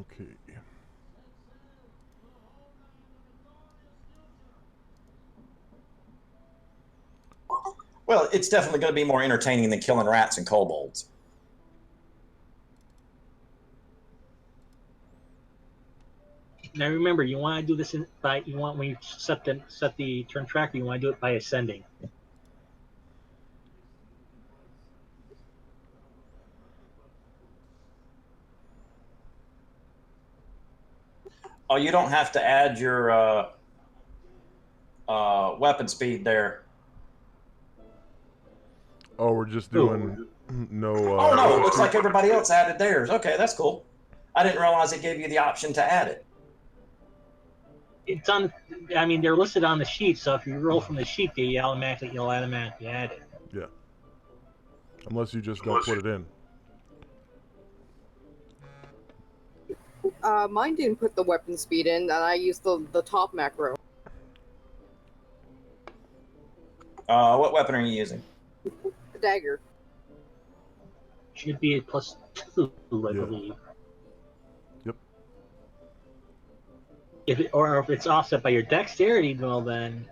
Okay. Well, it's definitely going to be more entertaining than killing rats and kobolds. Now remember, you want to do this by you want when you set the turn tracker, you want to do it by ascending. Oh, you don't have to add your weapon speed there. Oh, we're just doing no. Oh no, it looks like everybody else added theirs. Okay, that's cool. I didn't realize it gave you the option to add it. It's on. I mean, they're listed on the sheet, so if you roll from the sheet, you'll automatically add it. Yeah. Unless you just don't put it in. Mine didn't put the weapon speed in, and I used the top macro. What weapon are you using? The dagger. Should be a +2, I believe. Yep. If it's offset by your dexterity, well then.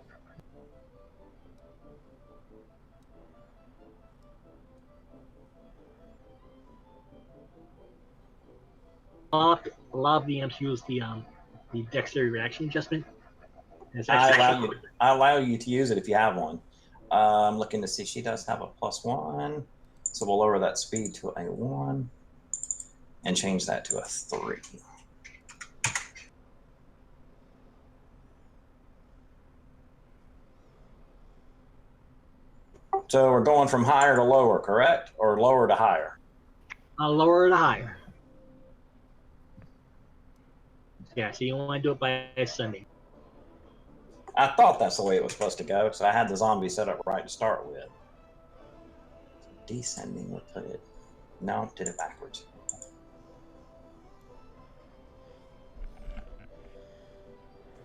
A lot of VMs use the dexterity reaction adjustment. I allow you to use it if you have one. I'm looking to see. She does have a +1, so we'll lower that speed to a 1 and change that to a 3. So we're going from higher to lower, correct? Or lower to higher? Lower to higher. Yeah, so you want to do it by ascending. I thought that's the way it was supposed to go, so I had the zombie set up right to start with. So descending would put it. No, did it backwards.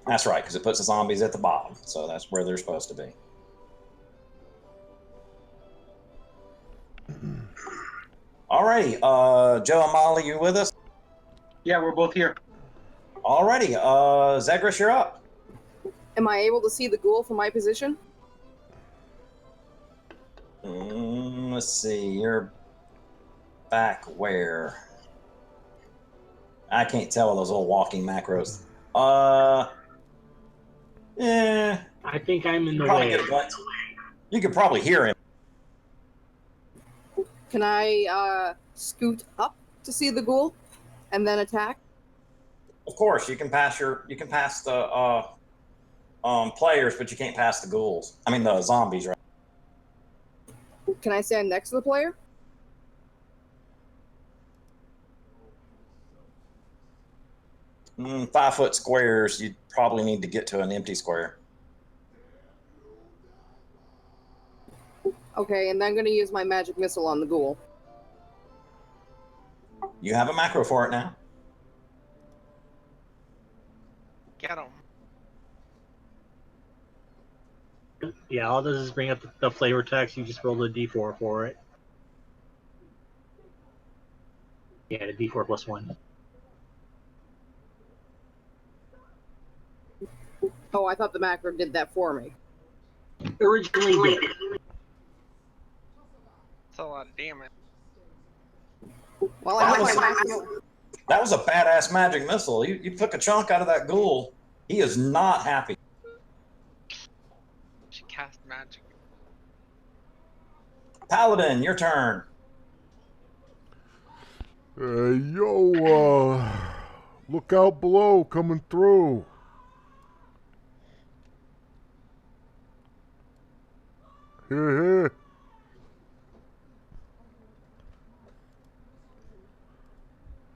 That's right, because it puts the zombies at the bottom, so that's where they're supposed to be. Alrighty, Joe and Molly, you with us? Yeah, we're both here. Alrighty, Zegris, you're up. Am I able to see the ghoul from my position? Let's see, you're back where? I can't tell with those little walking macros. Yeah. I think I'm in the Probably way. get a glance. You could probably hear him. Can I scoot up to see the ghoul and then attack? Of course, you can pass the players, but you can't pass the ghouls. I mean the zombies, right? Can I stand next to the player? 5 foot squares. You probably need to get to an empty square. Okay, and then I'm going to use my magic missile on the ghoul. You have a macro for it now. Get him. Yeah, all this is bring up the flavor text. You just roll the d4 for it. Yeah, the d4 +1. Oh, I thought the macro did that for me. Originally did. That's a lot of damage. Well, I have my macro. That was a badass magic missile. You took a chunk out of that ghoul. He is not happy. She cast magic. Paladin, your turn. Yo, look out below, coming through. Here.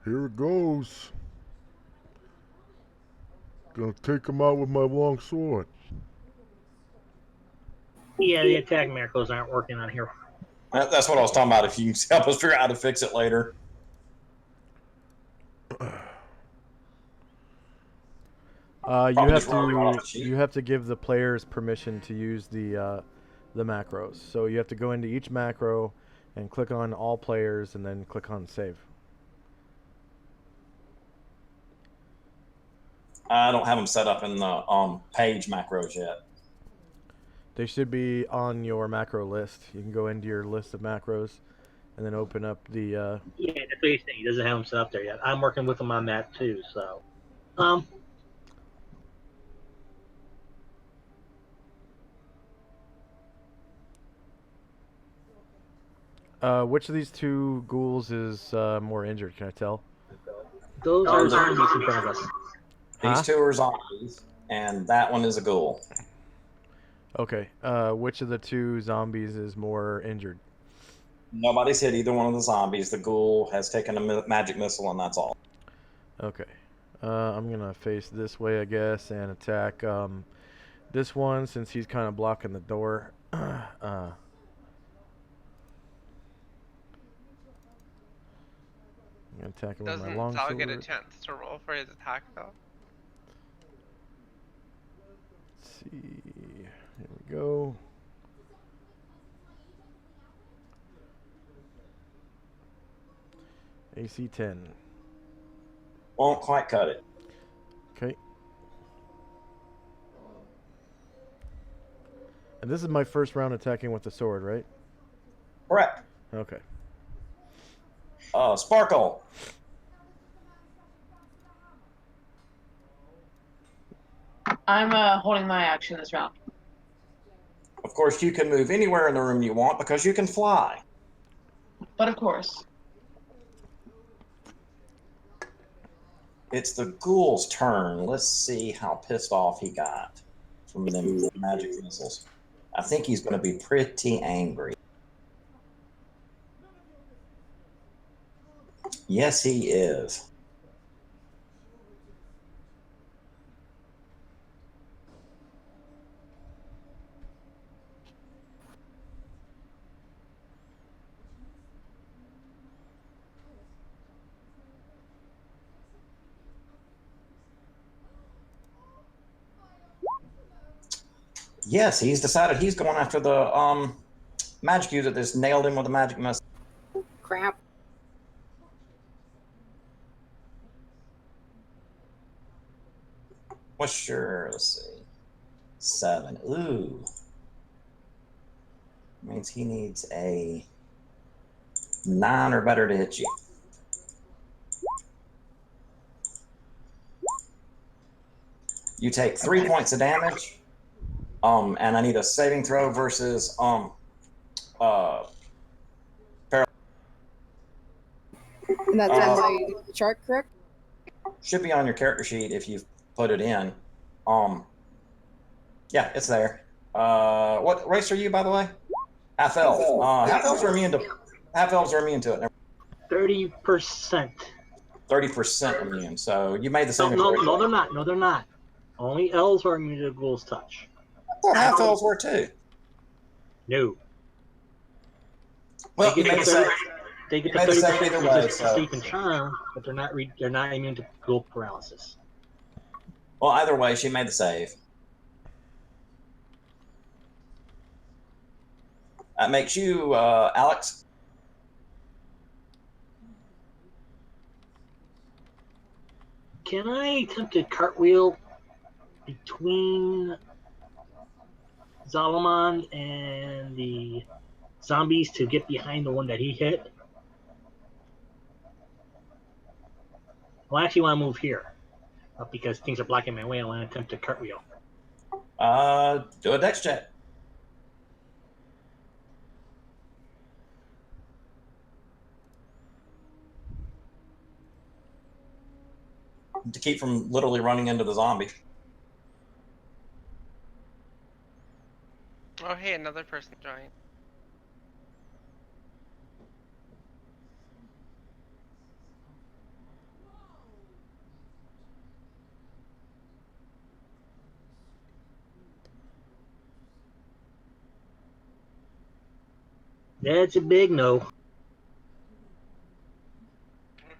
Here it goes. Gonna take him out with my long sword. Yeah, the attack macros aren't working on here. That's what I was talking about. If you can help us figure out how to fix it later. You have to give the players permission to use the macros. So you have to go into each macro and click on all players and then click on save. I don't have them set up in the page macros yet. They should be on your macro list. You can go into your list of macros, and then open up the. Yeah, that's what he's saying. He doesn't have them set up there yet. I'm working with him on that too. So, Which of these two ghouls is more injured? Can I tell? those are zombies in front of us. Huh? These two are zombies, and that one is a ghoul. Okay. Which of the two zombies is more injured? Nobody's hit either one of the zombies. The ghoul has taken a magic missile, and that's all. Okay. I'm gonna face this way, I guess, and attack this one since he's kind of blocking the door. I'm gonna attack him with my Doesn't long Zal sword. get a chance to roll for his attack though? Let's see. Here we go. AC 10. Won't quite cut it. Okay. And this is my first round attacking with the sword, right? Correct. Okay. Sparkle. I'm holding my action this round. Of course, you can move anywhere in the room you want because you can fly. But of course. It's the ghoul's turn. Let's see how pissed off he got from them magic missiles. I think he's going to be pretty angry. Yes, he is. Yes, he's decided he's going after the magic user that's nailed him with a magic missile. Crap. What's your, let's see, 7. Ooh. Means he needs a 9 or better to hit you. You take 3 points of damage. And I need a saving throw versus And that's on my chart, correct? should be on your character sheet if you've put it in. Yeah, it's there. What race are you, by the way? Half elf. Half elves are immune to it. 30%. 30% immune. So you made the same. No, they're not. No, they're not. Only elves are immune to ghoul's touch. I thought half elves were too. No. Well, They you get made the to same. They get You to made the same 30% either way, resist to so- sleep and charm, but they're not immune to ghoul paralysis. Well, either way, she made the save. That makes you, Alex. Can I attempt a cartwheel between Zalman and the zombies to get behind the one that he hit? Well, I actually want to move here because things are blocking my way. I want to attempt a cartwheel. Do a dex check. To keep from literally running into the zombie. Oh, hey, another person joined. That's a big no. Oh,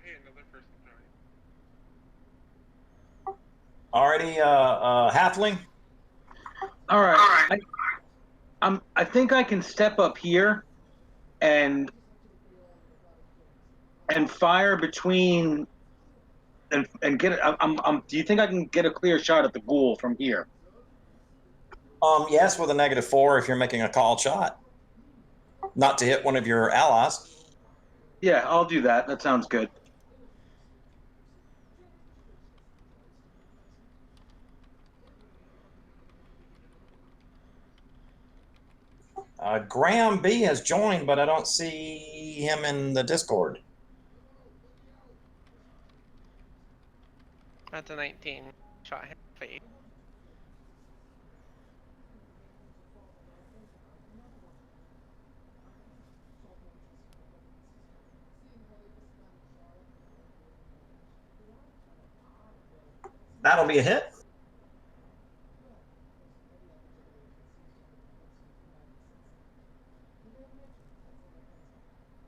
hey, another person joined. Already, halfling. All right. I think I can step up here and fire between and get it. Do you think I can get a clear shot at the ghoul from here? Yes, with a -4 if you're making a called shot. Not to hit one of your allies. Yeah, I'll do that. That sounds good. Graham B has joined, but I don't see him in the Discord. That's a 19. Shot him in the face. That'll be a hit.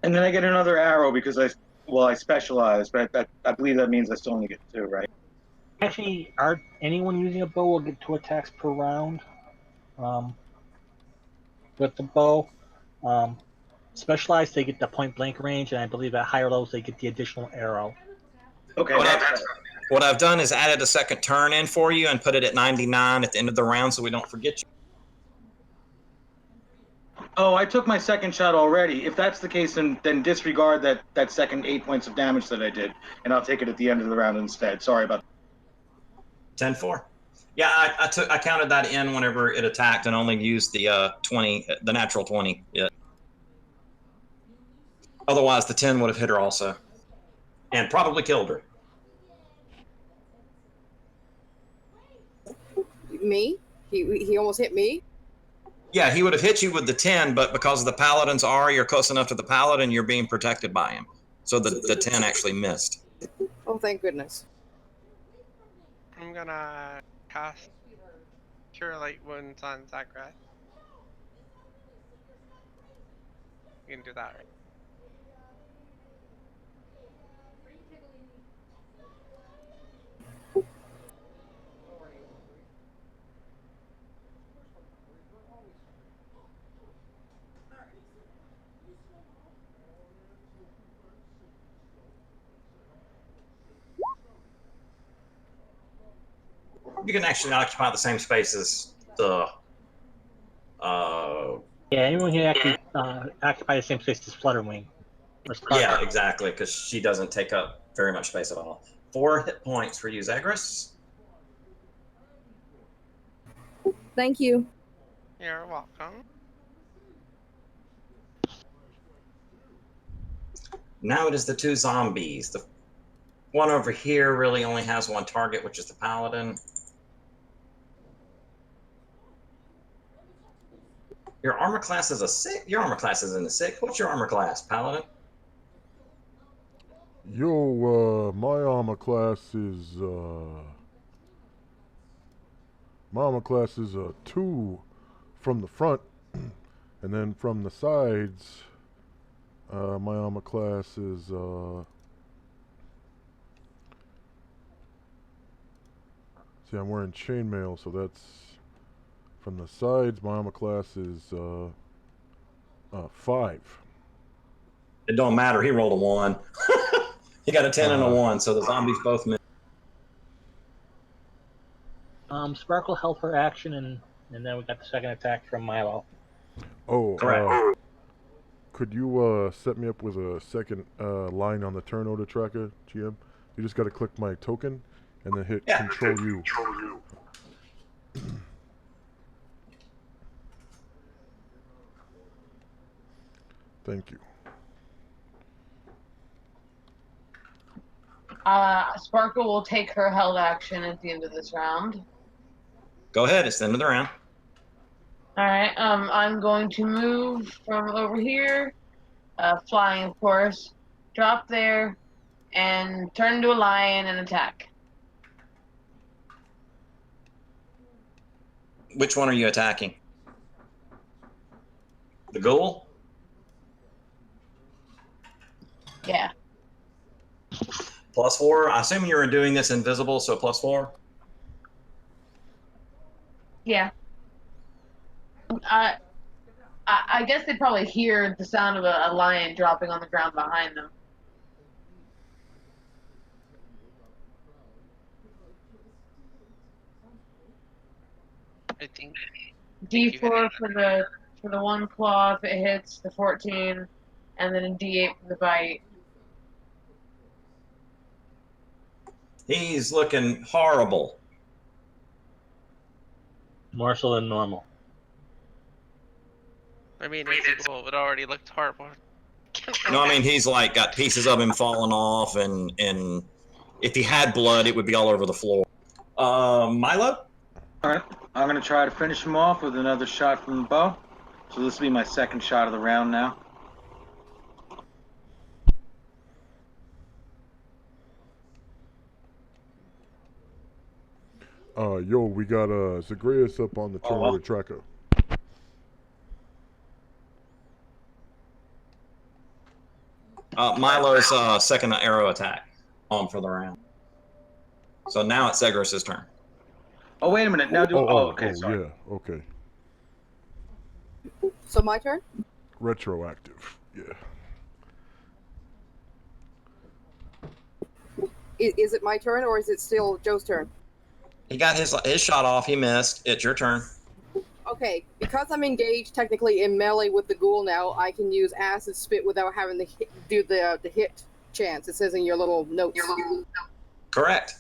And then I get another arrow because I specialize, but I believe that means I still only get 2, right? Actually, anyone using a bow will get 2 attacks per round. With the bow, specialized they get the point blank range, and I believe at higher levels they get the additional arrow. Okay. What I've done is added a second turn in for you and put it at 99 at the end of the round so we don't forget you. Oh, I took my second shot already. If that's the case, then disregard that second 8 points of damage that I did, and I'll take it at the end of the round instead. Sorry about 10-4. Yeah, I counted that in whenever it attacked and only used the 20, the natural 20. Yeah. Otherwise, the 10 would have hit her also, and probably killed her. Me? He almost hit me? Yeah, he would have hit you with the 10, but because of the paladin's aura, you're close enough to the paladin, you're being protected by him. So the 10 actually missed. Oh, thank goodness. I'm gonna cast Cure Light Wounds on Zagreus. You can do that, right? You can actually occupy the same space as the. Yeah, anyone can actually occupy the same space as Flutterwing. Yeah, exactly, because she doesn't take up very much space at all. 4 hit points for you, Zagreus. Thank you. You're welcome. Now it is the 2 zombies. The one over here really only has 1 target, which is the paladin. Your armor class is a 6. Your armor class is in the 6. What's your armor class, paladin? Yo, my armor class is a 2 from the front, and then from the sides, my armor class is see, I'm wearing chainmail, so that's from the sides. My armor class is 5. It don't matter. He rolled a 1. He got a 10 and a 1, so the zombies both missed. Sparkle held her action, and then we got the second attack from Milo. Oh, Correct. could you set me up with a second line on the turn order tracker, GM? You just got to click my token and then hit Control U. Thank you. Sparkle will take her held action at the end of this round. Go ahead. It's the end of the round. All right. I'm going to move from over here, flying, of course, drop there, and turn into a lion and attack. Which one are you attacking? The ghoul? Yeah. +4. I assume you're doing this invisible, so +4. Yeah. I guess they probably hear the sound of a lion dropping on the ground behind them. I think D4 for the one claw if it hits the 14, and then a D8 for the bite. He's looking horrible. More so than normal. I mean, it's cool. It already looked horrible. No, I mean he's like got pieces of him falling off, and if he had blood, it would be all over the floor. Milo. All right, I'm gonna try to finish him off with another shot from the bow. So this will be my second shot of the round now. Yo, we got Zagreus up on the Oh, turn well. order tracker. Milo's second arrow attack for the round. So now it's Zagreus' turn. Oh wait a minute. Now do. Okay. Sorry. Yeah, okay. So my turn? Retroactive, yeah. Is it my turn or is it still Joe's turn? He got his shot off. He missed. It's your turn. Okay, because I'm engaged technically in melee with the ghoul now, I can use acid spit without having to do the hit chance. It says in your little notes. Correct.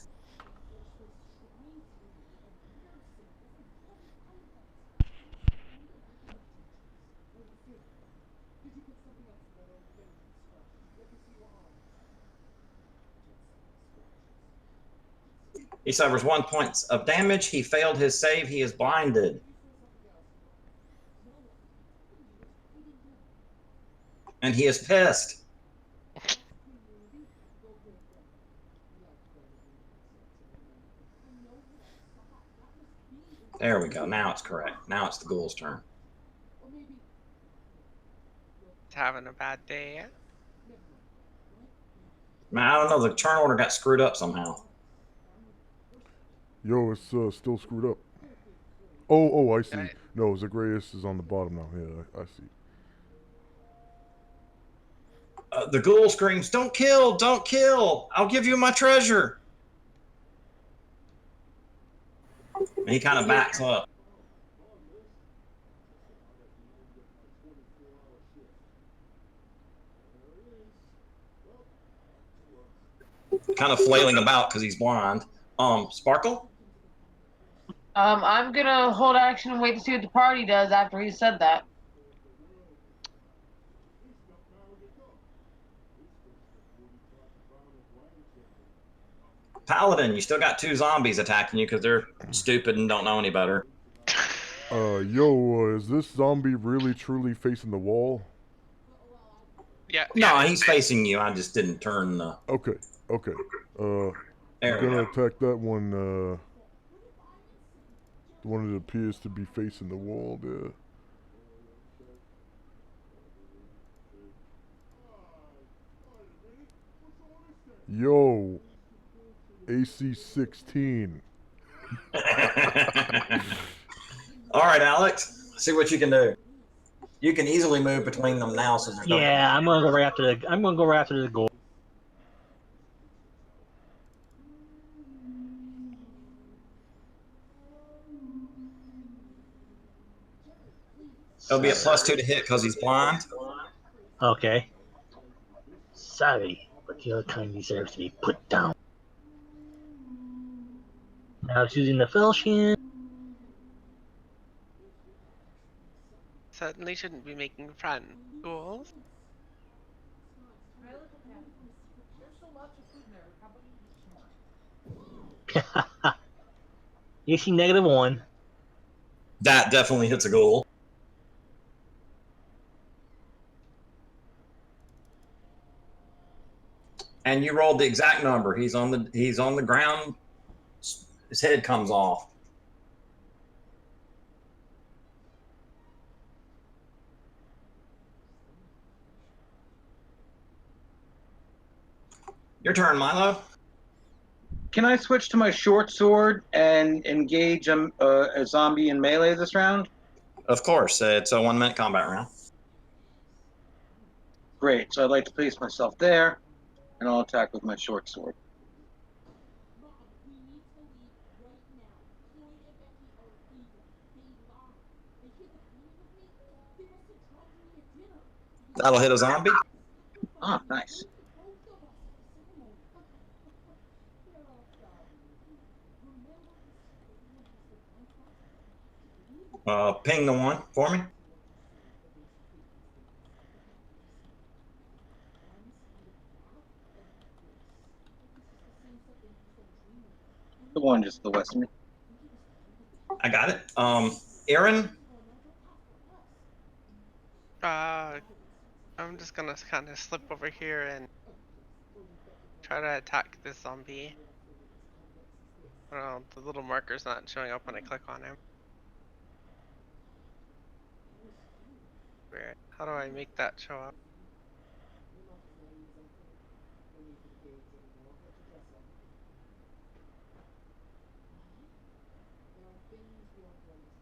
He suffers 1 point of damage. He failed his save. He is blinded. And he is pissed. There we go. Now it's correct. Now it's the ghoul's turn. It's having a bad day. Man, I don't know. The turn order got screwed up somehow. Yo, it's still screwed up. Oh, I see. Right. No, Zagreus is on the bottom now. Yeah, I see. The ghoul screams, "Don't kill! Don't kill! I'll give you my treasure!" And he kind of backs up. Kind of flailing about because he's blind. Sparkle? I'm gonna hold action and wait to see what the party does after he said that. Paladin, you still got 2 zombies attacking you because they're stupid and don't know any better. Yo, is this zombie really truly facing the wall? Yeah. No, he's facing you. I just didn't turn the... Okay. There I'm we gonna go. attack that one, the one that appears to be facing the wall there. Yo, AC 16. All right, Alex. See what you can do. You can easily move between them now, so there's no... Yeah, I'm gonna go right after the ghoul. It'll be a +2 to hit because he's blind. Okay. Sorry, but your kind deserves to be put down. Now choosing the Fellshin. Certainly shouldn't be making friends. Ghouls. AC -1. That definitely hits a ghoul. And you rolled the exact number. He's on the ground. His head comes off. Your turn, Milo. Can I switch to my short sword and engage a zombie in melee this round? Of course, it's a 1-minute combat round. Great. So I'd like to place myself there, and I'll attack with my short sword. That'll hit a zombie. Ah, nice. Ping the one for me. The one just to the west of me. I got it. Aaron. I'm just gonna kind of slip over here and try to attack this zombie. I don't know, the little marker's not showing up when I click on him. Weird. How do I make that show up?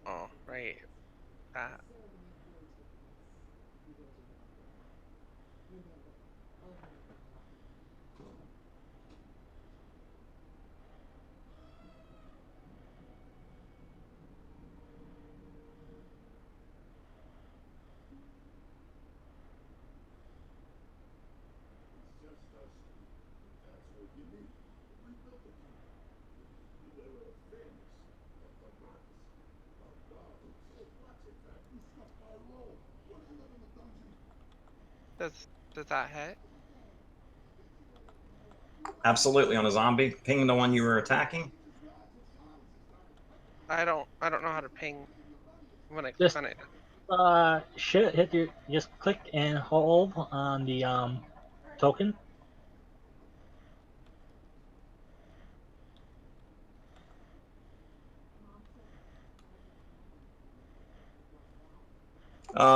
Oh, right. That. Does that hit? Absolutely on a zombie. Ping the one you were attacking. I don't know how to ping when I click Just on it. should hit your just click and hold on the token.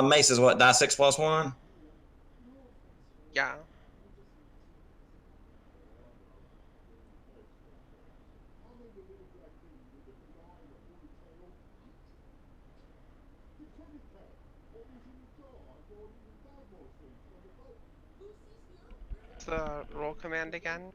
Mace is what? Die 6+1. Yeah. What's the roll command again?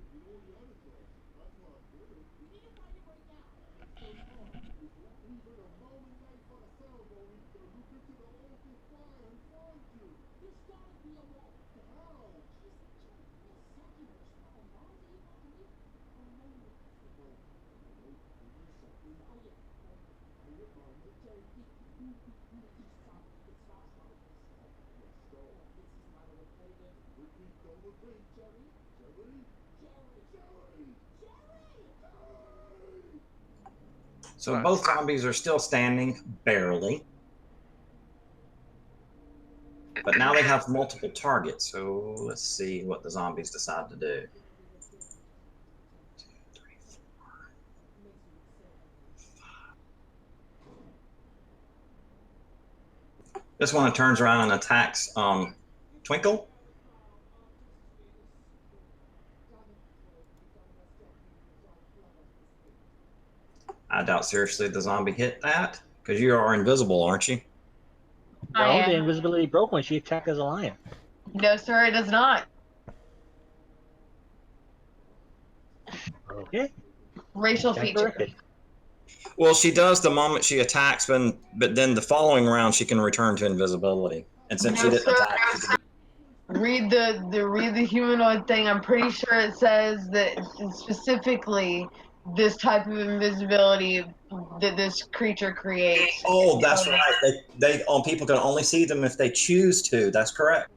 So both zombies are still standing, barely. But now they have multiple targets, so let's see what the zombies decide to do. 2, 3, 4, 5. This one turns around and attacks Twinkle. I doubt seriously the zombie hit that, because you are invisible, aren't you? I No, the am. invisibility broke when she attacked as a lion. No, sir, it does not. Okay. Racial Stand feature. corrected. Well, she does the moment she attacks, but then the following round she can return to invisibility. And since she No, didn't sir. attack, she can- Read the humanoid thing. I'm pretty sure it says that specifically this type of invisibility that this creature creates. oh, that's right. They people can only see them if they choose to. That's correct.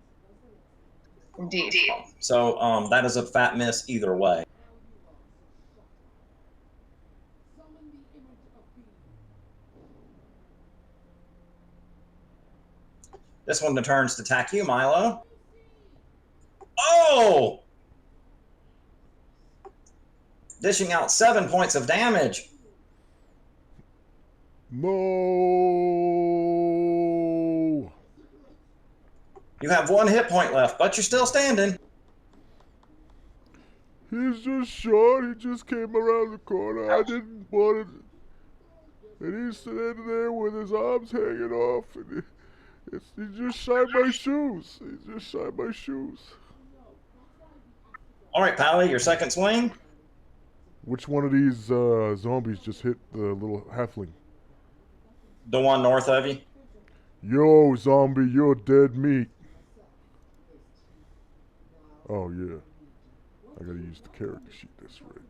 Indeed. So that is a fat miss either way. This one returns to attack you, Milo. Oh! Dishing out 7 points of damage. No. You have 1 hit point left, but you're still standing. He's just short. He just came around the corner. I didn't want it. And he's sitting there with his arms hanging off. And he just shined my shoes. He just shined my shoes. All right, Pally, your second swing. Which one of these zombies just hit the little halfling? The one north of you. Yo, zombie, you're dead meat. Oh yeah. I gotta use the character sheet. That's right.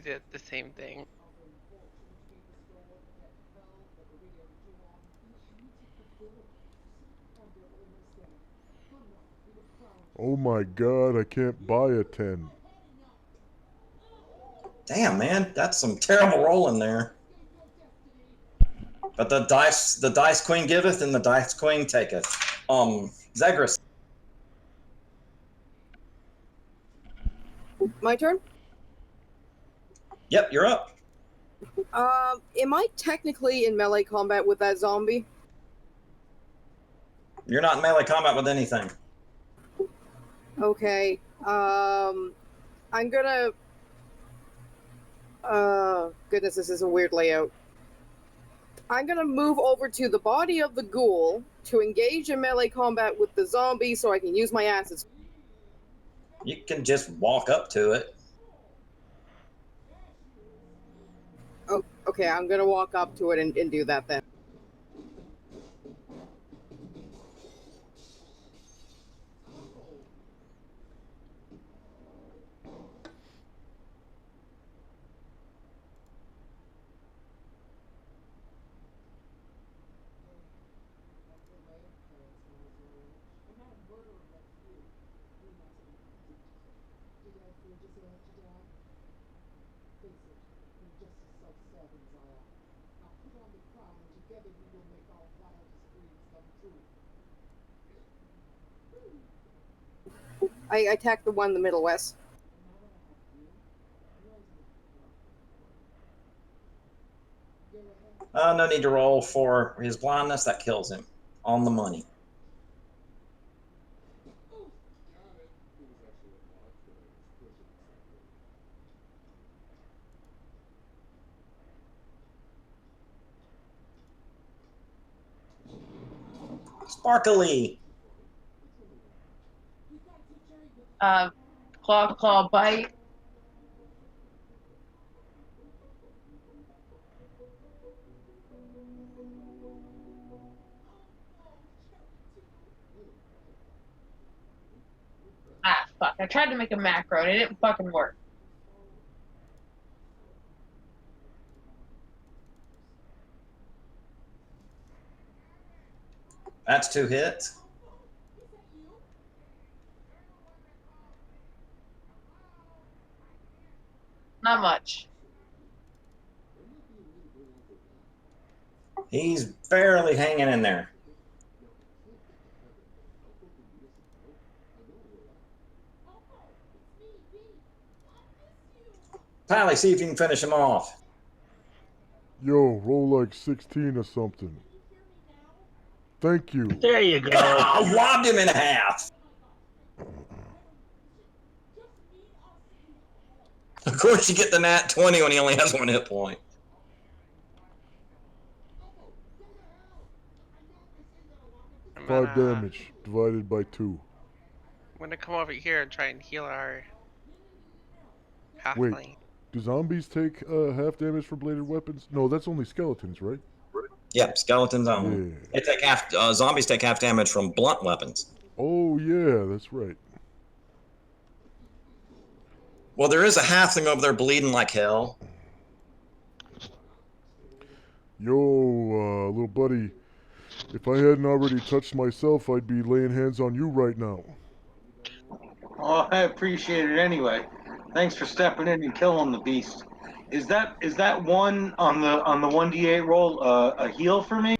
Did the same thing. Oh my God! I can't buy a 10. Damn, man, that's some terrible rolling there. But the dice queen giveth, and the dice queen taketh. Zagreus. My turn. Yep, you're up. Am I technically in melee combat with that zombie? You're not in melee combat with anything. Okay. I'm gonna. Goodness, this is a weird layout. I'm gonna move over to the body of the ghoul to engage in melee combat with the zombie, so I can use my acids. You can just walk up to it. Oh, okay, I'm gonna walk up to it and do that then. I attacked the one in the middle, West. No need to roll for his blindness. That kills him. On the money. Sparkly. Claw, bite. Ah, fuck. I tried to make a macro and it didn't fucking work. That's 2 hits. Not much. He's barely hanging in there. Pally, see if you can finish him off. Yo, roll like 16 or something. Thank you. There you go. I lobbed him in half. Of course, you get the nat 20 when he only has 1 hit point. I'm 5 gonna, damage divided by 2. I'm gonna come over here and try and heal our Wait. halfling. Do zombies take half damage for bladed weapons? No, that's only skeletons, right? Yep, skeletons only. Yeah. They take half. Zombies take half damage from blunt weapons. Oh yeah, that's right. Well, there is a halfling over there bleeding like hell. Yo, little buddy, if I hadn't already touched myself, I'd be laying hands on you right now. Oh, I appreciate it anyway. Thanks for stepping in and killing the beast. Is that one on the 1d8 roll a heal for me?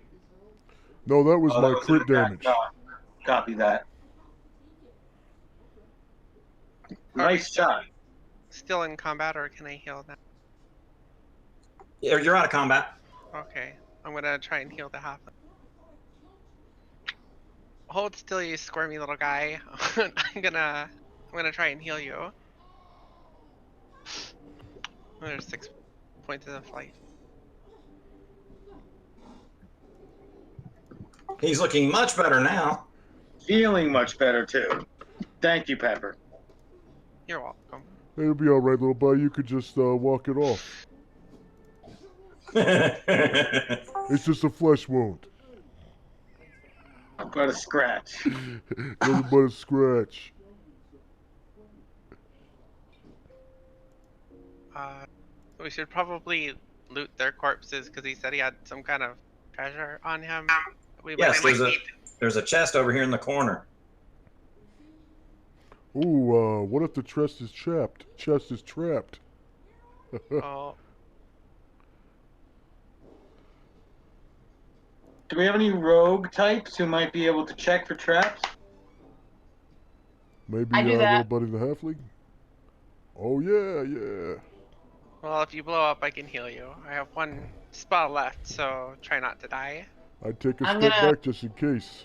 No, that was Oh, my that was crit an attack. damage. No, copy that. Nice shot. Still in combat, or can I heal now? Yeah, you're out of combat. Okay, I'm gonna try and heal the halfling. Hold still, you squirmy little guy. I'm gonna try and heal you. There's 6 points of life. He's looking much better now. Feeling much better too. Thank you, Pepper. You're welcome. It'll be alright, little buddy. You could just walk it off. It's just a flesh wound. but a scratch. Nothing but a scratch. We should probably loot their corpses because he said he had some kind of treasure on him. We Yes, might need. there's a chest over here in the corner. Ooh, what if the chest is trapped? Chest is trapped. Oh, Do we have any rogue types who might be able to check for traps? Maybe I do little that. buddy the halfling. Oh yeah, yeah. well, if you blow up, I can heal you. I have one spell left, so try not to die. I'd take a I'm step gonna- back just in case.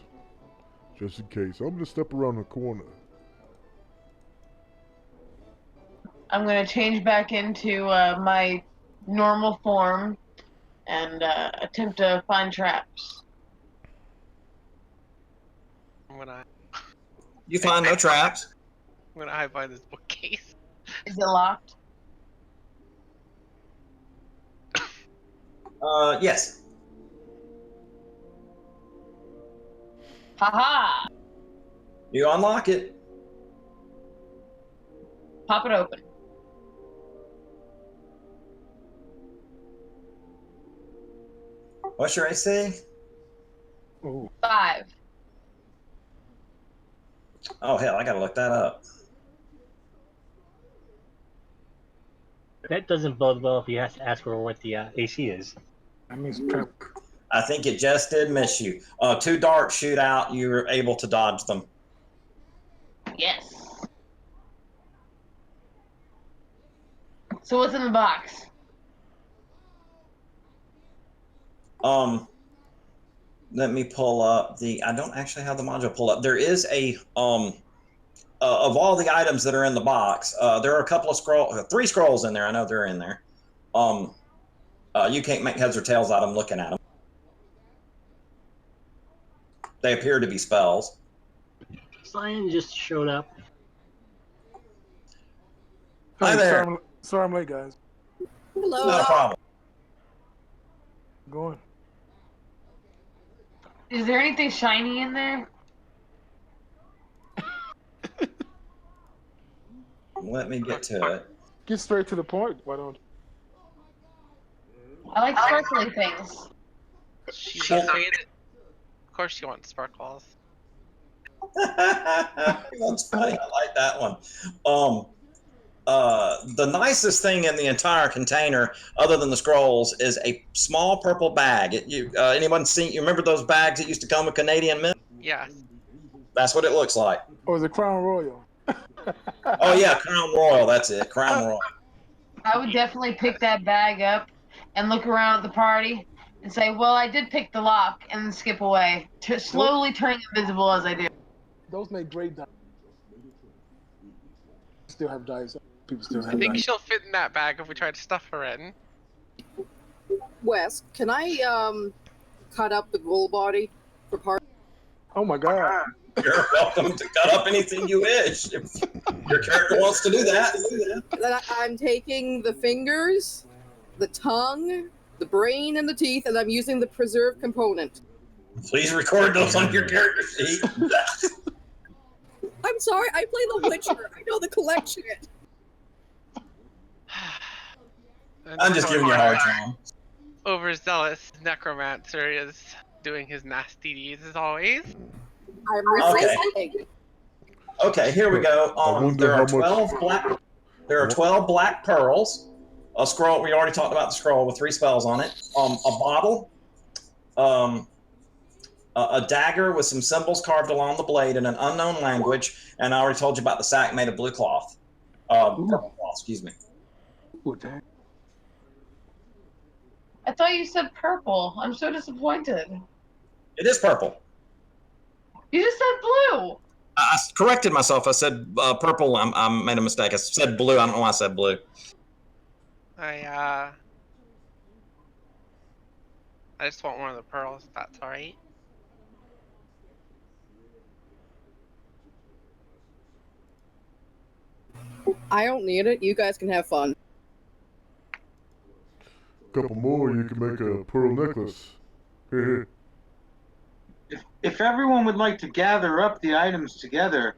Just in case. I'm gonna step around the corner. I'm gonna change back into my normal form and attempt to find traps. I'm gonna You find no traps. hide behind this bookcase. Is it locked? Yes. Haha! You unlock it. Pop it open. What's your AC? 5. Oh hell, I gotta look that up. That doesn't bode well if you have to ask for what the AC is. That means trap. I think it just did miss you. 2 darts shoot out. You were able to dodge them. Yes. So what's in the box? Let me pull up the. I don't actually have the module pulled up. There is a of all the items that are in the box. There are a couple of 3 scrolls in there. I know they're in there. You can't make heads or tails out of them looking at them. They appear to be spells. Cyan just showed up. Hi Hey, there. Sorry I'm late, guys. Hello. Not a problem. Going. Is there anything shiny in there? Let me get to it. Get straight to the point. Why don't I like sparkly things. She's afraid. Of course, she wants sparkles. That's funny. I like that one. The nicest thing in the entire container, other than the scrolls, is a small purple bag. Anyone seen? You remember those bags that used to come with Canadian Mint? Yes. That's what it looks like. Or is it Crown Royal? Oh yeah, Crown Royal. That's it. Crown Royal. I would definitely pick that bag up and look around at the party and say, well, I did pick the lock, and then skip away, slowly turning invisible as I do. Those make great dice. Still have dice. People still I have think dice. she'll fit in that bag if we try to stuff her in. Wes, can I cut up the ghoul body for parts? Oh my god. You're welcome to cut up anything you wish. If your character wants to do that. Then I'm taking the fingers, the tongue, the brain, and the teeth, and I'm using the preserve component. Please record those on your character sheet. I'm sorry, I play The Witcher. I know the collection. I'm just giving you a hard time. Overzealous necromancer is doing his nasty deeds as always. I'm Okay. resisting. Okay, here we go. I wonder There how are much- 12 black. There are 12 black pearls. A scroll. We already talked about the scroll with 3 spells on it. A bottle. A dagger with some symbols carved along the blade in an unknown language, and I already told you about the sack made of blue cloth. Purple cloth. Excuse me. Ooh, dang. I thought you said purple. I'm so disappointed. It is purple. You just said blue. I corrected myself. I said purple. I made a mistake. I said blue. I don't know why I said blue. I just want one of the pearls, if that's alright. I don't need it. You guys can have fun. Couple more, you can make a pearl necklace. If everyone would like to gather up the items together,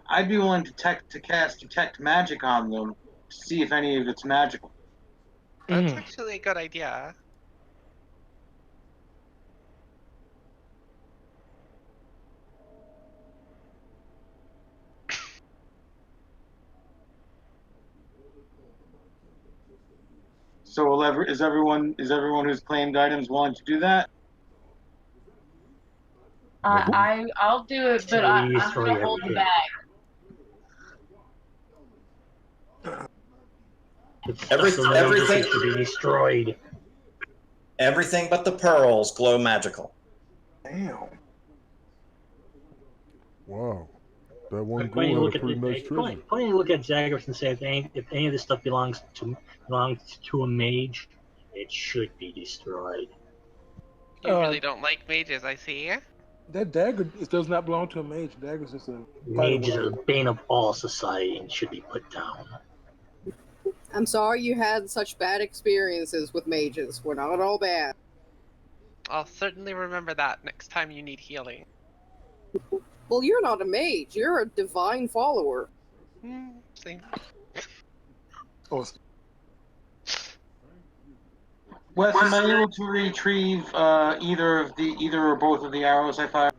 I'd be willing to cast detect magic on them to see if any of it's magical. That's Mhm. actually a good idea. So is everyone who's claimed items willing to do that? I'll do it, but I'm Destroy gonna hold the everything. bag. Everything, to be destroyed. everything but the pearls glow magical. Damn. Wow. That one I'm pointing to ghoul look had a at pretty nice treasure. pointing to look at Zagreus and say if any of this stuff belongs to a mage, it should be destroyed. You really don't like mages, I see. That dagger does not belong to a mage. Dagger's just a fighter Mages are weapon. the bane of all society and should be put down. I'm sorry you had such bad experiences with mages. We're not all bad. I'll certainly remember that next time you need healing. Well, you're not a mage. You're a divine follower. Same. Oh, Wes, am I able to retrieve either or both of the arrows I fired?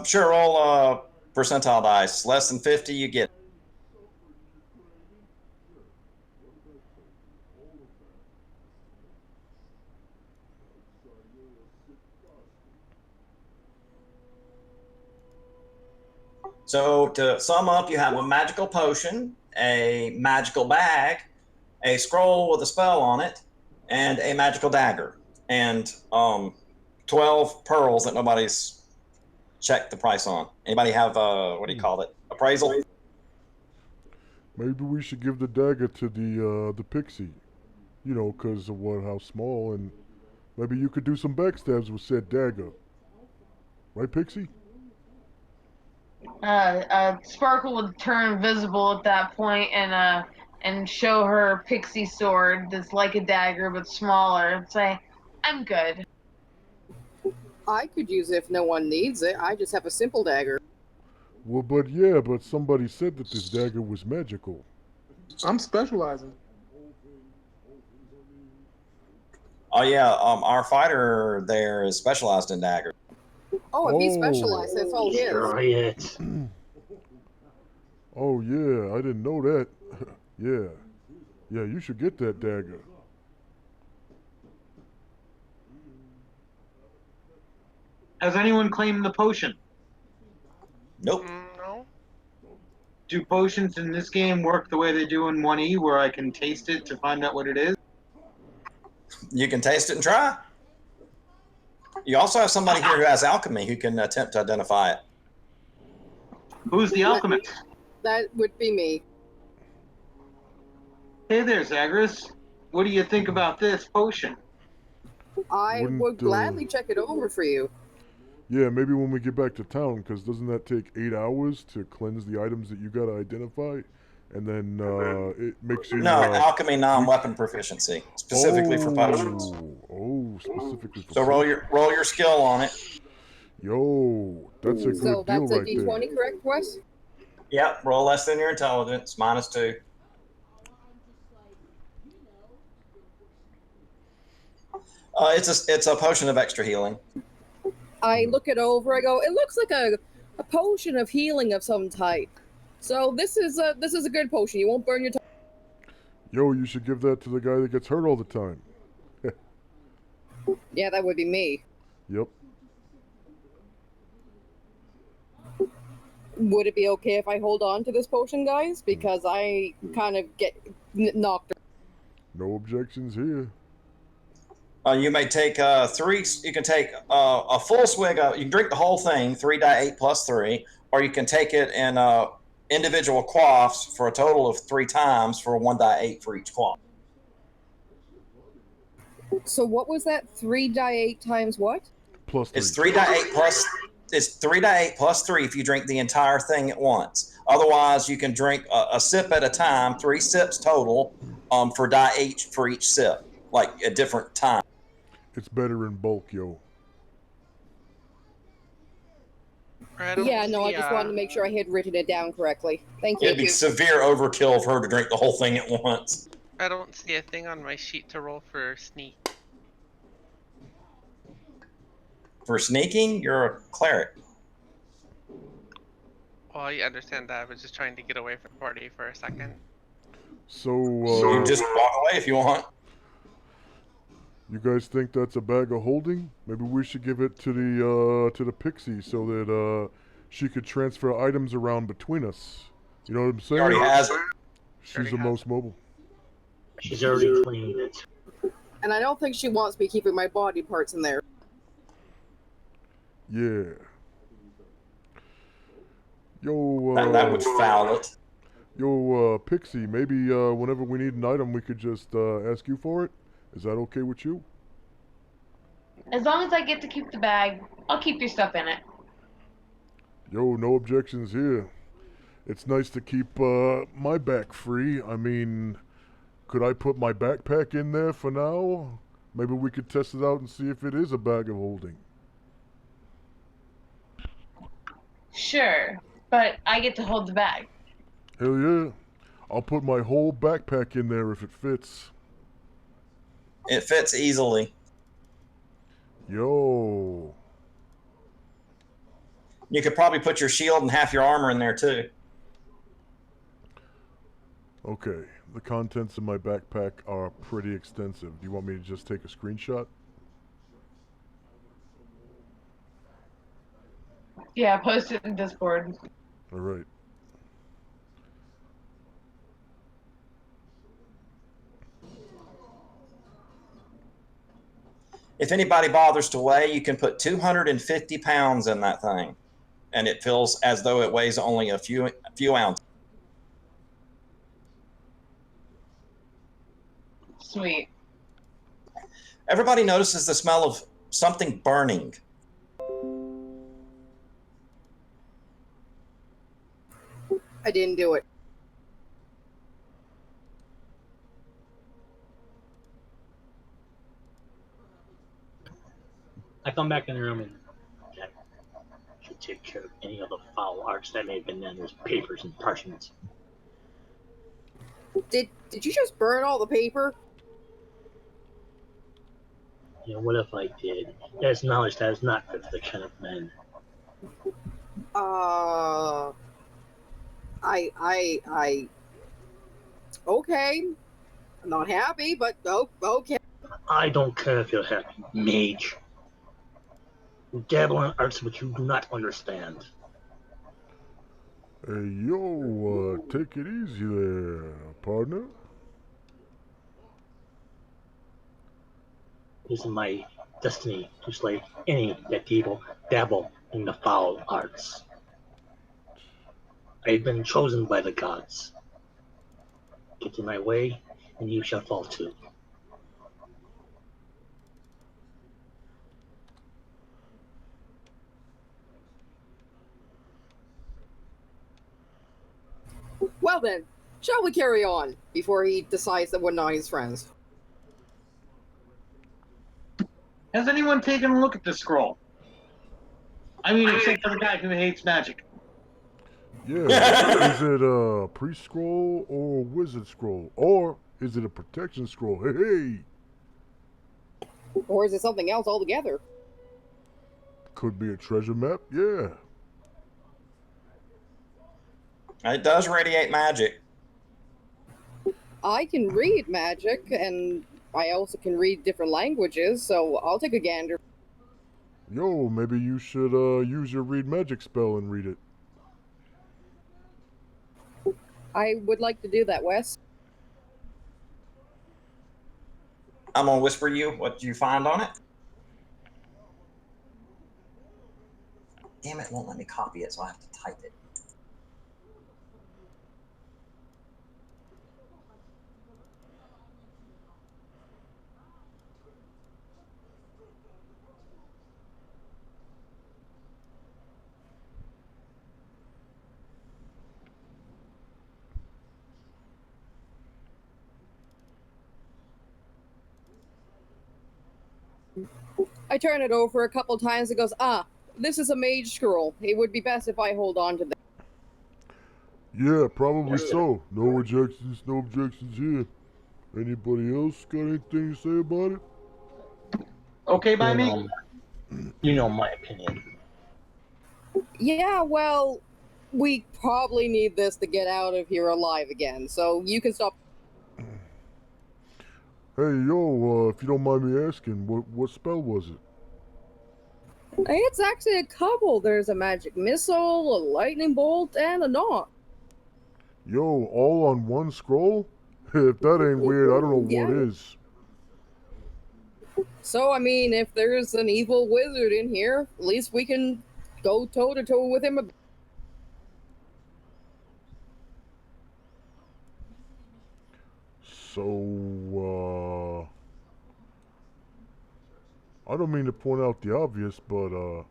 Sure, roll percentile dice. Less than 50, you get it. So to sum up, you have a magical potion, a magical bag, a scroll with a spell on it, and a magical dagger, and 12 pearls that nobody's checked the price on. Anybody have what do you call it? Appraisal? Maybe we should give the dagger to the pixie. You know, 'cause of how small, and maybe you could do some backstabs with said dagger. Right, Pixie? Sparkle would turn visible at that point and show her pixie sword that's like a dagger but smaller and say, "I'm good." I could use it if no one needs it. I just have a simple dagger. Well, but somebody said that this dagger was magical. I'm specializing. Oh yeah, our fighter there is specialized in daggers. Oh, if he's specialized, that's all his. Destroy it. Oh yeah, I didn't know that. Yeah, you should get that dagger. Has anyone claimed the potion? Nope. No. Do potions in this game work the way they do in 1E, where I can taste it to find out what it is? You can taste it and try. You also have somebody here who has alchemy who can attempt to identify it. Who's the alchemist? That would be me. Hey there, Zagreus. What do you think about this potion? I would gladly check it over for you. Yeah, maybe when we get back to town, because doesn't that take 8 hours to cleanse the items that you gotta identify? And then it makes you... No, alchemy non-weapon proficiency, specifically for potions. Oh, specifically for So roll your skill on it. Yo, that's a good So deal that's a right D20, there. correct, Wes? Yep, roll less than your intelligence, -2. It's a potion of extra healing. I look it over. I go, it looks like a potion of healing of some type. So this is a good potion. You won't burn your tongue. Yo, you should give that to the guy that gets hurt all the time. Yeah, that would be me. Yep. Would it be okay if I hold on to this potion, guys? Because I kind of get knocked. No objections here. You may take 3. You can take a full swig. You can drink the whole thing, 3d8 plus 3, or you can take it in individual quaffs for a total of 3 times for 1d8 for each quaff. So what was that? 3d8 times what? Plus 3. It's 3d8 plus. It's 3d8 plus 3 if you drink the entire thing at once. Otherwise, you can drink a sip at a time, 3 sips total, for d8 for each sip, like at different times. It's better in bulk, yo. I don't Yeah, no, I see, just wanted to make sure I had written it down correctly. Thank you. It'd be severe overkill for her to drink the whole thing at once. I don't see a thing on my sheet to roll for sneak. For sneaking, you're a cleric. Well, I understand that. I was just trying to get away from the party for a second. So, You just walk away if you want. you guys think that's a bag of holding? Maybe we should give it to the pixie so that she could transfer items around between us. You know what I'm He saying? already has it. She's Already the has most mobile. She's already cleaned it. And I don't think she wants me keeping my body parts in there. Yeah. Yo, That would foul it. Yo, Pixie, maybe whenever we need an item, we could just ask you for it. Is that okay with you? As long as I get to keep the bag, I'll keep your stuff in it. Yo, no objections here. It's nice to keep my back free. I mean, could I put my backpack in there for now? Maybe we could test it out and see if it is a bag of holding. Sure, but I get to hold the bag. Hell yeah. I'll put my whole backpack in there if it fits. It fits easily. Yo. You could probably put your shield and half your armor in there too. Okay, the contents of my backpack are pretty extensive. Do you want me to just take a screenshot? Yeah, post it in Discord. All right. If anybody bothers to weigh, you can put 250 pounds in that thing, and it feels as though it weighs only a few ounces. Sweet. Everybody notices the smell of something burning. I didn't do it. I come back in the room and Jack should take care of any of the foul arts that may have been in those papers and parchments. Did you just burn all the paper? You know, what if I did? That's knowledge that is not good for the kind of men. Okay. I'm not happy, but okay. I don't care if you're happy, mage. You dabble in arts which you do not understand. Hey, yo, take it easy there, partner. It is my destiny to slay any that dabble in the foul arts. I have been chosen by the gods. Get in my way, and you shall fall too. Well then, shall we carry on before he decides that we're not his friends? Has anyone taken a look at this scroll? I mean, except for the guy who hates magic. Yeah, is it a priest scroll or a wizard scroll? Or is it a protection scroll? Hey! Or is it something else altogether? Could be a treasure map, yeah. It does radiate magic. I can read magic, and I also can read different languages, so I'll take a gander. Yo, maybe you should use your read magic spell and read it. I would like to do that, Wes. I'm gonna whisper you what you find on it. Damn it, it won't let me copy it, so I have to type it. I turn it over a couple times. It goes, this is a mage scroll. It would be best if I hold on to that. Yeah, probably so. No objections, no objections here. Anybody else got anything to say about it? Okay by me? You know my opinion. Yeah, well, we probably need this to get out of here alive again, so you can stop. Hey, yo, if you don't mind me asking, what spell was it? It's actually a couple. There's a magic missile, a lightning bolt, and a knot. Yo, all on one scroll? If that ain't weird, I don't know Yeah. what is. So, I mean, if there's an evil wizard in here, at least we can go toe-to-toe with him a bit. So, I don't mean to point out the obvious, but,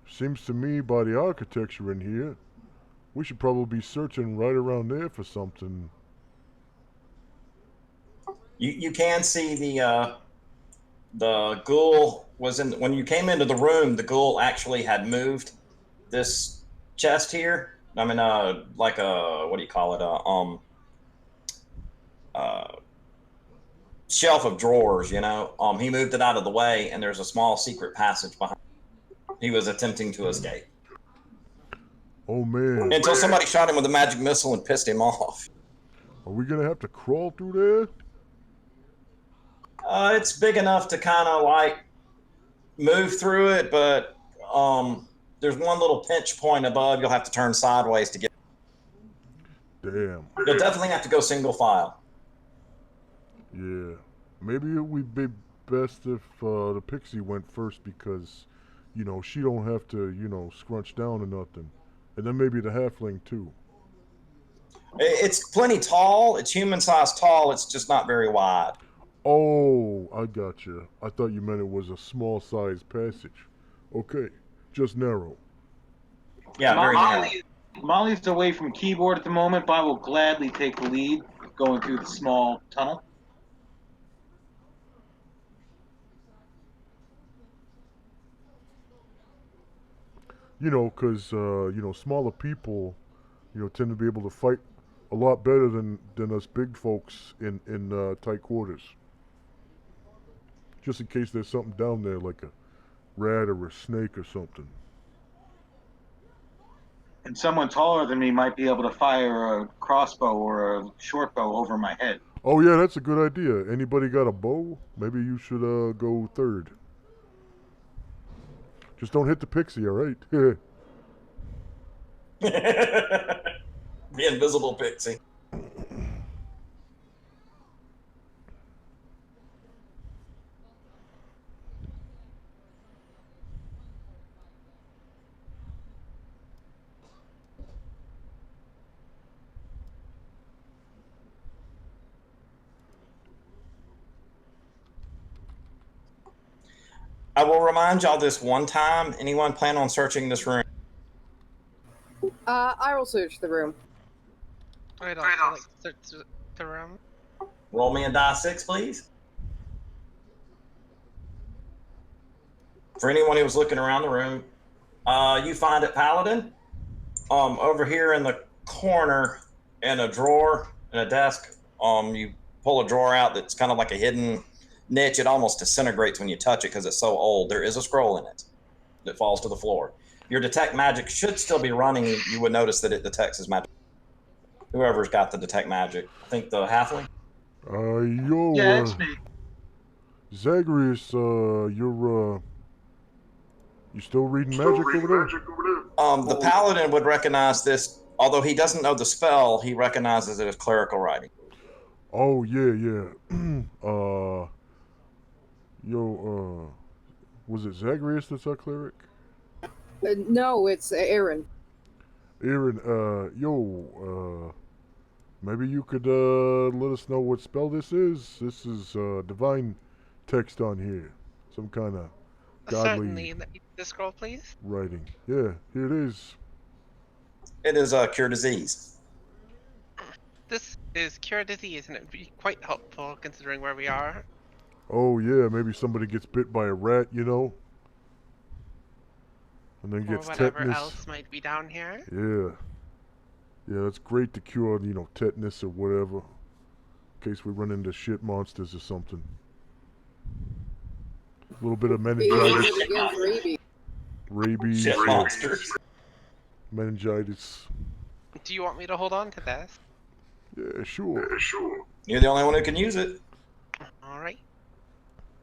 seems to me by the architecture in here, we should probably be searching right around there for something. You can see the ghoul was in when you came into the room. The ghoul actually had moved this chest here. I mean, like a what do you call it? Shelf of drawers. You know, he moved it out of the way, and there's a small secret passage behind. He was attempting to escape. Oh man, Until somebody shot him with a magic missile and pissed him off. are we gonna have to crawl through there? It's big enough to kind of like move through it, but there's one little pinch point above. You'll have to turn sideways to get. Damn. You'll definitely have to go single file. Yeah. Maybe it would be best if the pixie went first because, you know, she don't have to, you know, scrunch down or nothing. And then maybe the halfling too. It's plenty tall. It's human size tall. It's just not very wide. Oh, I gotcha. I thought you meant it was a small sized passage. Okay, just narrow. Yeah, very narrow. Molly's away from keyboard at the moment, but I will gladly take the lead going through the small tunnel. You know, because, you know, smaller people, you know, tend to be able to fight a lot better than us big folks in tight quarters. Just in case there's something down there like a rat or a snake or something. And someone taller than me might be able to fire a crossbow or a short bow over my head. Oh yeah, that's a good idea. Anybody got a bow? Maybe you should go third. Just don't hit the pixie, all right? The invisible pixie. I will remind y'all this one time. Anyone plan on searching this room? I will search the room. I'd also like to search the room. Roll me a die 6, please. For anyone who was looking around the room, you find it, Paladin. Over here in the corner, in a drawer, in a desk, you pull a drawer out that's kind of like a hidden niche. It almost disintegrates when you touch it because it's so old. There is a scroll in it that falls to the floor. Your detect magic should still be running. You would notice that it detects as magic. Whoever's got the detect magic. I think the halfling? Yo, Yeah, it's me. Zagreus, you still reading magic over there? The paladin would recognize this. Although he doesn't know the spell, he recognizes it as clerical writing. Oh, yeah. Was it Zagreus that's our cleric? No, it's Aaron. Aaron, maybe you could, let us know what spell this is? This is, divine text on here. Some kind of godly Certainly. The scroll, please. writing. Yeah, here it is. It is cure disease. This is cure disease, and it would be quite helpful considering where we are. Oh yeah, maybe somebody gets bit by a rat, you know, and then Or gets whatever tetanus. else might be down here. Yeah. Yeah, that's great to cure, you know, tetanus or whatever. In case we run into shit monsters or something. A little bit of He uses meningitis, it against rabies. rabies, Shit monsters. meningitis. Do you want me to hold on to this? Yeah, sure. You're the only one who can use it. All right.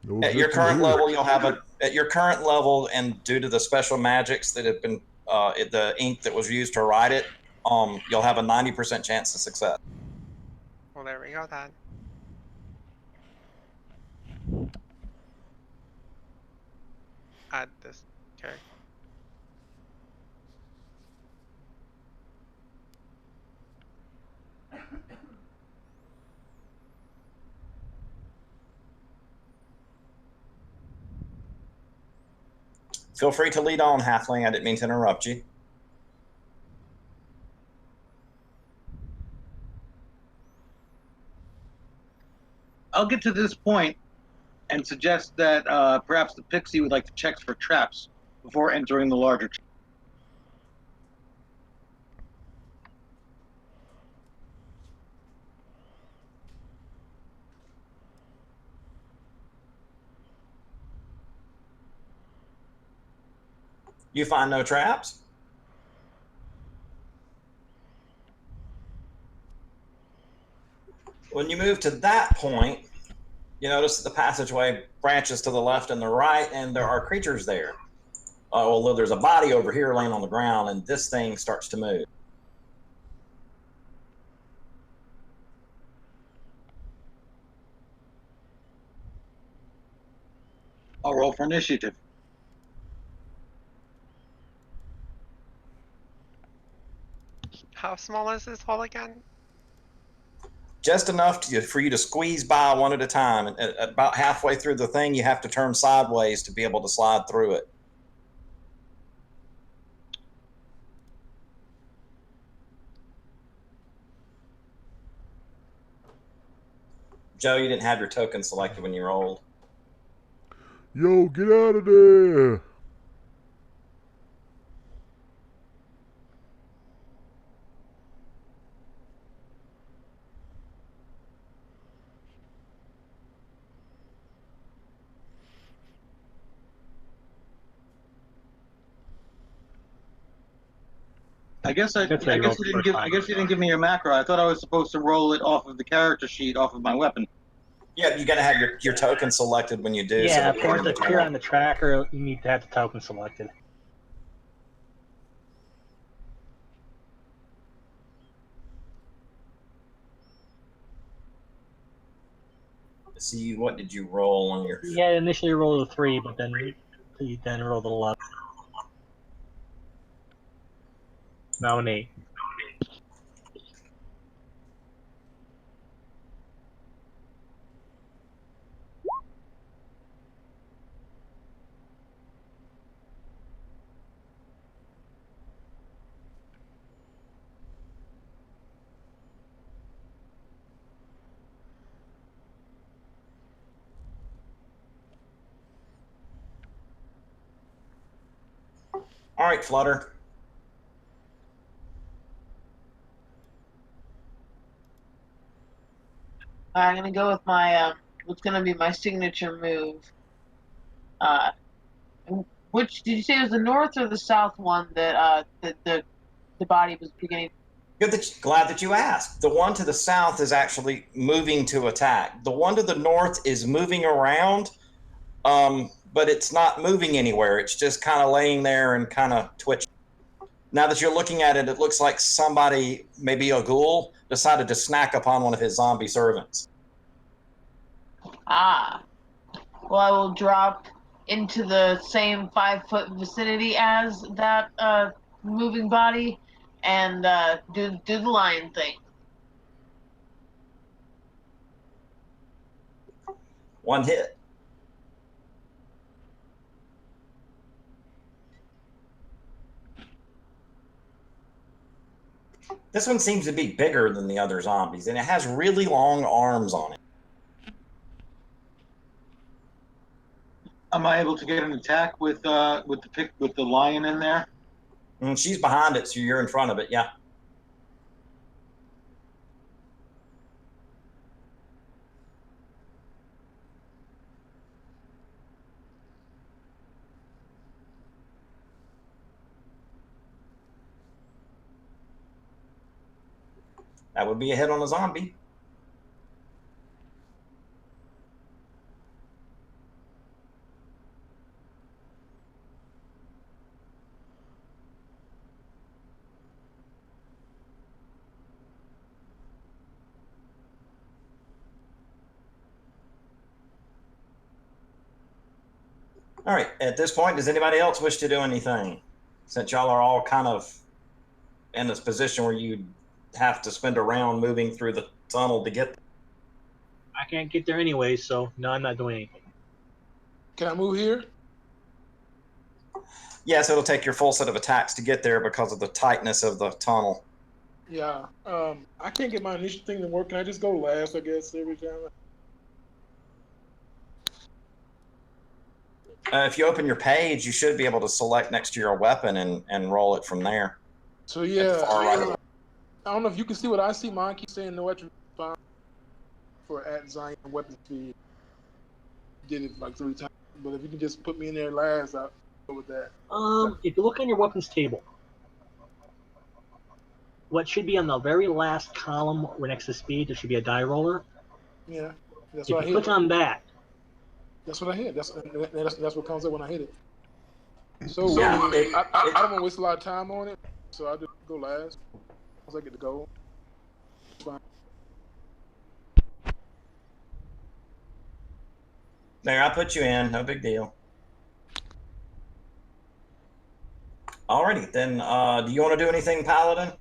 No At your existing current here. level, you'll have a. At your current level, and due to the special magics that have been, the ink that was used to write it, you'll have a 90% chance of success. Well, there we go then. Add this character. Feel free to lead on, Halfling. I didn't mean to interrupt you. I'll get to this point and suggest that perhaps the pixie would like to check for traps before entering the larger. You find no traps? When you move to that point, you notice that the passageway branches to the left and the right, and there are creatures there. Although there's a body over here laying on the ground, and this thing starts to move. I'll roll for initiative. How small is this hole again? Just enough for you to squeeze by one at a time. And about halfway through the thing, you have to turn sideways to be able to slide through it. Joe, you didn't have your token selected when you rolled. Yo, get out of there! I guess That's what you rolled you the didn't first give. time. I guess you didn't give me your macro. I thought I was supposed to roll it off of the character sheet, off of my weapon. Yeah, you got to have your token selected when you do. Yeah, so for it to appear on the tracker, you need to have the token selected. See, what did you roll on your? Yeah, initially rolled a 3, but then you then rolled a 11. Now an 8. All right, Flutter. I'm gonna go with my what's gonna be my signature move. Which did you say was the north or the south one that the body was beginning? Glad that you asked. The one to the south is actually moving to attack. The one to the north is moving around, but it's not moving anywhere. It's just kind of laying there and kind of twitching. Now that you're looking at it, it looks like somebody, maybe a ghoul, decided to snack upon one of his zombie servants. Ah. Well, I will drop into the same 5-foot vicinity as that moving body and do the lion thing. One hit. This one seems to be bigger than the other zombies, and it has really long arms on it. Am I able to get an attack with the lion in there? She's behind it, so you're in front of it. Yeah. That would be a hit on a zombie. All right, at this point, does anybody else wish to do anything? Since y'all are all kind of in this position where you have to spend a round moving through the tunnel to get there. I can't get there anyway, so no, I'm not doing anything. Can I move here? Yes, it'll take your full set of attacks to get there because of the tightness of the tunnel. Yeah. I can't get my initial thing to work. Can I just go last, I guess, every time? If you open your page, you should be able to select next to your weapon and roll it from there. So, yeah. Far right. I don't know if you can see what I see. Mine keeps saying no attribute for at Zion weapon speed. Did it like 3 times. But if you can just put me in there last, I'll go with that. If you look on your weapons table, what should be on the very last column next to speed, there should be a die roller. Yeah. That's If what I you hit. click on that, That's what I hit. That's what comes up when I hit it. So Yeah, I don't want to waste a lot of time on it, so I just go last. Once I get to go. It's fine. There, I put you in. No big deal. Alrighty, then do you want to do anything, Paladin?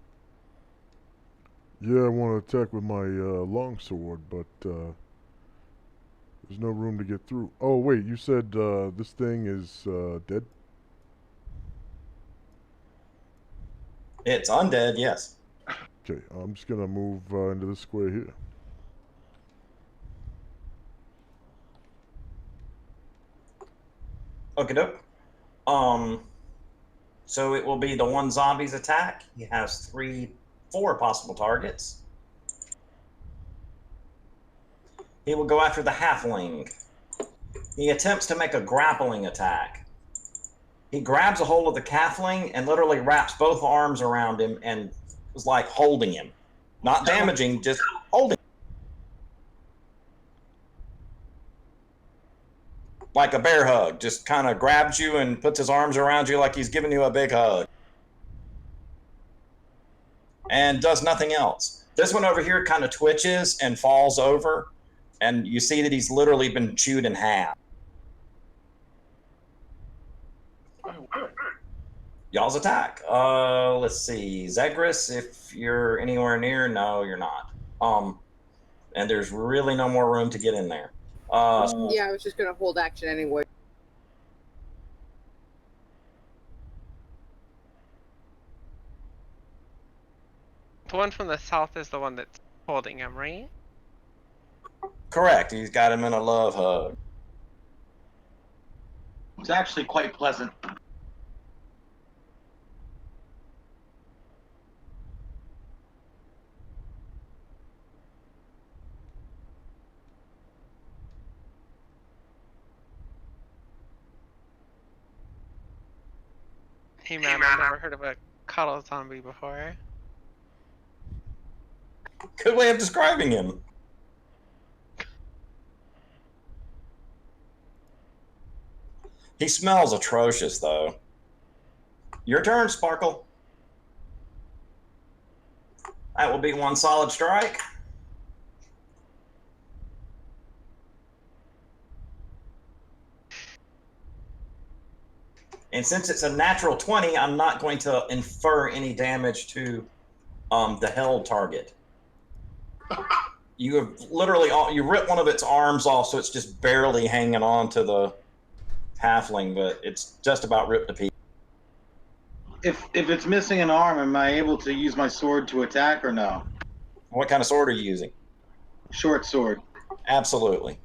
Yeah, I want to attack with my longsword, but there's no room to get through. Oh, wait, you said this thing is dead? It's undead, yes. Okay, I'm just going to move into this square here. Okie doke. So it will be the one zombie's attack. He has 4 possible targets. He will go after the halfling. He attempts to make a grappling attack. He grabs a hold of the halfling and literally wraps both arms around him and is like holding him. Not damaging, just holding him. Like a bear hug, just kind of grabs you and puts his arms around you like he's giving you a big hug. And does nothing else. This one over here kind of twitches and falls over, and you see that he's literally been chewed in half. Y'all's attack. Let's see. Zegris, if you're anywhere near, no, you're not. And there's really no more room to get in there. Yeah, I was just gonna hold action anyway. The one from the south is the one that's holding him, right? Correct. He's got him in a love hug. It's actually quite pleasant. Hey man, I've never heard of a cuddle zombie before. Good way of describing him. He smells atrocious, though. Your turn, Sparkle. That will be one solid strike. And since it's a natural 20, I'm not going to infer any damage to the held target. You have literally you ripped one of its arms off, so it's just barely hanging on to the halfling, but it's just about ripped to pieces. If it's missing an arm, am I able to use my sword to attack or no? What kind of sword are you using? Short sword. Absolutely.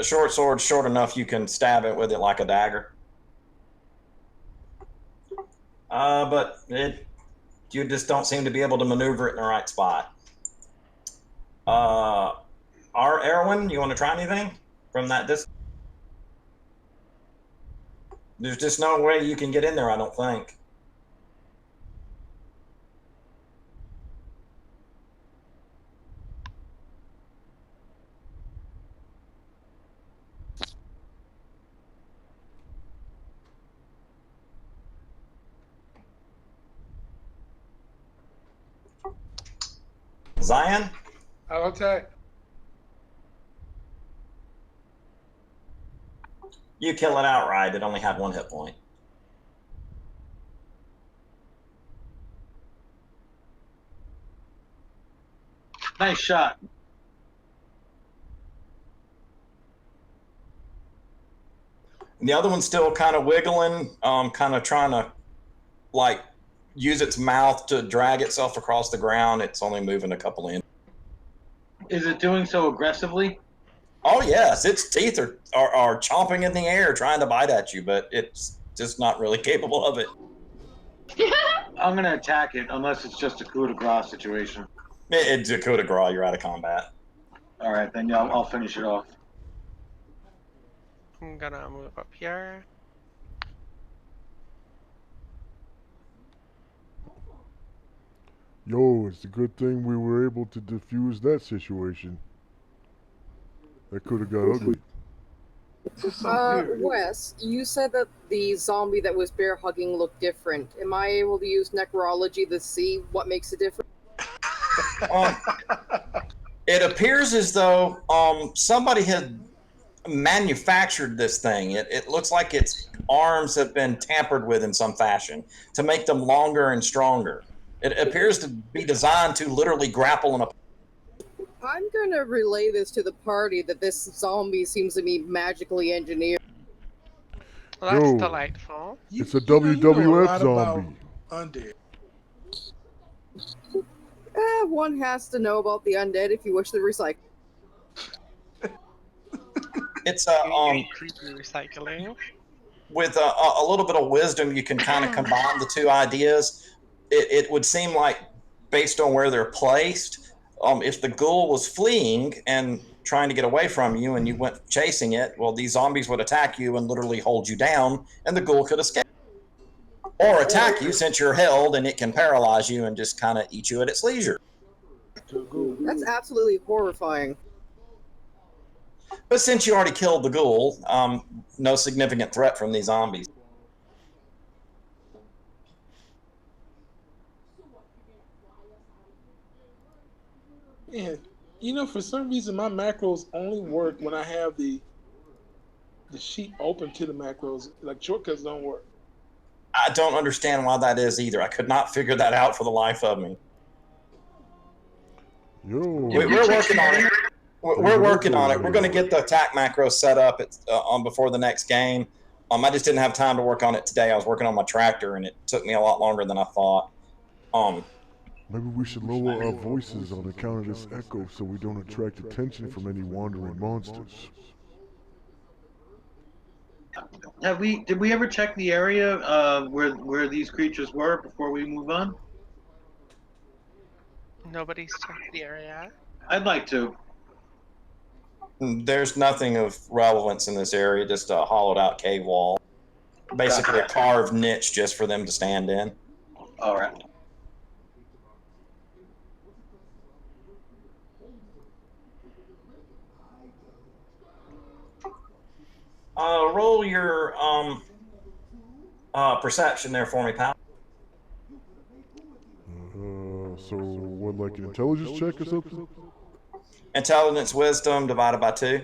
Short sword, short enough you can stab it with it like a dagger. But you just don't seem to be able to maneuver it in the right spot. Erwin, you want to try anything from that distance? There's just no way you can get in there, I don't think. Zion? I'll attack. You kill it outright. It only had 1 hit point. Nice shot. And the other one's still kind of wiggling, kind of trying to like use its mouth to drag itself across the ground. It's only moving a couple inches. Is it doing so aggressively? Oh yes, its teeth are chomping in the air trying to bite at you, but it's just not really capable of it. I'm gonna attack it unless it's just a coup de grace situation. It's a coup de grace. You're out of combat. All right, then yeah, I'll finish it off. I'm gonna move up here. Yo, it's a good thing we were able to defuse that situation. That could have got ugly. Wes, you said that the zombie that was bear hugging looked different. Am I able to use necrology to see what makes it different? It appears as though somebody had manufactured this thing. It looks like its arms have been tampered with in some fashion to make them longer and stronger. It appears to be designed to literally grapple in a... I'm gonna relay this to the party that this zombie seems to be magically engineered. Well, that's Yo. delightful. It's a You know a WWF lot about zombie. Undead. One has to know about the undead if you wish to recycle. It's Creepy recycling. with a little bit of wisdom, you can kind of combine the two ideas. It would seem like, based on where they're placed, if the ghoul was fleeing and trying to get away from you and you went chasing it, well, these zombies would attack you and literally hold you down, and the ghoul could escape. Or attack you since you're held, and it can paralyze you and just kind of eat you at its leisure. That's absolutely horrifying. But since you already killed the ghoul, no significant threat from these zombies. Yeah, you know, for some reason my macros only work when I have the sheet open to the macros. Like shortcuts don't work. I don't understand why that is either. I could not figure that out for the life of me. Yo. We're working on it. We're working on it. We're going to get the attack macro set up before the next game. I just didn't have time to work on it today. I was working on my tractor, and it took me a lot longer than I thought. Maybe we should lower our voices on account of this echo so we don't attract attention from any wandering monsters. Did we ever check the area where these creatures were before we move on? Nobody's checked the area. I'd like to. There's nothing of relevance in this area, just a hollowed out cave wall. Basically a carved niche just for them to stand in. All right. Roll your perception there for me, pal. So what, like an intelligence check or something? Intelligence, wisdom divided by 2.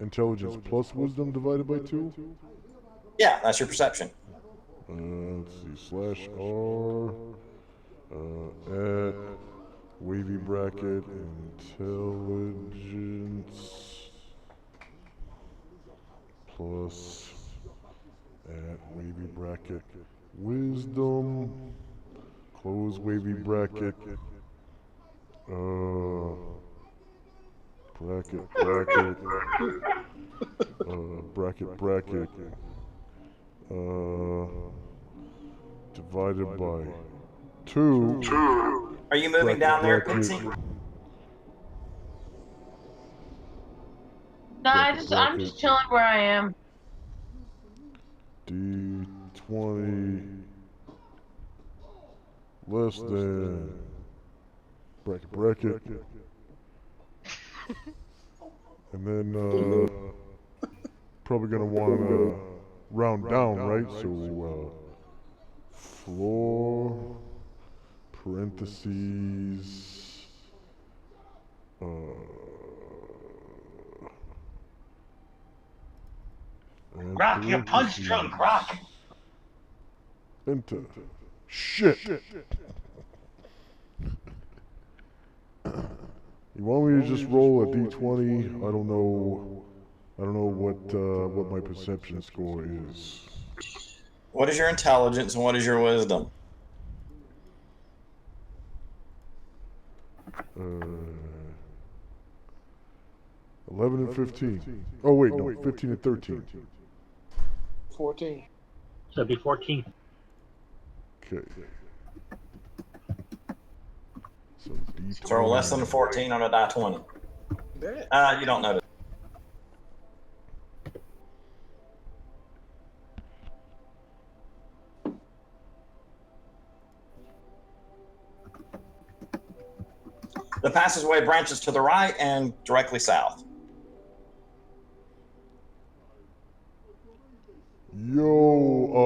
Intelligence plus wisdom divided by 2? Yeah, that's your perception. Let's see, /R, at, wavy bracket, intelligence, plus, at, wavy bracket, wisdom, close wavy bracket, Bracket, bracket. Bracket, bracket. Divided by 2. Are you moving down there, Pixie? No, I'm just chilling where I am. D20 less than bracket, bracket. And then probably gonna want to round down, right? So floor parentheses and Rock, your punch drunk, Rock. Enter. Shit. You want me to just roll a d20? I don't know what my perception score is. What is your intelligence and what is your wisdom? 11 and 15. Oh wait, no, 15 and 13. 14. So it'd be 14. Okay. So d20. So less than a 14 on a die 20. That. You don't notice. The passageway branches to the right and directly south. Yo,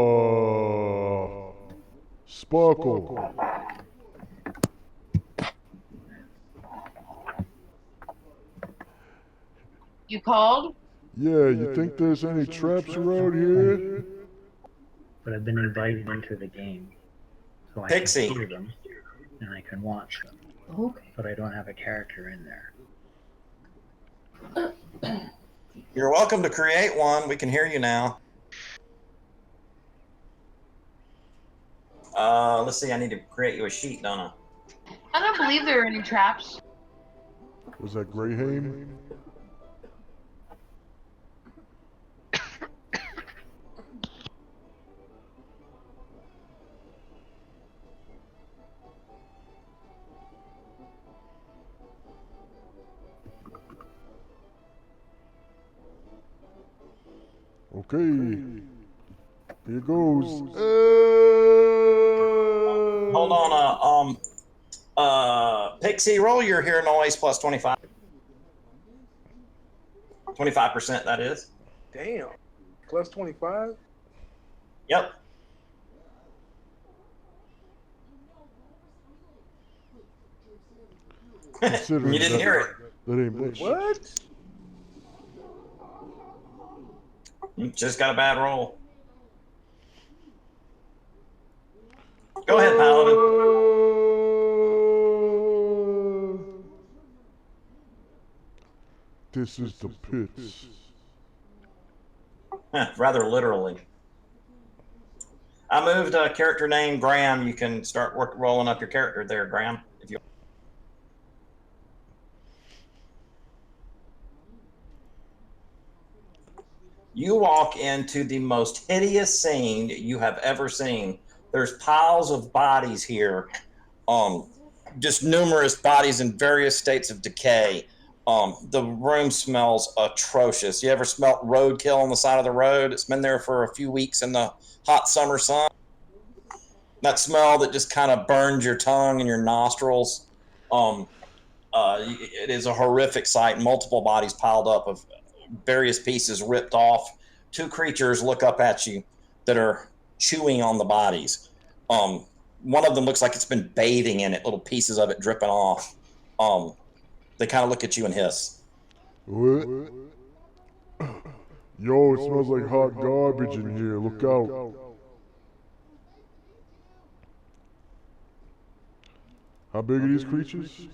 Sparkle. You called? Yeah, you think there's any traps around here? But I've been invited into the game, so I Pixie. can hear them and I can watch them. Okay. But I don't have a character in there. You're welcome to create one. We can hear you now. Let's see. I need to create you a sheet, don't I? I don't believe there are any traps. Was that Greyhaim? Okay. Here goes. Hold on. Pixie, roll your hear noise plus 25. 25%, that is. Damn. Plus 25? Yep. Considering You didn't hear it. That ain't much. What? You just got a bad roll. Go ahead, Paladin. This is the pits. Rather literally. I moved a character named Graham. You can start rolling up your character there, Graham, if you. You walk into the most hideous scene you have ever seen. There's piles of bodies here, just numerous bodies in various states of decay. The room smells atrocious. You ever smelt roadkill on the side of the road? It's been there for a few weeks in the hot summer sun. That smell that just kind of burns your tongue and your nostrils. It is a horrific sight. Multiple bodies piled up of various pieces ripped off. Two creatures look up at you that are chewing on the bodies. One of them looks like it's been bathing in it, little pieces of it dripping off. They kind of look at you and hiss. What? Yo, it smells like hot garbage in here. Look out. How big are these creatures?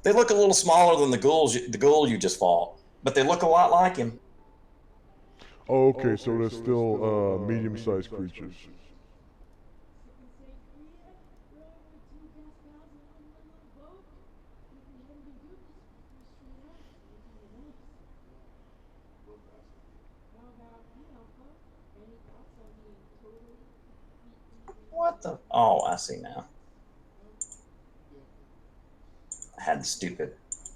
They look a little smaller than the ghoul you just fought, but they look a lot like him. Oh, okay, so they're still medium-sized creatures. What the? Oh, I see now. I had the stupid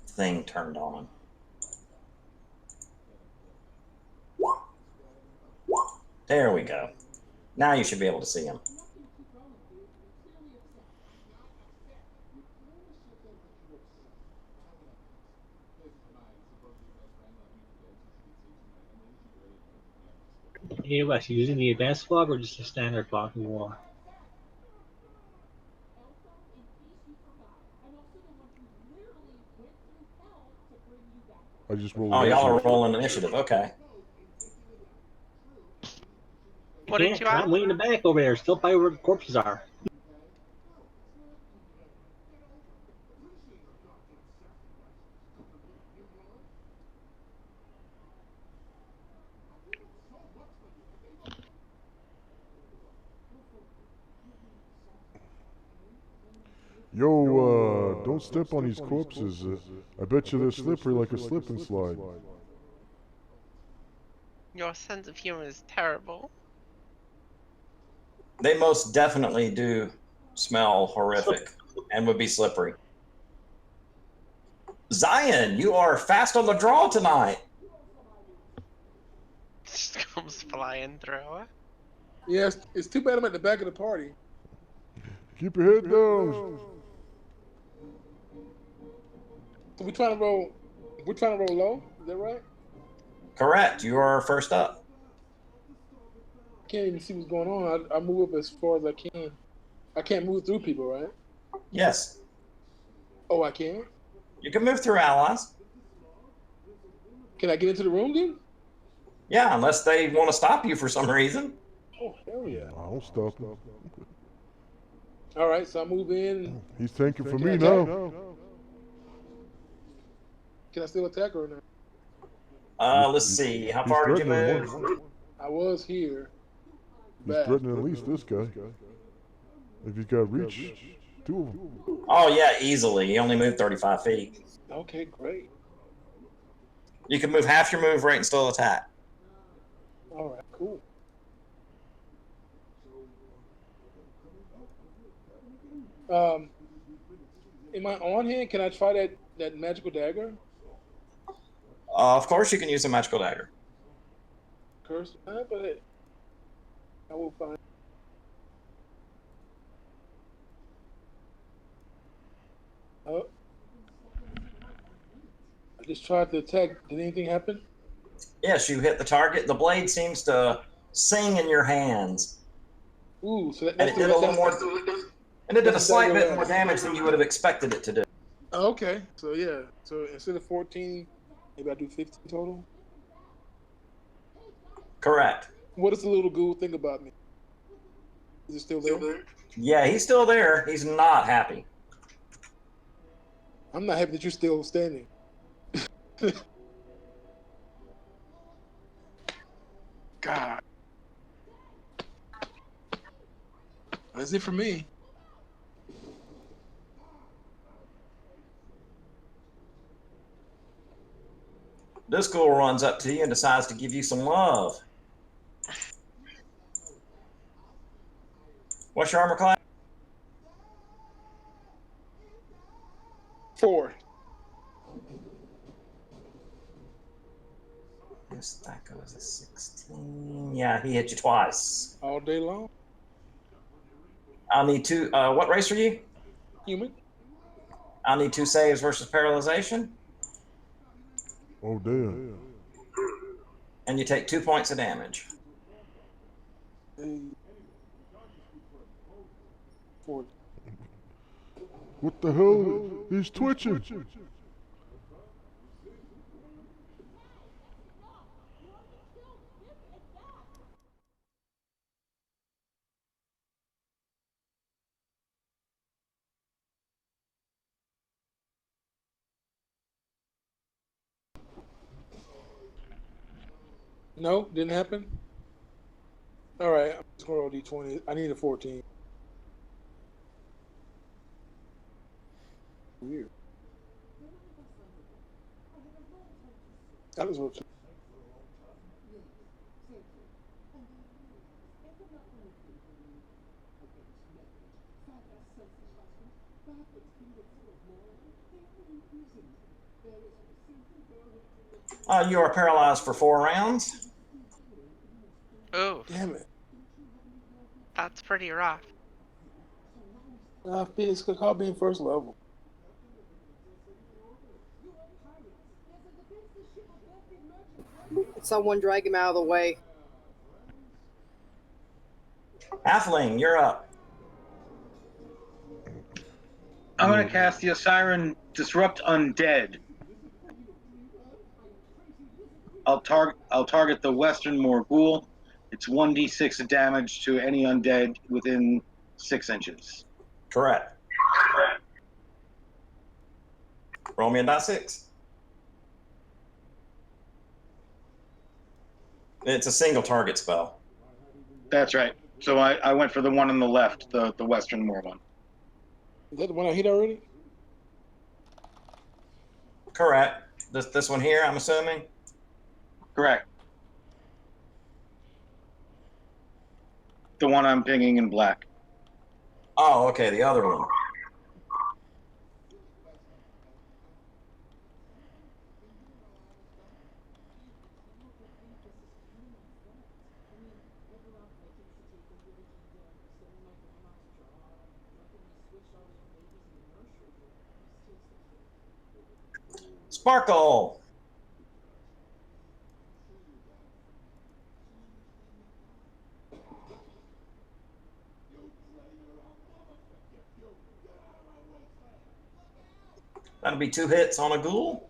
thing turned on. There we go. Now you should be able to see him. Hey, Wes, you using the advanced fog or just a standard fog wall? I just rolled. Oh, y'all are initiative. rolling initiative. Okay. What did you I'm ask? way in the back over there, still by where the corpses are. Yo, don't step on these corpses. I bet you they're slippery like a slip and slide. Your sense of humor is terrible. They most definitely do smell horrific and would be slippery. Zion, you are fast on the draw tonight. Just comes flying through. Yes, it's too bad I'm at the back of the party. Keep your head down. So we're trying to roll. We're trying to roll low. Is that right? Correct. You are first up. I can't even see what's going on. I move up as far as I can. I can't move through people, right? Yes. Oh, I can. You can move through allies. Can I get into the room then? Yeah, unless they want to stop you for some reason. Oh, hell yeah. I'll stop him. All right, so I move in. He's tanking for Can me I now. attack? Can I still attack or not? Let's see. How He's far did you threatening move? one. I was here. He's Back. threatening at least this guy. If he's got reach, two of them. Oh, yeah, easily. You only moved 35 feet. Okay, great. You can move half your move rate and still attack. All right, cool. In my on hand, can I try that magical dagger? Of course, you can use a magical dagger. Curse, but I will find. Oh, I just tried to attack. Did anything happen? Yes, you hit the target. The blade seems to sing in your hands. Ooh, so And that's it did a little more. And it did a that's slight the bit dagger more last. damage than you would have expected it to do. Okay, so yeah, so instead of 14, maybe I do 15 total. Correct. What does the little ghoul think about me? Is it still there? Yeah, he's still there. He's not happy. I'm not happy that you're still standing. God. That's it for me. This girl runs up to you and decides to give you some love. What's your armor class? 4. Yes, that goes a 16. Yeah, he hit you twice. All day long. I'll need two. What race are you? Human. I'll need 2 saves versus paralyzation. Oh, damn. And you take 2 points of damage. 4. What the hell? He's twitching. No, didn't happen. All right, I'm just gonna roll D20. I need a 14. Weird. That was what. You are paralyzed for 4 rounds. Ooh, Damn it. that's pretty rough. Phoenix could call being first level. Someone drag him out of the way. Halfling, you're up. I'm gonna cast the Osiren Disrupt Undead. I'll target the Westernmoor Ghoul. It's 1d6 of damage to any undead within 6 inches. Correct. Roll me a die 6. It's a single target spell. That's right. So I went for the one on the left, the Westernmoor one. Is that the one I hit already? Correct. This one here, I'm assuming? Correct. The one I'm pinging in black. Oh, okay, the other one. Sparkle. That'll be 2 hits on a ghoul.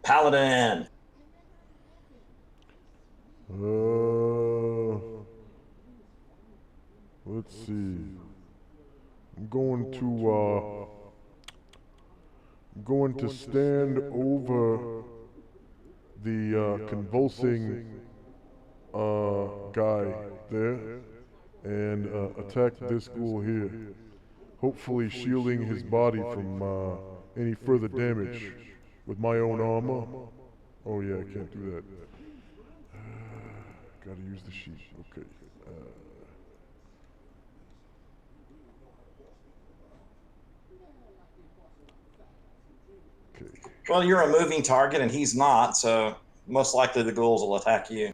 Paladin. Let's see. I'm going to stand over the convulsing guy there and attack this ghoul here, hopefully shielding his body from any further damage with my own armor. Oh yeah, I can't do that. Gotta use the sheet. Okay. Okay. Well, you're a moving target and he's not, so most likely the ghouls will attack you.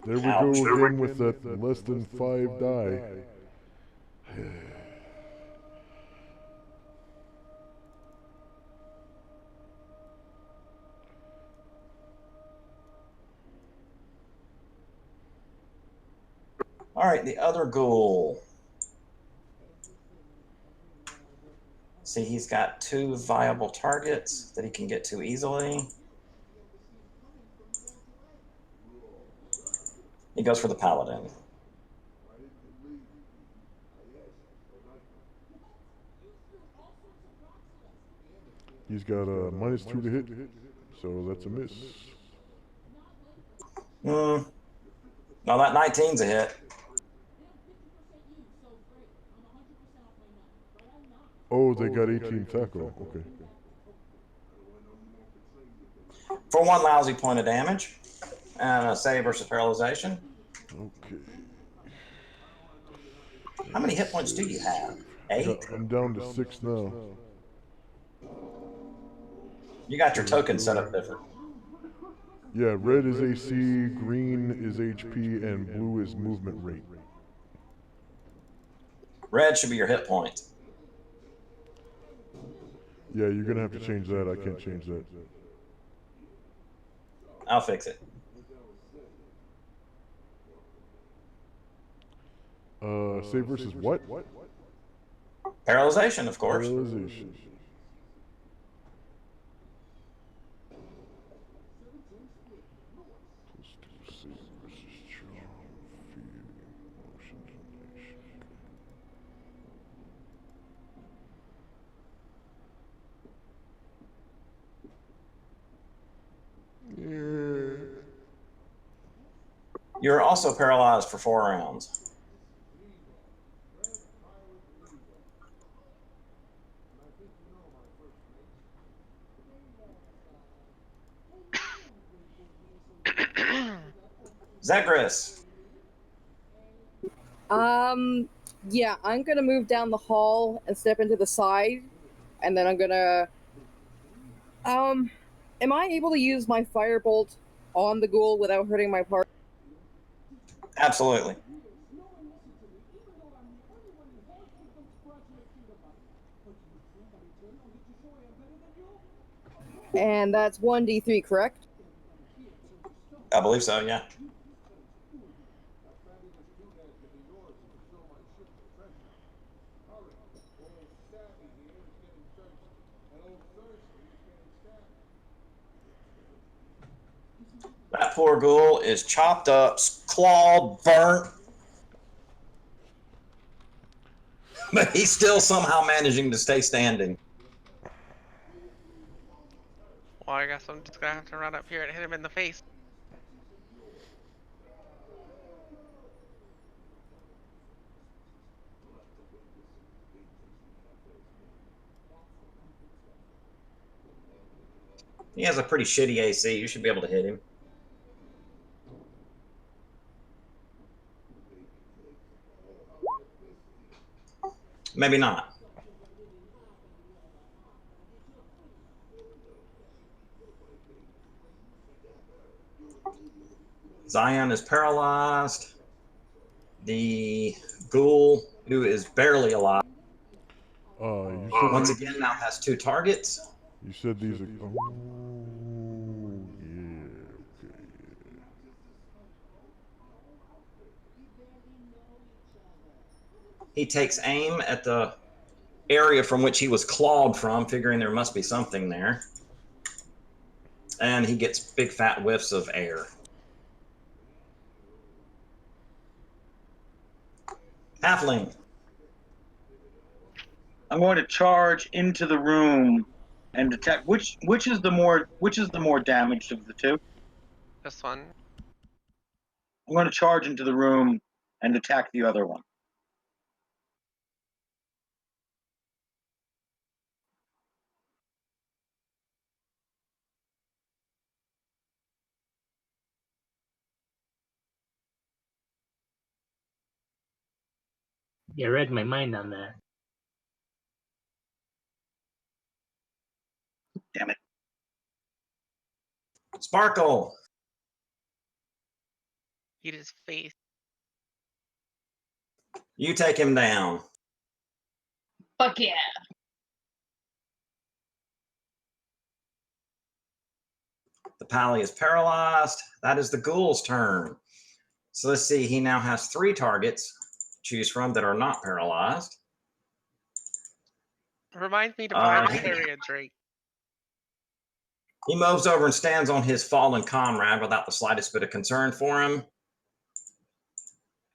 There we Ouch. go again with that less than 5 die. All right, the other ghoul. See, he's got 2 viable targets that he can get to easily. He goes for the paladin. He's got a -2 to hit, so that's a miss. No, that 19's a hit. Oh, they got 18 tackle. Okay. For 1 lousy point of damage. And a save versus paralyzation. Okay. How many hit points do you have? 8? I'm down to 6 now. You got your token set up different. Yeah, red is AC, green is HP, and blue is movement rate. Red should be your hit point. Yeah, you're gonna have to change that. I can't change that. I'll fix it. Save versus what? Paralyzation, of course. Paralyzation. You're also paralyzed for 4 rounds. Zagreus. Yeah, I'm gonna move down the hall and step into the side, and then I'm gonna. Am I able to use my firebolt on the ghoul without hurting my party? Absolutely. And that's 1d3, correct? I believe so, yeah. That poor ghoul is chopped up, clawed, burnt, but he's still somehow managing to stay standing. Well, I guess I'm just gonna have to run up here and hit him in the face. He has a pretty shitty AC. You should be able to hit him. Maybe not. Zion is paralyzed. The ghoul, who is barely alive, once again now has 2 targets. You said these are. Oh, yeah. Okay. He takes aim at the area from which he was clawed from, figuring there must be something there. And he gets big fat whiffs of air. Halfling. I'm going to charge into the room and detect which is the more damaged of the two. This one. I'm going to charge into the room and attack the other one. You read my mind on that. Damn it. Sparkle. Eat his face. You take him down. Fuck yeah. The pally is paralyzed. That is the ghoul's turn. So let's see. He now has 3 targets to choose from that are not paralyzed. Reminds me to buy a Carrier Drake. He moves over and stands on his fallen comrade without the slightest bit of concern for him.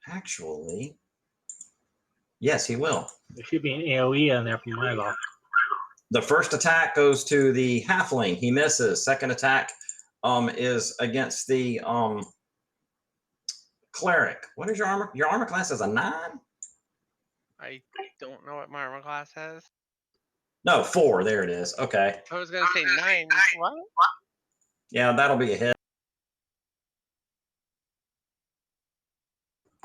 Actually, yes, he will. There should be an AoE on there from Milo. The first attack goes to the halfling. He misses. Second attack is against the cleric. What is your armor? Your armor class is a 9? I don't know what my armor class has. No, 4. There it is. Okay. I was gonna say 9. What? Yeah, that'll be a hit.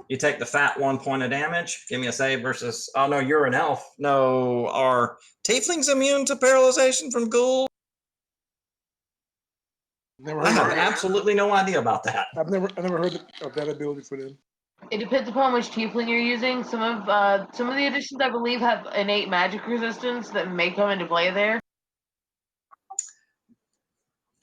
You take the fat 1 point of damage. Give me a save versus. Oh no, you're an elf. No, are tieflings immune to paralyzation from ghouls? Never I heard have of absolutely no idea about that. I've never heard of that ability for them. It depends upon which tiefling you're using. Some of the editions, I believe, have innate magic resistance that may come into play there.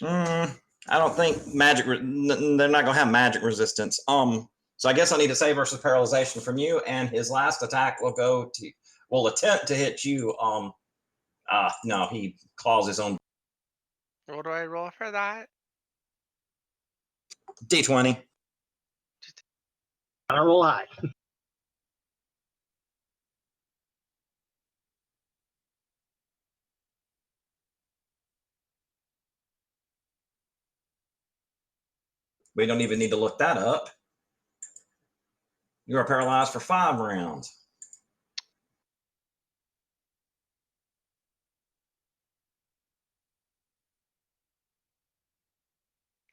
I don't think magic. They're not gonna have magic resistance. So I guess I need a save versus paralyzation from you, and his last attack will attempt to hit you. No, he claws his own. What do I roll for that? D20. I don't roll high. We don't even need to look that up. You are paralyzed for 5 rounds.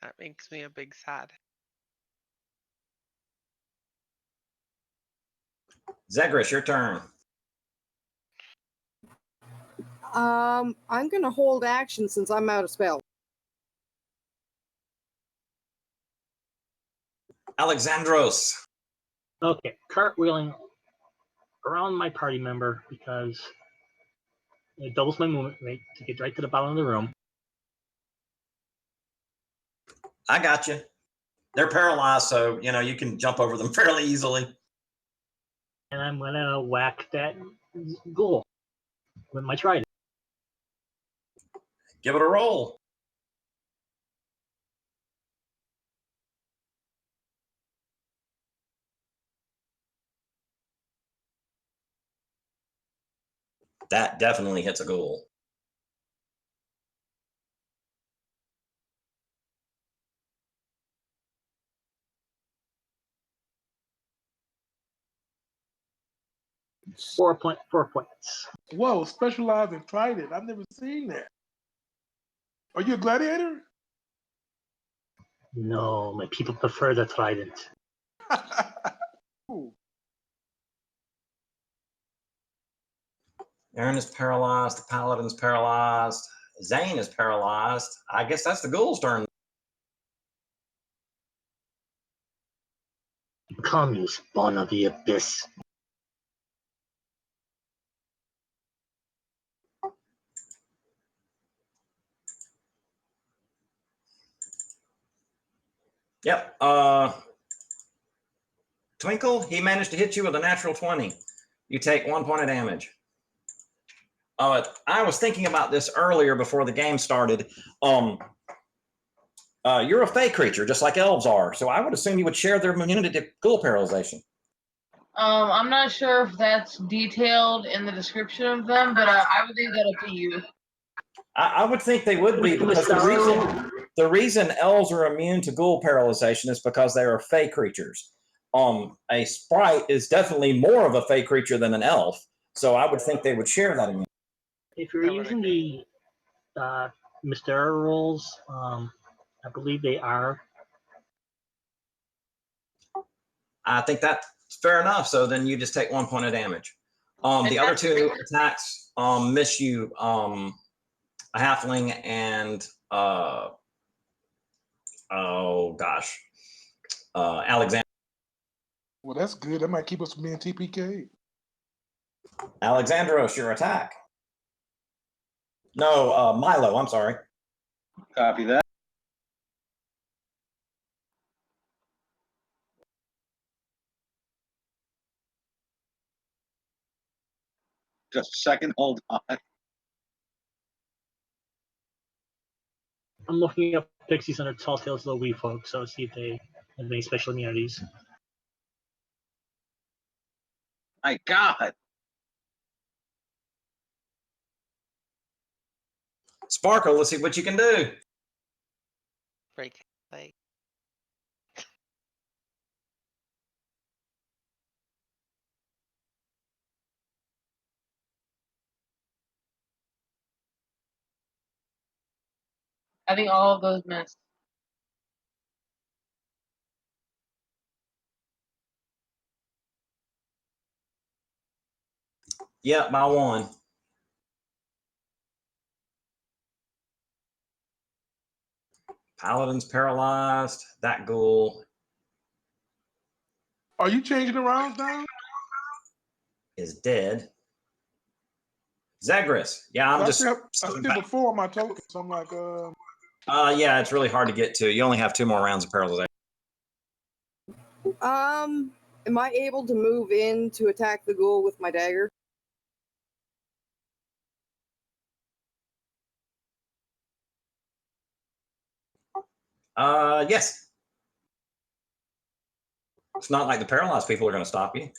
That makes me a big sad. Zagreus, your turn. I'm gonna hold action since I'm out of spell. Alexandros. Okay, cartwheeling around my party member because it doubles my movement rate to get right to the bottom of the room. I got you. They're paralyzed, so you can jump over them fairly easily. And I'm gonna whack that ghoul with my trident. Give it a roll. That definitely hits a ghoul. Four points. Whoa, specialized in trident. I've never seen that. Are you a gladiator? No, my people prefer the trident. Ooh. Aaron is paralyzed. The paladin's paralyzed. Zane is paralyzed. I guess that's the ghoul's turn. Come, you spawn of the abyss. Yep. Twinkle, he managed to hit you with a natural 20. You take 1 point of damage. I was thinking about this earlier before the game started. You're a fey creature, just like elves are, so I would assume you would share their immunity to ghoul paralyzation. I'm not sure if that's detailed in the description of them, but I would leave that up to you. I would think they would be, because the reason elves are immune to ghoul paralyzation is because they are fey creatures. A sprite is definitely more of a fey creature than an elf, so I would think they would share that immunity. If you're using the Mystera rolls, I believe they are. I think that's fair enough. So then you just take 1 point of damage. The other two attacks miss you. A halfling and Alexander. Well, that's good. That might keep us from being TPK. Alexandros, your attack. No, Milo, I'm sorry. Copy that. Just a second, hold on. I'm looking up Pixies under Tall Tales of the Wee Folk, so see if they have any special immunities. My God. Sparkle, let's see what you can do. Break leg. I think all of those miss. Yep, by 1. Paladin's paralyzed. That ghoul Are you changing the rounds now? is dead. Zagreus. Yeah, I'm I just. still before on my token, so I'm like, Yeah, it's really hard to get to. You only have 2 more rounds of paralyzation. Am I able to move in to attack the ghoul with my dagger? Yes. It's not like the paralyzed people are going to stop you.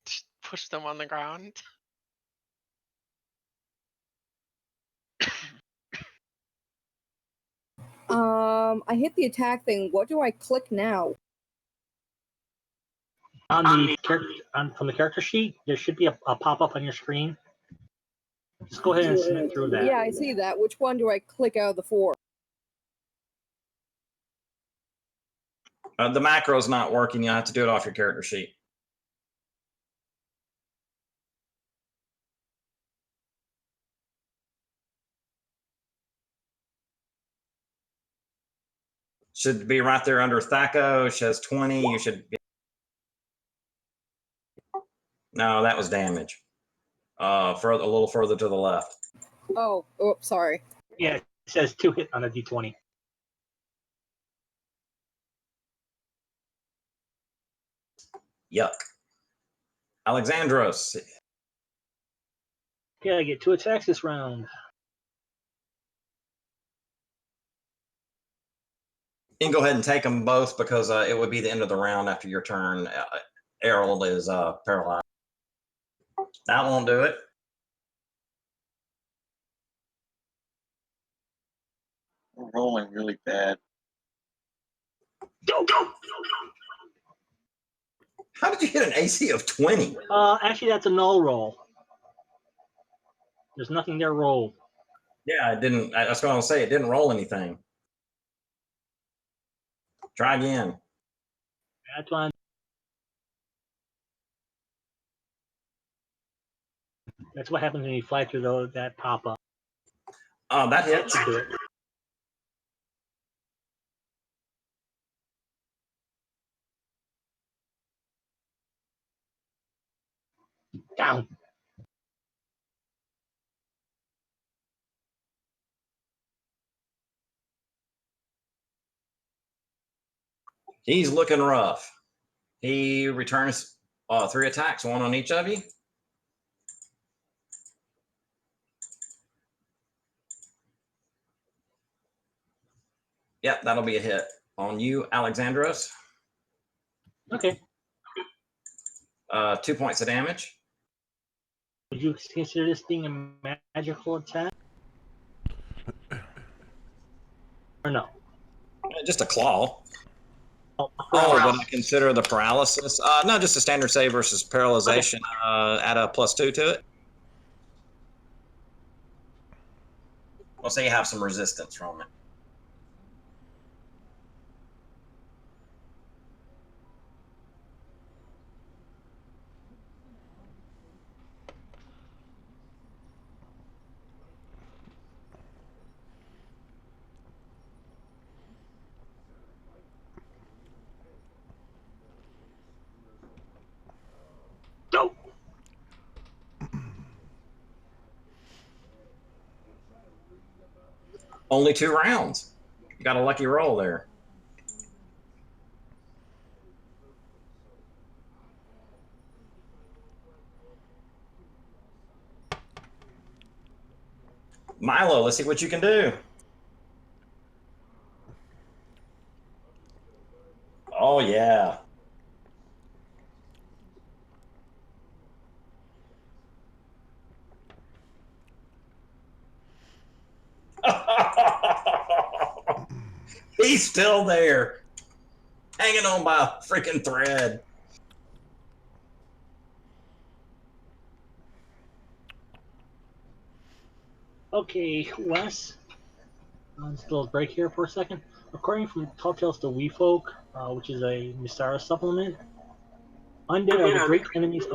Just push them on the ground. I hit the attack thing. What do I click now? On the from the character sheet, there should be a pop-up on your screen. Just go ahead and submit through that. Yeah, I see that. Which one do I click out of the 4? The macro's not working. You have to do it off your character sheet. Should be right there under Thaco. Says 20. You should be. No, that was damage. Further, a little further to the left. Oh, sorry. Yeah, it says 2 hit on a d20. Yuck. Alexandros. Okay, I get 2 attacks this round. You can go ahead and take them both because it would be the end of the round after your turn. Errol is paralyzed. That won't do it. We're rolling really bad. Go, go! How did you hit an AC of 20? Actually, that's a null roll. There's nothing there rolled. Yeah, it didn't. That's what I was saying. It didn't roll anything. Try again. That's one. That's what happens when you fly through that pop-up. That hits. Do it. Down. He's looking rough. He returns 3 attacks, 1 on each of you. Yep, that'll be a hit. On you, Alexandros. Okay. 2 points of damage. Would you consider this being a magical attack? Or no? Just a claw. Oh, would I consider the paralysis? No, just a standard save versus paralyzation. Add a +2 to it. We'll say you have some resistance from it. Go! Only 2 rounds. You got a lucky roll there. Milo, let's see what you can do. Oh, yeah. He's still there, hanging on by a freaking thread. Okay, Wes. Let's do a break here for a second. According from Tall Tales to We Folk, which is a Mystara supplement, undead are the great enemies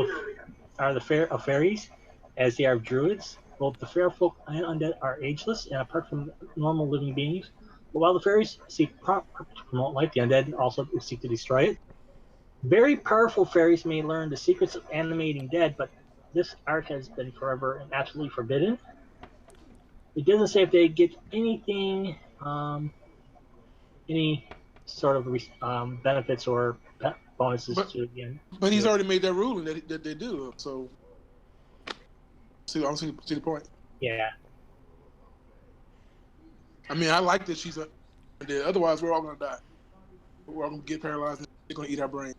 of fairies, as they are druids. Both the fair folk and undead are ageless and apart from normal living beings. But while the fairies seek to promote life, the undead also seek to destroy it. Very powerful fairies may learn the secrets of animating dead, but this art has been forever and absolutely forbidden. It doesn't say if they get anything, any sort of benefits or bonuses to the end. But he's already made that ruling that they do. So, I don't see the point. Yeah. I mean, I like that she's undead. Otherwise, we're all gonna die. We're all gonna get paralyzed. And they're gonna eat our brain.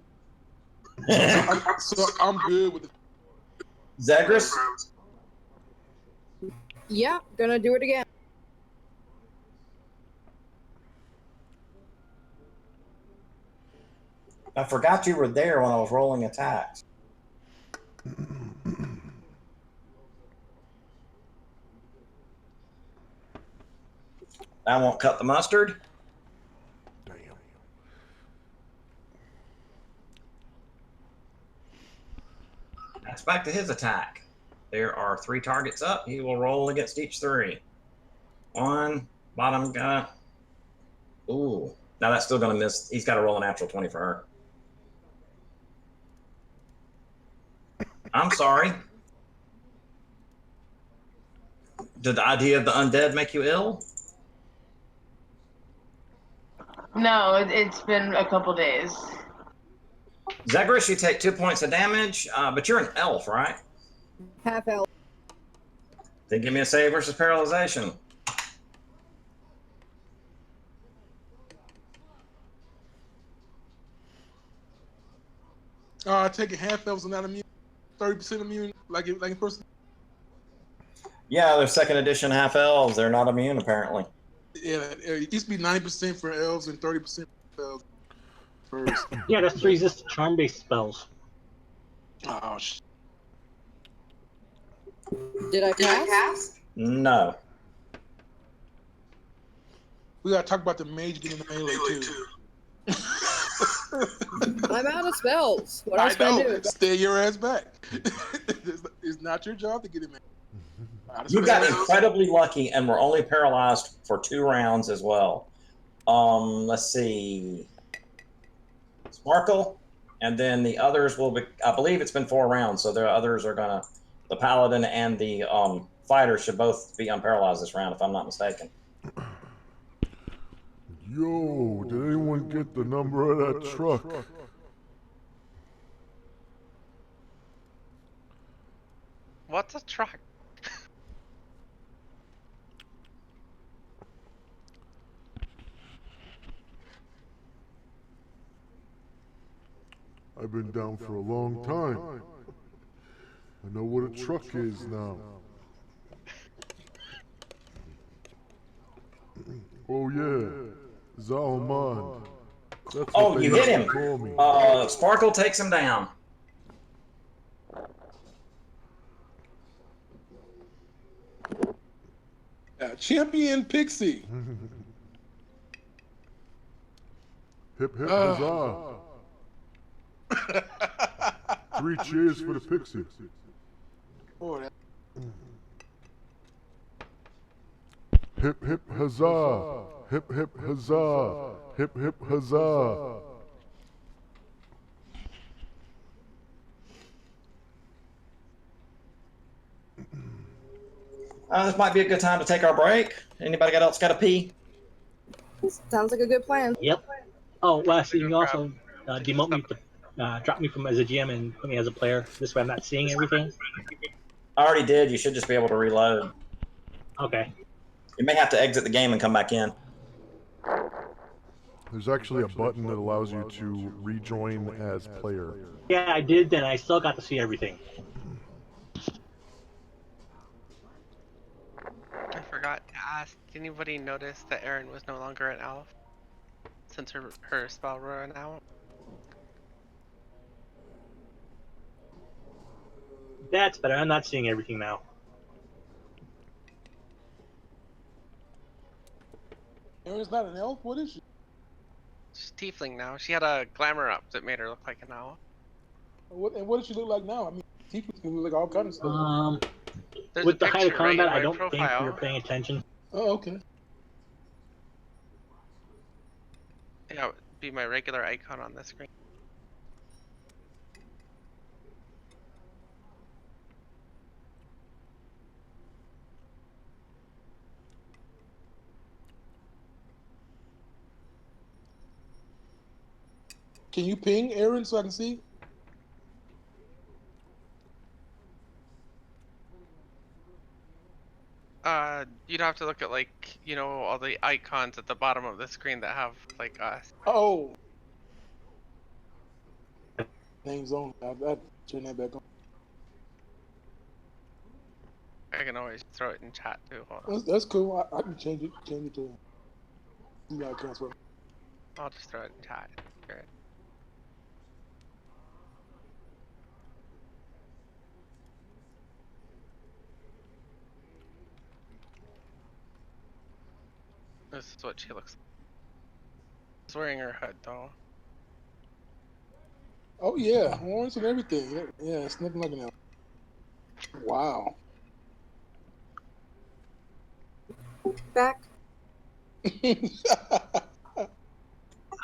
So I'm good with it. Zagreus? Yeah, gonna do it again. I forgot you were there when I was rolling attacks. I won't cut the mustard. Damn. That's back to his attack. There are 3 targets up. He will roll against each 3. 1, bottom guy. Ooh, Now that's still going to miss. He's got to roll a natural 20 for her. I'm sorry. Did the idea of the undead make you ill? No, it's been a couple days. Zagreus, you take 2 points of damage, but you're an elf, right? Half elf. Then give me a save versus paralyzation. Taking half elves are not immune, 30% immune, like in person. Yeah, they're second edition half elves. They're not immune, apparently. Yeah, it used to be 90% for elves and 30% for elves. First. Yeah, that's 3 resist charm-based spells. Oh shit. Did I pass? No. We gotta talk about the mage getting the melee too. I'm out of spells. What else can I do? Stay your ass back. It's not your job to get him in. You got incredibly lucky, and we're only paralyzed for 2 rounds as well. Let's see. Sparkle, and then the others will be. I believe it's been 4 rounds, so the others are gonna. The paladin and the fighter should both be unparalyzed this round, if I'm not mistaken. Yo, did anyone get the number of that truck? What's a truck? I've been down for a long time. I know what a truck is now. Oh yeah, Zalman. That's Oh, what they you hit used him. to call me. Sparkle takes him down. Champion Pixie. Hip hip huzzah. 3 cheers for the pixie. Oh, that... Hip hip huzzah. Hip hip huzzah. Hip hip huzzah. This might be a good time to take our break. Anybody else got to pee? Sounds like a good plan. Yep. Oh, Wes, you can also demote me to drop me from as a GM and put me as a player. This way I'm not seeing everything. I already did. You should just be able to reload. Okay. You may have to exit the game and come back in. There's actually a button that allows you to rejoin as player. Yeah, I did, then I still got to see everything. I forgot to ask, did anybody notice that Erin was no longer an elf? Since her spell ran out? That's better. I'm not seeing everything now. Erin's not an elf? What is she? She's tiefling now. She had a glamour up that made her look like an elf. What does she look like now? I mean, tieflings can look like all kinds of stuff. There's With a the height of picture right in combat, my I don't think profile. you're paying attention. Oh, okay. Yeah, it would be my regular icon on the screen. Can you ping Erin so I can see? You'd have to look at, like, you know, all the icons at the bottom of the screen that have, like, us. Oh. Name's on. I'll turn that back on. I can always throw it in chat too. Hold on. That's cool. I can change it. Change it to the icons. I'll just throw it in chat. Great. This is what she looks like. She's wearing her hood though. Oh yeah, horns and everything. Yeah, it's nothing like an elf. Wow. Back.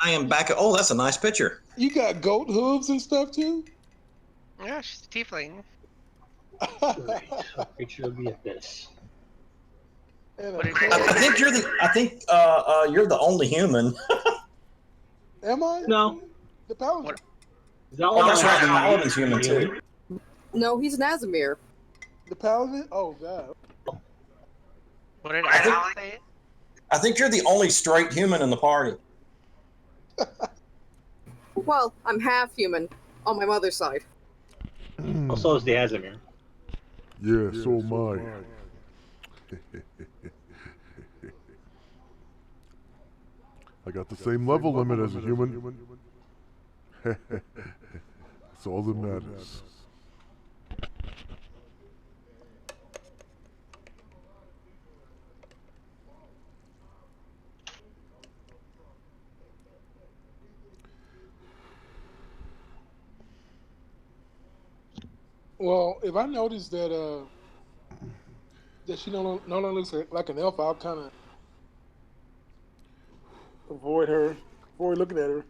I am back. Oh, that's a nice picture. You got goat hooves and stuff too? Yeah, she's a tiefling. Right. So creature of the abyss. What did I think you're the. I think you're the only human. Am I? No. The paladin. What- Oh, that's right. The paladin's human too. No, he's Nazimir. The paladin? Oh god. What did I say? I think you're the only straight human in the party. Well, I'm half human on my mother's side. Also is the Azimir. Yeah, so am I. I got the same level limit as a human. That's all that matters. Well, if I notice that that she no longer looks like an elf, I'll kind of avoid looking at her.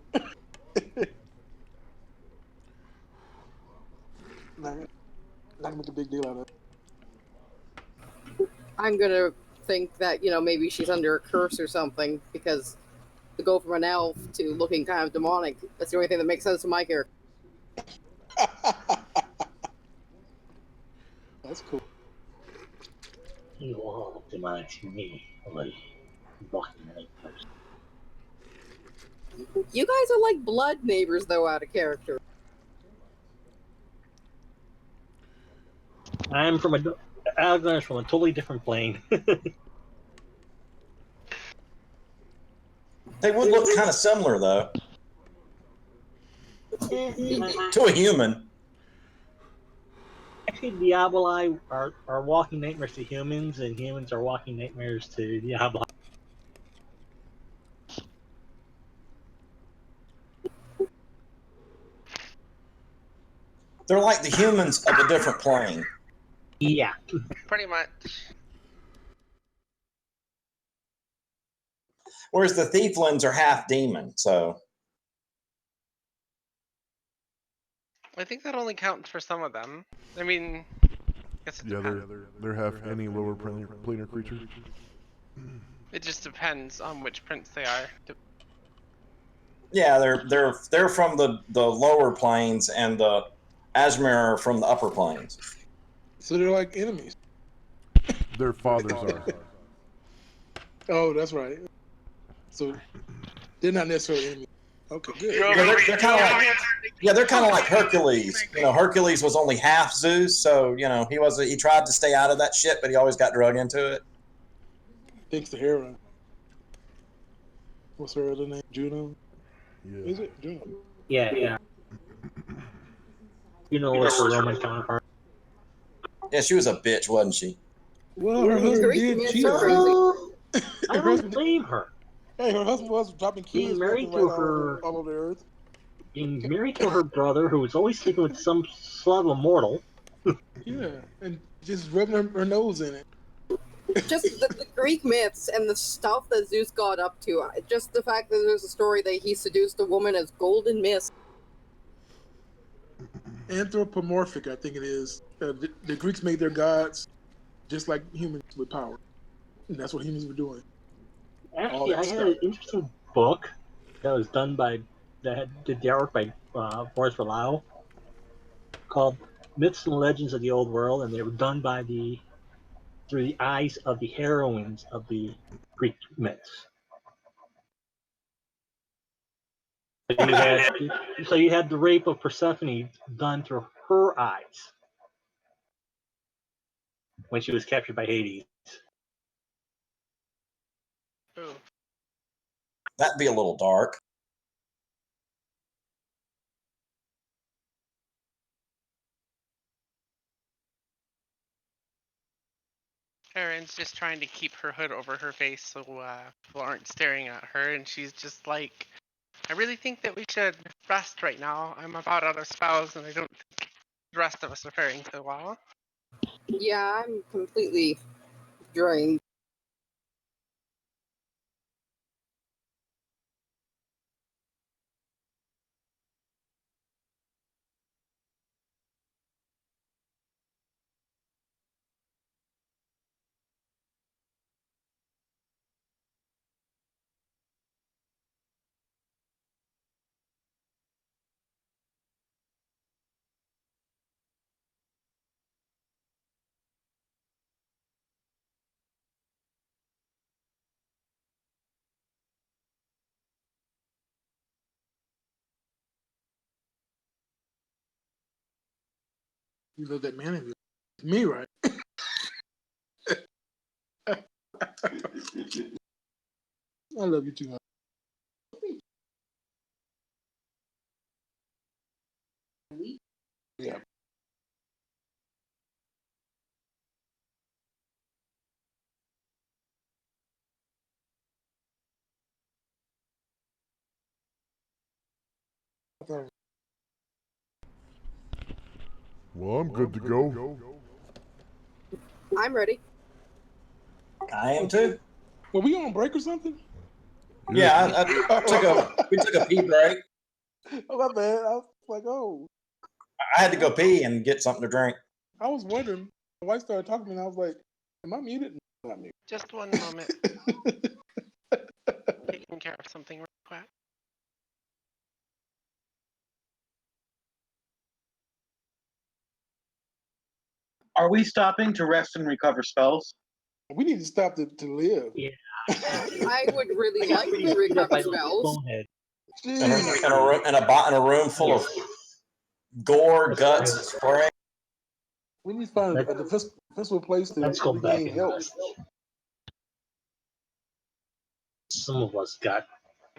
not make a big deal out of it. I'm gonna think that, maybe she's under a curse or something, because to go from an elf to looking kind of demonic, that's the only thing that makes sense to my character. That's cool. You all look demonic to me, like walking like person. You guys are like blood neighbors, though, out of character. Alexander's from a totally different plane. They would look kind of similar though. To a human. Actually, Diaboli are walking nightmares to humans, and humans are walking nightmares to Diaboli. They're like the humans of a different plane. Yeah. Pretty much. Whereas the Thieflings are half demon, so. I think that only counts for some of them. I mean, I guess it Yeah, depends. they're half any lower planar creature. It just depends on which prince they are. Yeah, they're from the lower planes, and the Azmir are from the upper planes. So they're like enemies. Their fathers are. Oh, that's right. So they're not necessarily enemies. Okay, good. Yeah, they're kind of like they're kind of like Hercules. Hercules was only half Zeus, so he tried to stay out of that shit, but he always got drug into it. Thanks to Hera. What's her other name? Juno? Yeah. Is it Juno? Yeah. What's the Roman counterpart? Yeah, she was a bitch, wasn't she? Well, her husband did cheat on her. I don't blame her. Hey, her husband was dropping kids Being married right to her, all over the earth. Being married to her brother, who was always sleeping with some slug of mortal. Yeah, and just rubbing her nose in it. Just the Greek myths and the stuff that Zeus got up to. Just the fact that there's a story that he seduced a woman as Golden Mist. Anthropomorphic, I think it is. The Greeks made their gods just like humans with power. And that's what humans were doing. Actually, I had an interesting book that was done by the artwork by Boris Verlau called "Myths and Legends of the Old World," and they were done by through the eyes of the heroines of the Greek myths. So you had the rape of Persephone done through her eyes when she was captured by Hades. Ooh. That'd be a little dark. Erin's just trying to keep her hood over her face so people aren't staring at her, and she's just like, I really think that we should rest right now. I'm about out of spells, and I don't think the rest of us are faring so well. Yeah, I'm completely drained. You love that man of you. It's me, right? I love you too. Yeah. Well, I'm good to go. I'm ready. I am too. Were we on break or something? Yeah, we took a pee break. Oh, my bad. I was like, oh. I had to go pee and get something to drink. I was wondering. My wife started talking to me, and I was like, am I muted? No, I'm not muted. Just one moment. Taking care of something real quick. Are we stopping to rest and recover spells? We need to stop to live. Yeah. I would really like to recover spells. In a room full of gore, guts, and spray. We need to find a defensible place to Let's go back regain and health. rest. Some of us got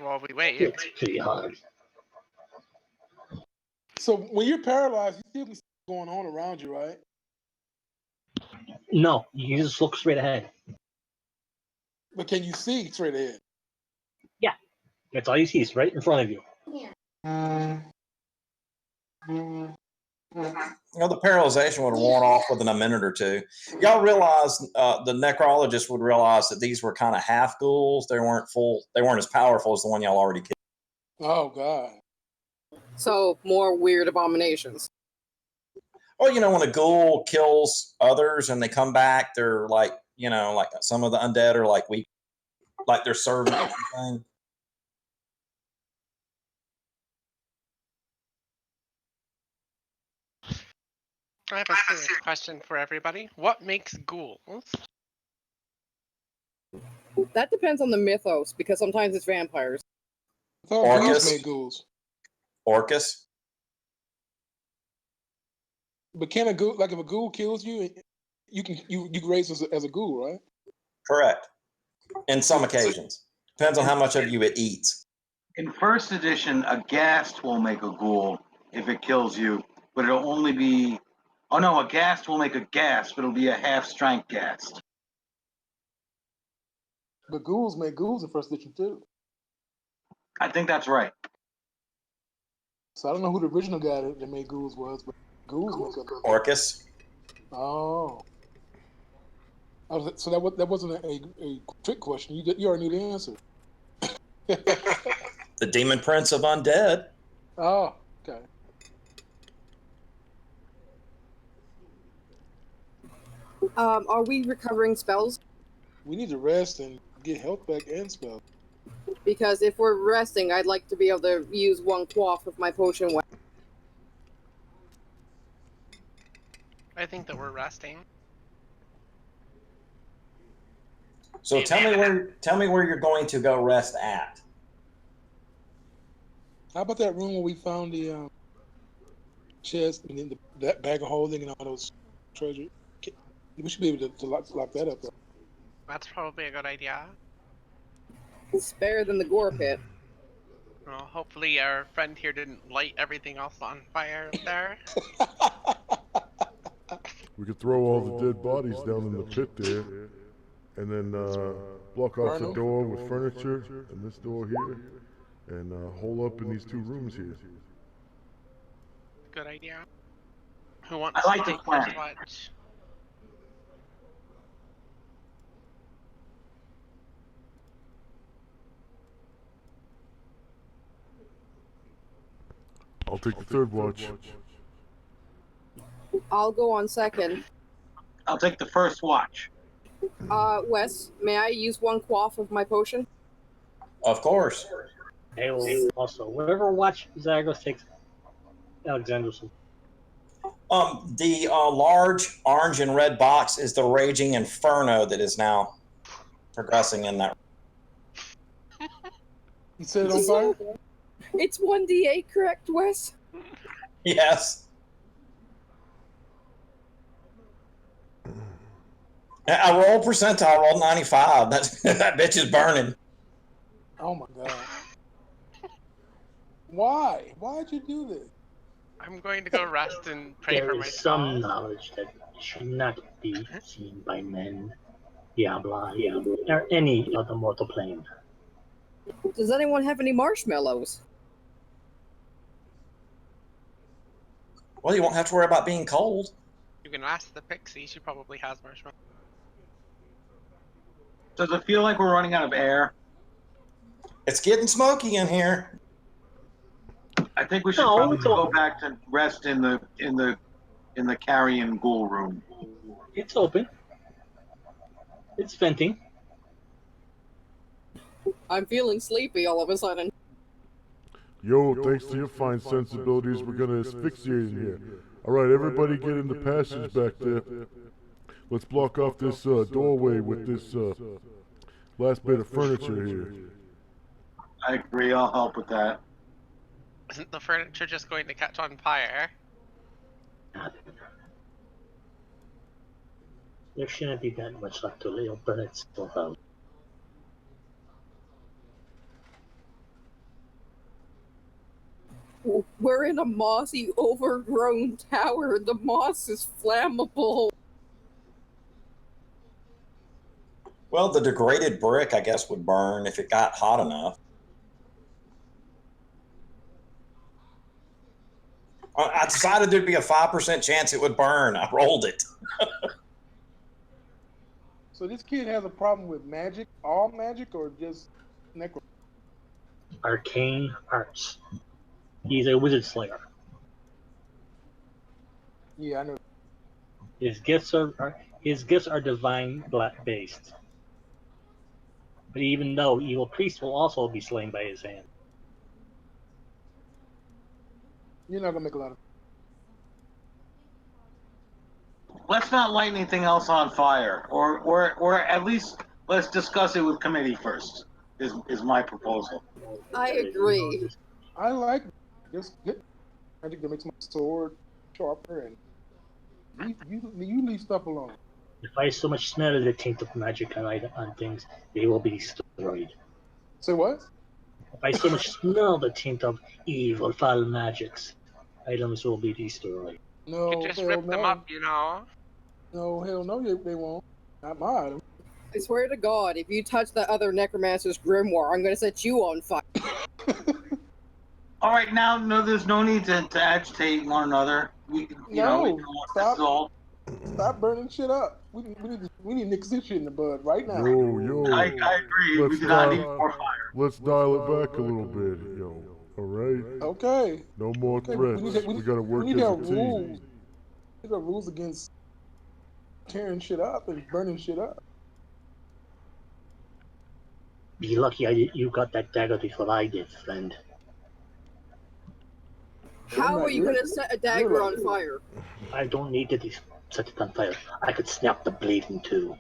While we wait. hit pretty hard. So when you're paralyzed, you still can see what's going on around you, right? No, you just look straight ahead. But can you see straight ahead? Yeah, that's all you see is right in front of you. You know, the paralyzation would have worn off within a minute or two. Y'all realize the necrologist would realize that these were kind of half ghouls. They weren't full. They weren't as powerful as the one y'all already killed. Oh God. So more weird abominations. Well, you know, when a ghoul kills others and they come back, they're like, you know, like some of the undead are like weak, like they're serving or something. I have a serious question for everybody. What makes ghouls? That depends on the mythos, because sometimes it's vampires. I thought ghouls made ghouls. Orcus. But can a ghoul, like if a ghoul kills you, you can raise as a ghoul, right? Correct. In some occasions. Depends on how much of you it eats. In first edition, a ghast will make a ghoul if it kills you, but it'll only be... Oh no, a ghast will make a ghast, but it'll be a half-strength ghast. But ghouls made ghouls in first edition too. I think that's right. So I don't know who the original guy that made ghouls was, but ghouls make a Orcus. Oh. So that wasn't a trick question. You already knew the answer. The demon prince of undead. Oh, okay. Are we recovering spells? We need to rest and get health back and spells. Because if we're resting, I'd like to be able to use one quaff of my potion. I think that we're resting. So tell me where you're going to go rest at. How about that room where we found the chest and then that bag of holding and all those treasure? We should be able to lock that up. That's probably a good idea. It's better than the gore pit. Well, hopefully our friend here didn't light everything else on fire up there. We could throw all the dead bodies down in the pit there, and then block off the door with furniture, and this door here, and hole up in these two rooms here. Good idea. Who wants I like to the take plan. first watch? I'll take the third watch. I'll go on second. I'll take the first watch. Wes, may I use one quaff of my potion? Of course. I will also, whatever watch Zagros takes, Alexander's. The large orange and red box is the raging inferno that is now progressing in that. You set it on fire? It's 1d8, correct, Wes? Yes. I rolled percentile. I rolled 95. That bitch is burning. Oh my god. Why? Why'd you do this? I'm going to go rest and pray There for is myself. some knowledge that should not be seen by men, Diabla, or any other mortal plane. Does anyone have any marshmallows? Well, you won't have to worry about being cold. You can ask the pixie. She probably has marshmallows. Does it feel like we're running out of air? It's getting smoky in here. I think we should No, probably it's go open. back to rest in the carrion ghoul room. It's open. It's venting. I'm feeling sleepy all of a sudden. Yo, thanks to your fine sensibilities, we're gonna asphyxiate in here. Alright, everybody get in the passage back there. Let's block off this doorway with this last bit of furniture here. I agree. I'll help with that. Isn't the furniture just going to catch on fire? There shouldn't be that much left to live, but it's still out. We're in a mossy, overgrown tower. The moss is flammable. Well, the degraded brick, I guess, would burn if it got hot enough. I decided there'd be a 5% chance it would burn. I rolled it. So this kid has a problem with magic, all magic, or just necro? Arcane arts. He's a wizard slayer. Yeah, I know. His gifts are divine based. But even though evil priests will also be slain by his hand. You're not gonna make a lot of. Let's not light anything else on fire, or at least let's discuss it with committee first. Is my proposal. I agree. I like just get magic that makes my sword sharper, and you leave stuff alone. If I so much smell the taint of magic on things, they will be destroyed. Say what? If I so much smell the taint of evil, foul magics, items will be destroyed. No, You could just hell rip no. them up, you know. No, hell no, they won't. Not my item. I swear to God, if you touch that other necromancer's grimoire, I'm gonna set you on fire. All right, now no, there's no need to agitate one another. We can No, want this stop. all. Stop burning shit up. We need to nix this shit in the bud right now. Yo, I agree. Let's We do not need dial- more fire. Let's dial it back a little bit, yo. Alright? Okay. No more Okay, threats. We gotta work we need as to a have team. rules. We got rules against tearing shit up and burning shit up. Be lucky you got that dagger before I did, friend. How are you gonna set a dagger on fire? I don't need to set it on fire. I could snap the blade in two.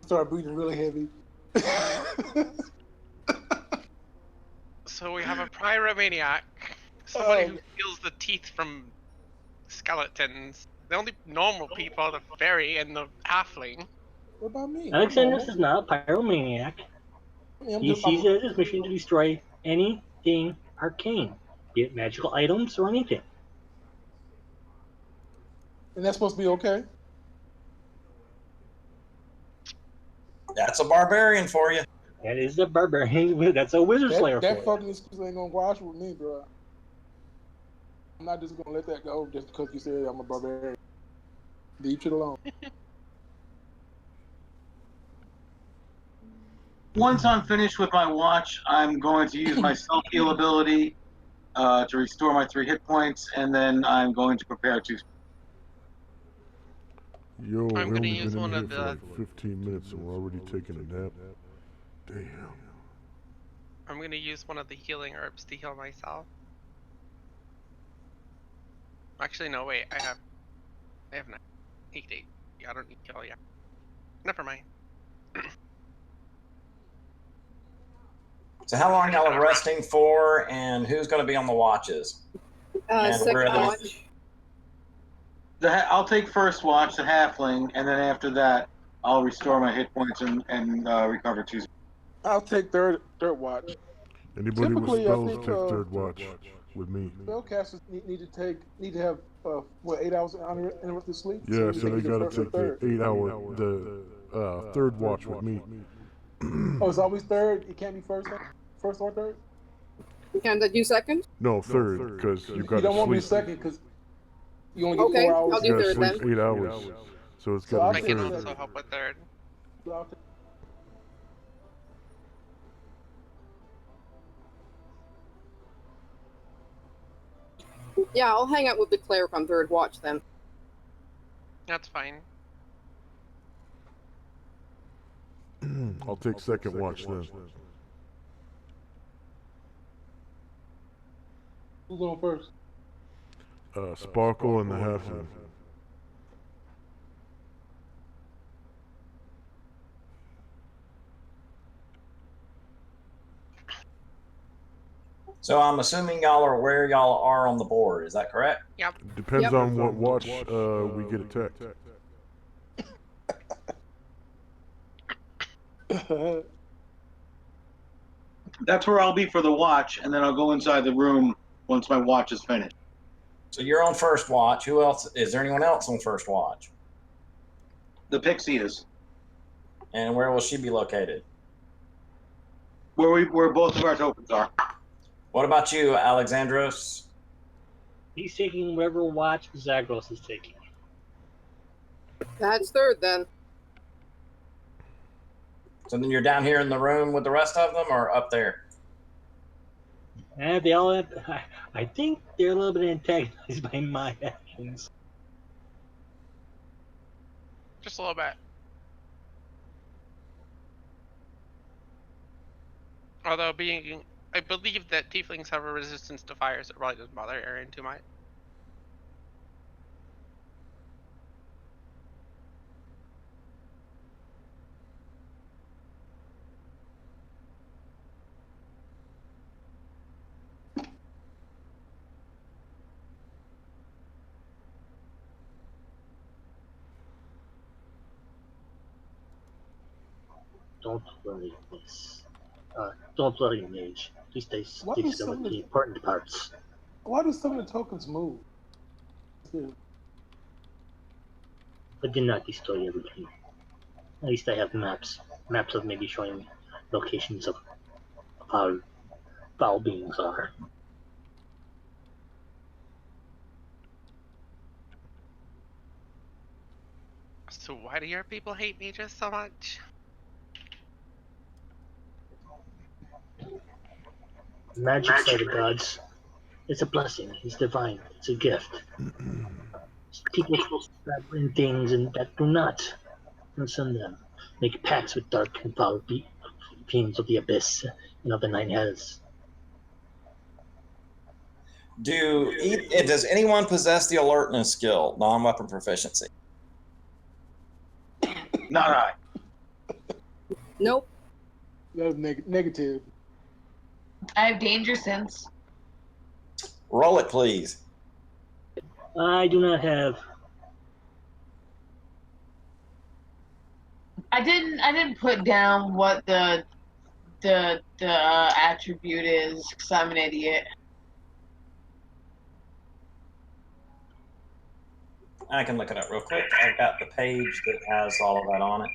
Start breathing really heavy. So we have a pyromaniac, somebody Oh. who steals the teeth from skeletons. The only normal people are the fairy and the halfling. What about me? Alexandros is not a pyromaniac. He sees it as his mission to destroy anything arcane, be it magical items or anything. And that's supposed to be okay? That's a barbarian for you. That is the barbarian. That's a wizard slayer That for you. fucking excuse ain't gonna wash with me, bro. I'm not just gonna let that go just because you said I'm a barbarian. Leave it alone. Once I'm finished with my watch, I'm going to use my self-heal ability to restore my 3 hit points, and then I'm going to prepare to. Yo, we I'm gonna only use been one in here of for the- like 15 minutes and we're already taking a nap. Damn. I'm gonna use one of the healing herbs to heal myself. Actually, no, wait. I have 9. 8. I don't need to heal yet. Never mind. So how long y'all are resting for, and who's going to be on the watches? And Second we're in the- watch. I'll take first watch, the halfling, and then after that, I'll restore my hit points and recover 2. I'll take third watch. Anybody with Typically, I spells think, take third watch with me. Spellcasters need to have 8 hours uninterrupted sleep. Yeah, so they either gotta first or take the third. 8-hour, the third watch with me. Oh, it's always third. It can't be first or third. Can I do second? No, third, because you You gotta don't want to do sleep. second because you only get Okay, 4 hours. I'll You do gotta third sleep then. 8 hours. So it's So I'll gotta I be can take third. also help with third. So I'll take- Yeah, I'll hang out with the cleric on third watch then. That's fine. I'll take second watch then. Who's going first? Sparkle and the halfling. So I'm assuming y'all are where y'all are on the board. Is that correct? Yep. Depends Yep. on what watch we get attacked. That's where I'll be for the watch, and then I'll go inside the room once my watch is finished. So you're on first watch. Who else? Is there anyone else on first watch? The pixie is And where will she be located? where both of our tokens are. What about you, Alexandros? He's taking whatever watch Zagros is taking. That's third then. So then you're down here in the room with the rest of them, or up there? And they all have, I think they're a little bit antagonized by my actions. Just a little bit. Although I believe that tieflings have a resistance to fire, so it probably doesn't bother Aaron too much. Don't worry, miss. Don't worry, mage. Please stay What stick is some with of the the- important parts. Why do some of the tokens move? I did not destroy everything. At least I have maps. Maps of maybe showing locations of how foul beings are. So why do your people hate mages so much? Magic side of gods. It's a blessing. It's divine. It's a gift. People that bring things and that do not concern them. Make pacts with dark and foul fiends of the abyss and of the nine hells. Does anyone possess the alertness skill, non-weapon proficiency? Not I. Nope. That was negative. I have danger sense. Roll it, please. I do not have. I didn't put down what the attribute is because I'm an idiot. I can look it up real quick. I've got the page that has all of that on it.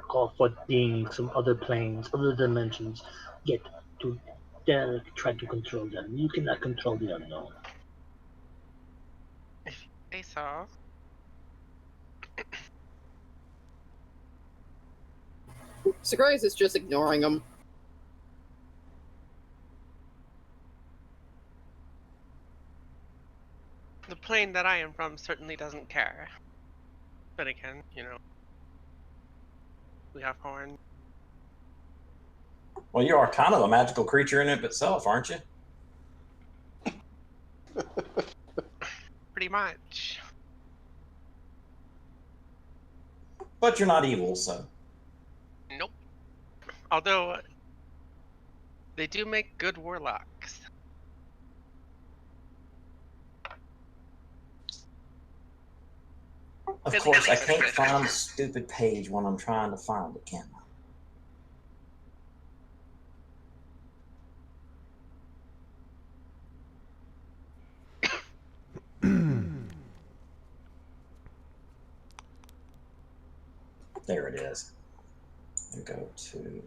Call for beings from other planes, other dimensions, yet to dare try to control them. You cannot control the unknown. Hey, so. Zagreus is just ignoring him. The plane that I am from certainly doesn't care. But again, you know, we have horn. Well, you are kind of a magical creature in and of itself, aren't you? Pretty much. But you're not evil, so. Nope. Although, they do make good warlocks. Of course, I can't find the stupid page when I'm trying to find it, can I? There it is. And go to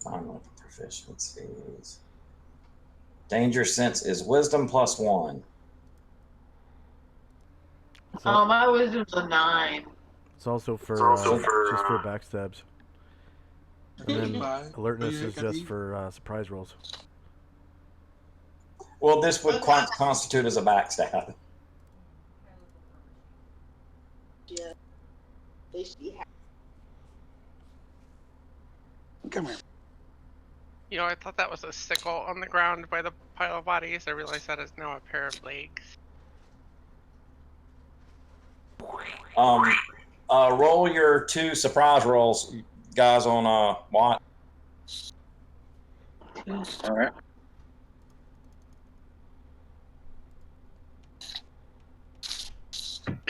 find what the proficiency is. Danger sense is wisdom +1. My wisdom's a 9. It's also for just for backstabs. And then alertness is just for surprise rolls. Well, this would constitute as a backstab. Yeah. They should be happy. Come here. You know, I thought that was a sickle on the ground by the pile of bodies. I realized that is now a pair of legs. Roll your 2 surprise rolls, guys, on Watt. All right.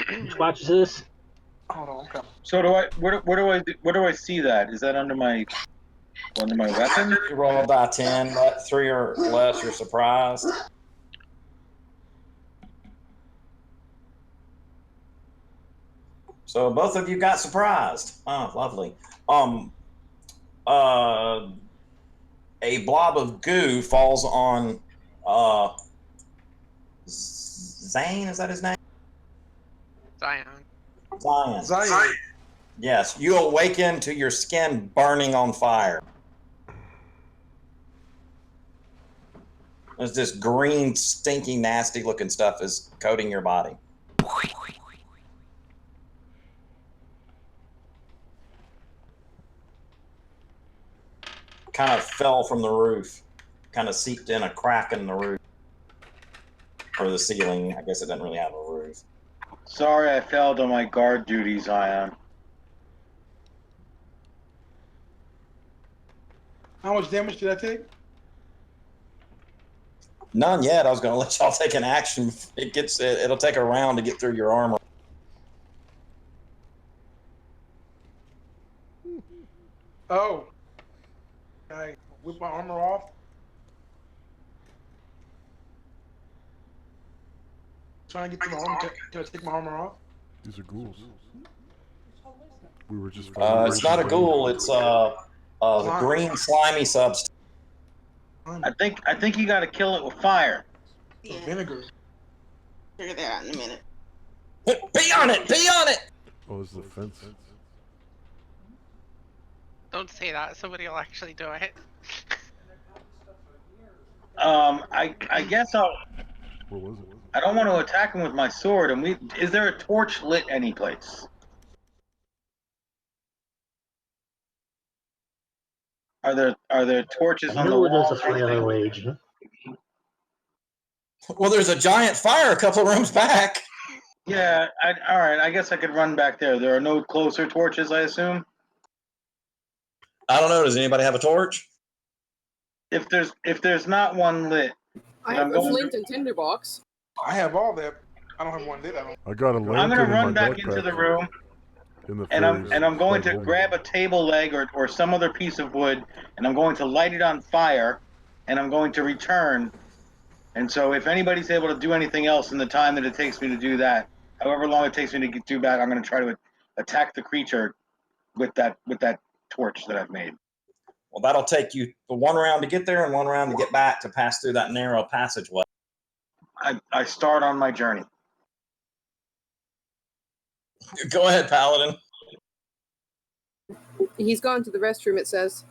Which watch is this? Hold on, I'm coming. So where do I see that? Is that under my weapon? You roll a die 10, 3 or less, you're surprised. So both of you got surprised. Oh, lovely. A blob of goo falls on Zane, is that his name? Zion. Yes, you awaken to your skin burning on fire. There's this green, stinking, nasty looking stuff is coating your body. Kind of fell from the roof, kind of seeped in a crack in the roof, or the ceiling. I guess it doesn't really have a roof. Sorry, I failed on my guard duty, Zion. How much damage did I take? None yet. I was going to let y'all take an action. It'll take a round to get through your armor. Oh. Can I whip my armor off? Trying to get to my armor. Can I take my armor off? These are ghouls. We were just. It's not a ghoul. It's a green slimy substance. I think you got to kill it with fire. Yeah. Vinegar. Figure that out in a minute. Be on it! Be on it! Oh, it's the fence. Don't say that. Somebody will actually do it. I guess I'll. What was it? I don't want to attack him with my sword. And is there a torch lit anyplace? Are there torches I on the know there's wall? a fire wage. Well, there's a giant fire a couple of rooms back. Yeah. All right. I guess I could run back there. There are no closer torches, I assume. I don't know. Does anybody have a torch? If there's not one lit, I have a flint and tinderbox. I have all that. I don't have one lit. I got a lantern I'm gonna in run my back backpack. into the room. In the And I'm fairies going to bubble. grab a table leg or some other piece of wood, and I'm going to light it on fire, and I'm going to return. And so, if anybody's able to do anything else in the time that it takes me to do that, however long it takes me to get do back, I'm going to try to attack the creature with that torch that I've made. Well, that'll take you for 1 round to get there and 1 round to get back to pass through that narrow passageway. I start on my journey. Go ahead, Paladin. He's gone to the restroom, it says.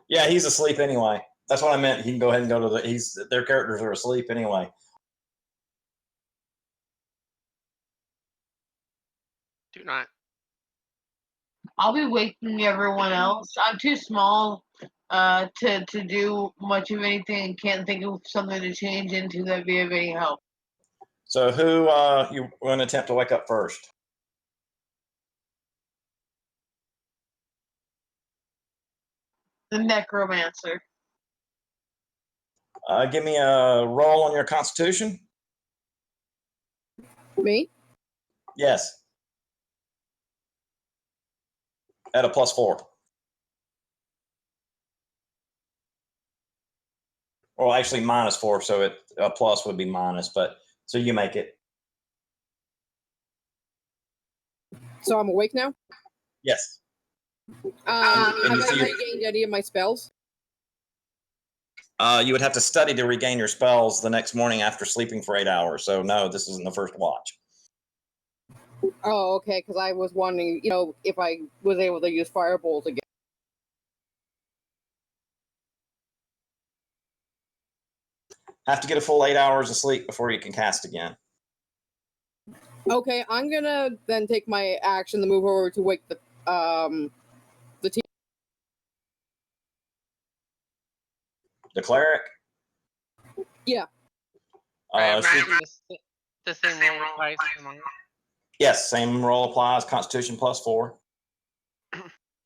Yeah, he's asleep anyway. That's what I meant. He can go ahead and go to their characters are asleep anyway. Do not. I'll be waking everyone else. I'm too small to do much of anything and can't think of something to change into that'd be of any help. So who you want to attempt to wake up first? The necromancer. Give me a roll on your constitution. Me? Yes. At a +4. Well, actually -4, so a plus would be minus, but so you make it. So I'm awake now. Yes. Have and I you see your- regained any of my spells? You would have to study to regain your spells the next morning after sleeping for 8 hours. So no, this isn't the first watch. Oh, okay. Because I was wondering, if I was able to use firebolt again. Have to get a full 8 hours of sleep before you can cast again. Okay, I'm gonna then take my action to move over to wake the team. The cleric. Yeah. I She- imagine the same roll applies to mine. yes, same roll applies. Constitution +4.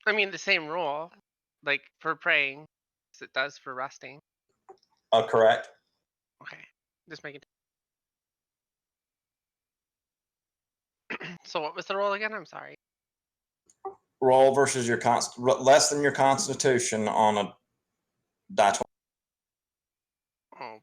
I mean, the same rule, like for praying, as it does for resting. Correct. Okay, just make it. So what was the roll again? I'm sorry. Roll versus your less than your Constitution on a die 20. Oh,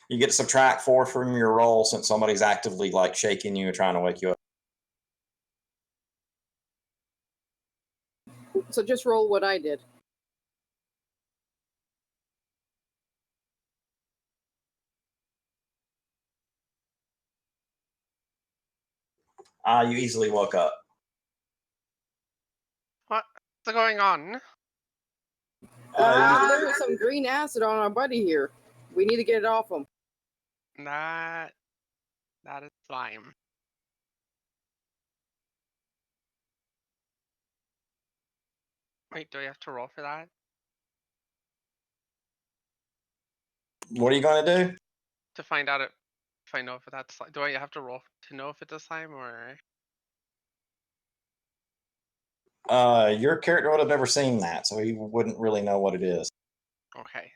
You get to subtract 4 from your roll since somebody's actively like shaking you and trying to wake you up. So just roll what I did. You easily woke up. what's going on? There is some green acid on our buddy here. We need to get it off him. That is slime. Wait, do I have to roll for that? What are you going to do? To find out if I know if that's slime. Do I have to roll to know if it's a slime or? Your character would have never seen that, so he wouldn't really know what it is. Okay.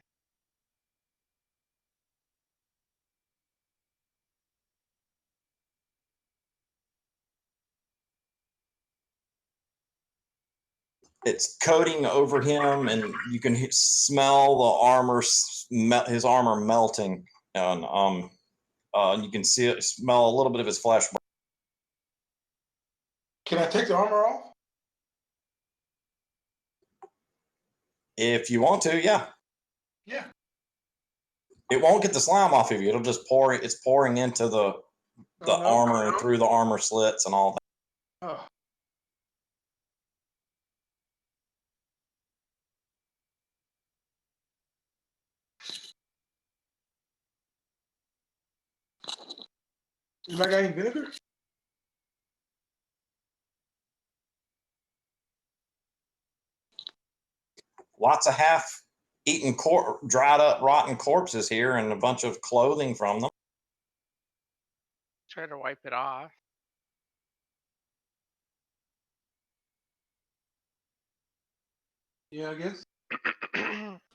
It's coating over him, and you can smell the armor, his armor melting, and you can smell a little bit of his flesh. Can I take the armor off? If you want to, yeah. Yeah. It won't get the slime off of you. It'll just pour. It's pouring into the no. armor and through the armor slits and all that. Oh. Have I got any vinegar? Lots of half-eaten, dried up, rotten corpses here, and a bunch of clothing from them. Try to wipe it off. Yeah, I guess.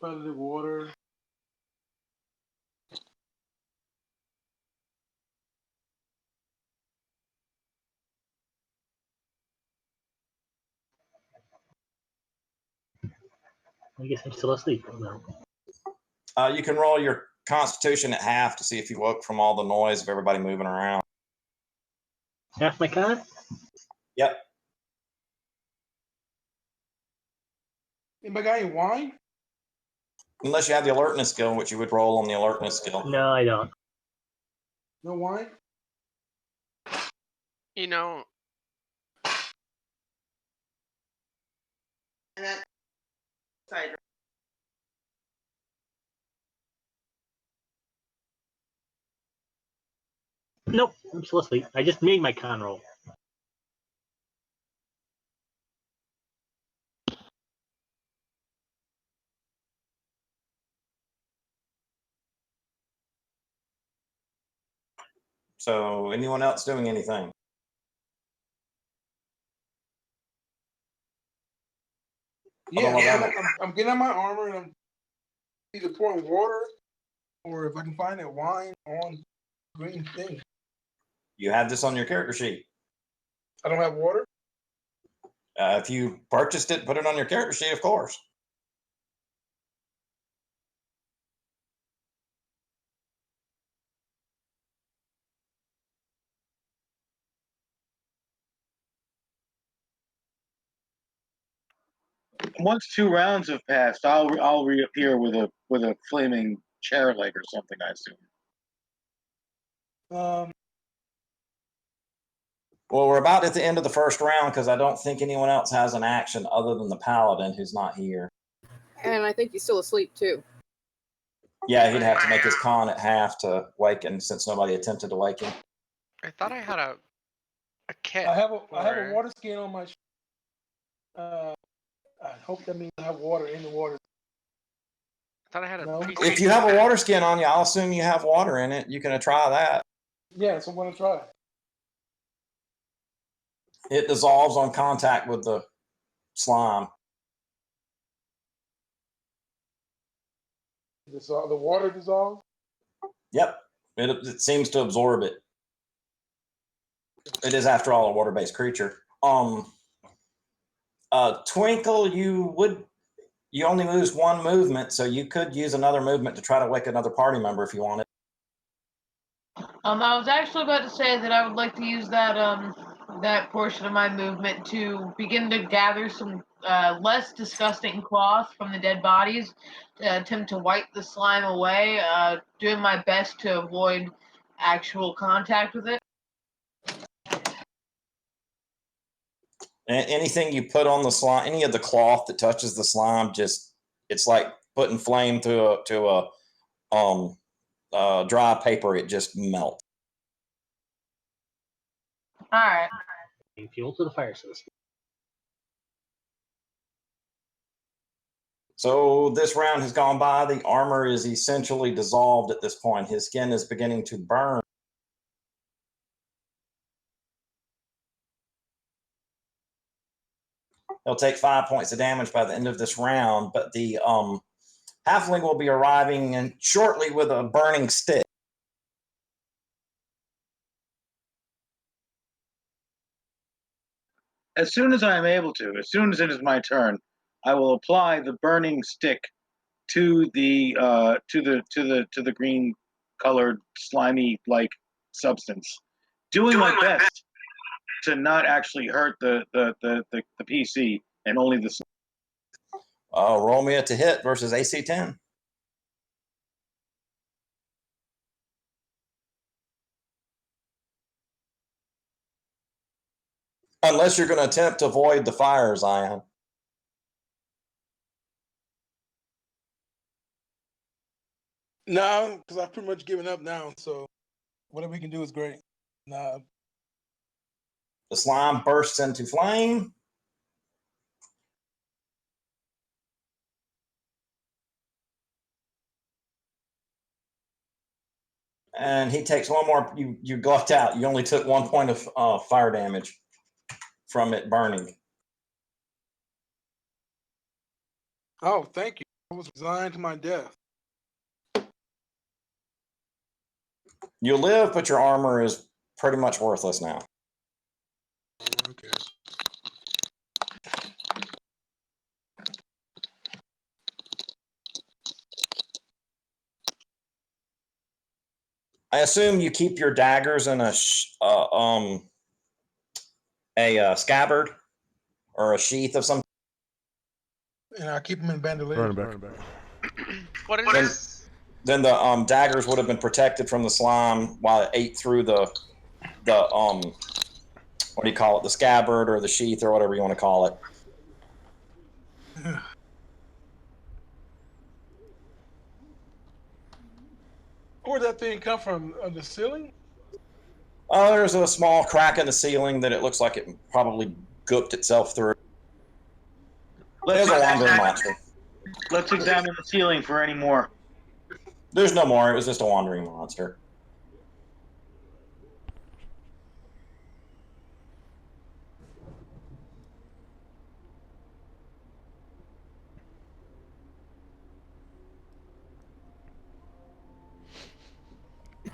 Probably water. I guess I'm still asleep. No. You can roll your Constitution at half to see if you woke from all the noise of everybody moving around. Half my con? Yep. Anybody got any wine? Unless you have the alertness skill, which you would roll on the alertness skill. No, I don't. No wine? You know, And then, sorry. Nope, I'm still asleep. I just made my con roll. So, anyone else doing anything? Yeah, Otherwise, I'm getting on my armor and I'm either pouring water or if I can find that wine on green thing. You have this on your character sheet. I don't have water. If you purchased it, put it on your character sheet, of course. Once 2 rounds have passed, I'll reappear with a flaming chair leg or something, I assume. Well, we're about at the end of the first round because I don't think anyone else has an action other than the paladin who's not here. And I think he's still asleep too. Yeah, he'd have to make his con at half to waken since nobody attempted to wake him. I thought I had a kit. I have a for- water skin on my. I hope that means I have water in the water. I thought I had a. No. priest- If you have a water skin on you, I'll assume you have water in it. You can try that. Yeah, so I'm gonna try. It dissolves on contact with the slime. The water dissolves. Yep, it seems to absorb it. It is, after all, a water-based creature. Twinkle, you only lose 1 movement, so you could use another movement to try to wake another party member if you wanted. I was actually about to say that I would like to use that portion of my movement to begin to gather some less disgusting cloth from the dead bodies to attempt to wipe the slime away, doing my best to avoid actual contact with it. Anything you put on the slime, any of the cloth that touches the slime, it's like putting flame to a dry paper. It just melts. All right. Fuel to the fire system. So this round has gone by. The armor is essentially dissolved at this point. His skin is beginning to burn. He'll take 5 points of damage by the end of this round, but the halfling will be arriving shortly with a burning stick. As soon as I am able to, as soon as it is my turn, I will apply the burning stick to the green colored slimy like substance, doing my best to not actually hurt the PC and only the. Roll me a to hit versus AC 10. Unless you're going to attempt to avoid the fire, Zion. No, because I've pretty much given up now. So whatever we can do is great. Nah. The slime bursts into flame. And he takes 1 more. You lucked out. You only took 1 point of fire damage from it burning. Oh, thank you. I was resigned to my death. You live, but your armor is pretty much worthless now. Okay. I assume you keep your daggers in a scabbard or a sheath of some. And I keep them in bandolier. Running back. What is this? Then the daggers would have been protected from the slime while it ate through the what do you call it? The scabbard or the sheath or whatever you want to call it. Where'd that thing come from? The ceiling? Oh, there's a small crack in the ceiling that it looks like it probably gooped itself through. There's a wandering monster. Let's examine the ceiling for any more. There's no more. It was just a wandering monster.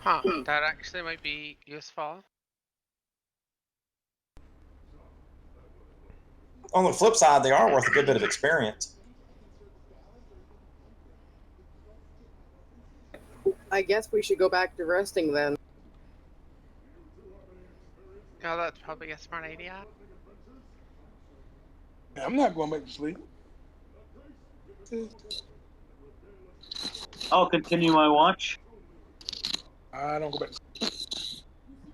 Huh, that actually might be useful. On the flip side, they are worth a good bit of experience. I guess we should go back to resting then. Oh, that's probably a smart idea. I'm not going back to sleep. I'll continue my watch. I don't go back.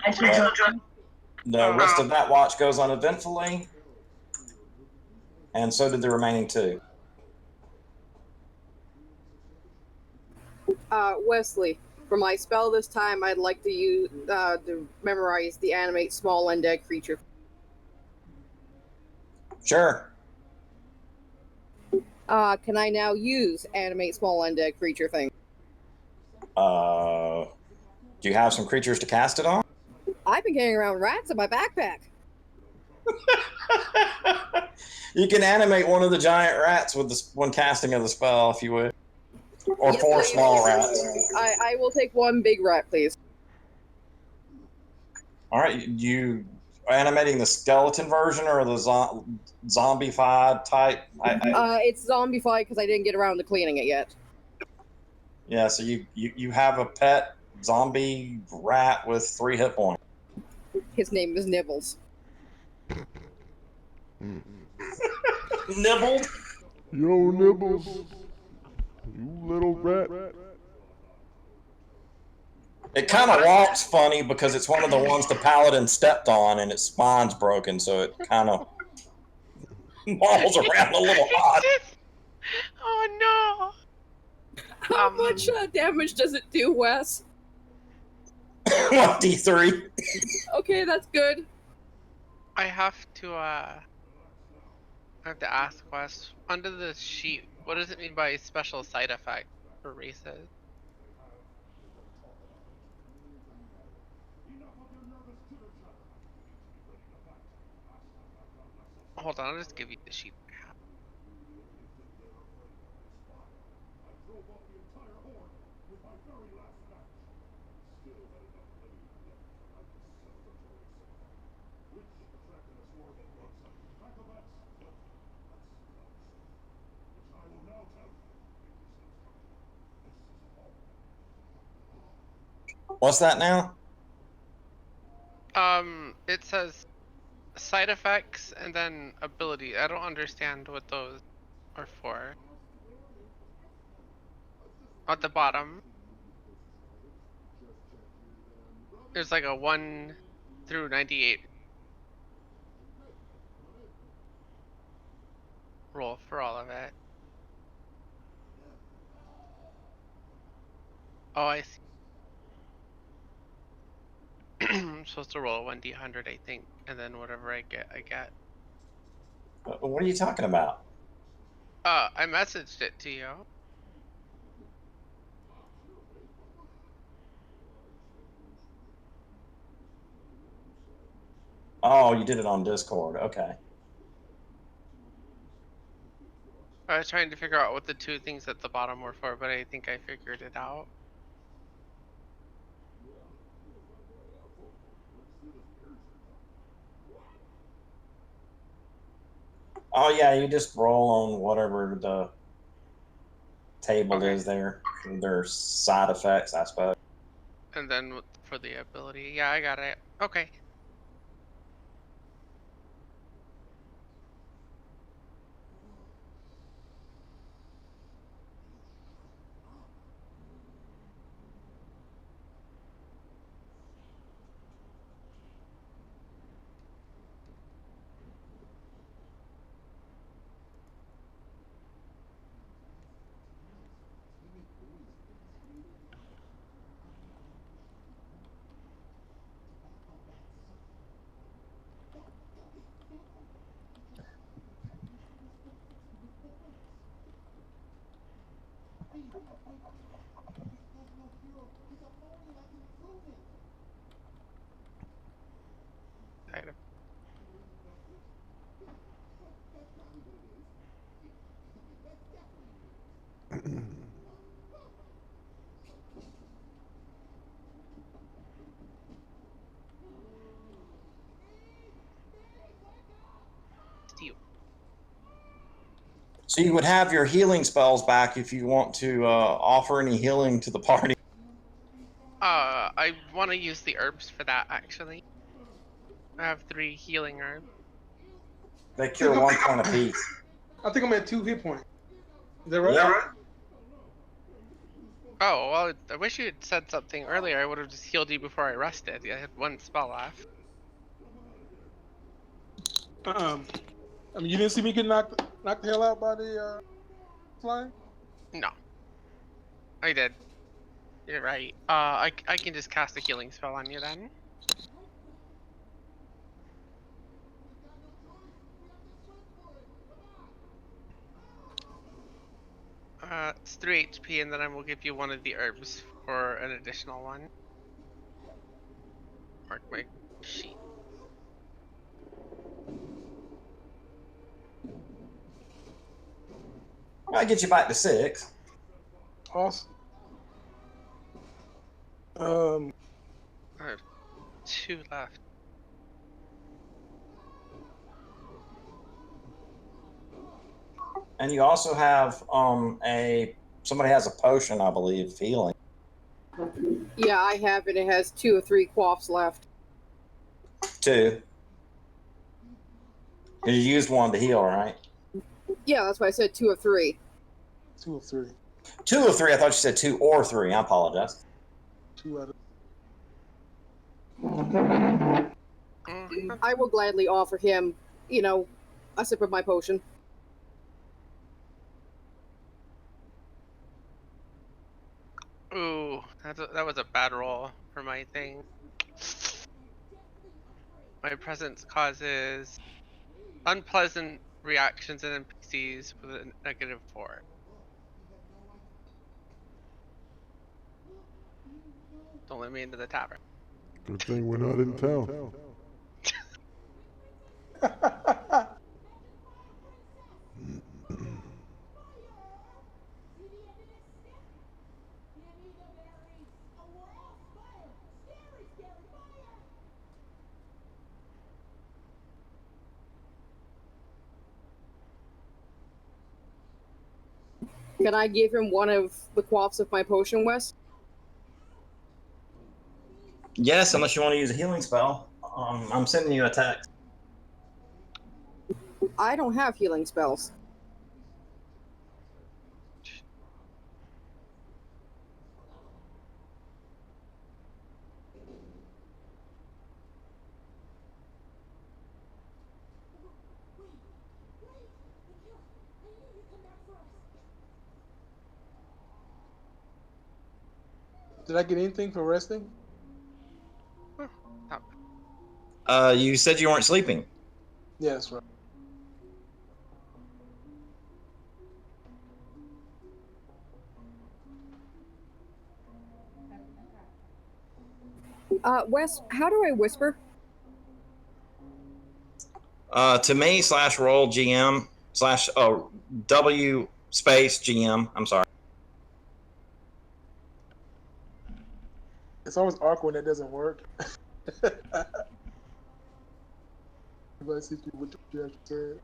I should Well, join. the rest of that watch goes uneventfully, and so did the remaining two. Wesley, for my spell this time, I'd like to use to memorize the animate small undead creature. Sure. Can I now use animate small undead creature thing? Do you have some creatures to cast it on? I've been carrying around rats in my backpack. You can animate one of the giant rats with the one casting of the spell, if you would, or Yes, 4 please. small rats. I will take one big rat, please. All right, you animating the skeleton version or the zombified type? It's zombified because I didn't get around to cleaning it yet. Yeah, so you have a pet zombie rat with 3 hit points. His name is Nibbles. Nibbled? Yo, Nibbles. You little rat. It kind of walks funny because it's one of the ones the paladin stepped on and its spine's broken, so it kind of walls around a little odd. Oh How much damage does it do, Wes? 1d3. Okay, that's good. I have to ask Wes, under the sheet, what does it mean by special side effect for races? Hold on, I'll just give you the sheet. What's that now? It says side effects and then ability. I don't understand what those are for. At the bottom, there's like a 1 through 98 roll for all of it. Oh, I see. I'm supposed to roll a 1d100, I think, and then whatever I get, I get. What are you talking about? I messaged it to you. Oh, you did it on Discord. Okay. I was trying to figure out what the 2 things at the bottom were for, but I think I figured it out. Oh yeah, you just roll on whatever the table Okay. is there. Their side effects, I suppose. And then for the ability, yeah, I got it. Okay. Side So you would have your healing spells back if you want to offer any healing to the party. I want to use the herbs for that, actually. I have 3 healing herbs. They cure 1 point apiece. I think I'm at 2 hit points. Is that right? Yeah. Oh, well, I wish you had said something earlier. I would have just healed you before I rested. I had 1 spell left. I mean, you didn't see me get knocked the hell out by the flying? No. I did. You're right. I can just cast a healing spell on you then. It's 3 HP, and then I will give you 1 of the herbs for an additional 1. Mark my sheet. I'll get you back to 6. Awesome. I have 2 left. And you also have somebody has a potion, I believe, healing. Yeah, I have it. It has 2 or 3 quaffs left. 2. You used 1 to heal, right? Yeah, that's why I said 2 or 3. 2 or 3. 2 or 3. I thought you said 2 or 3. I apologize. 2 out of. I will gladly offer him, a sip of my potion. Ooh, that was a bad roll for my thing. My presence causes unpleasant reactions in NPCs with a -4. Don't let me into the tavern. Good thing we're not in town. Can I give him 1 of the quaffs of my potion, Wes? Yes, unless you want to use a healing spell. I'm sending you a text. I don't have healing spells. Did I get anything for resting? You said you weren't sleeping. Yeah, that's right. Wes, how do I whisper? To me /roll GM /W space GM. I'm sorry. It's always awkward when that doesn't work. Everybody sees what you actually said.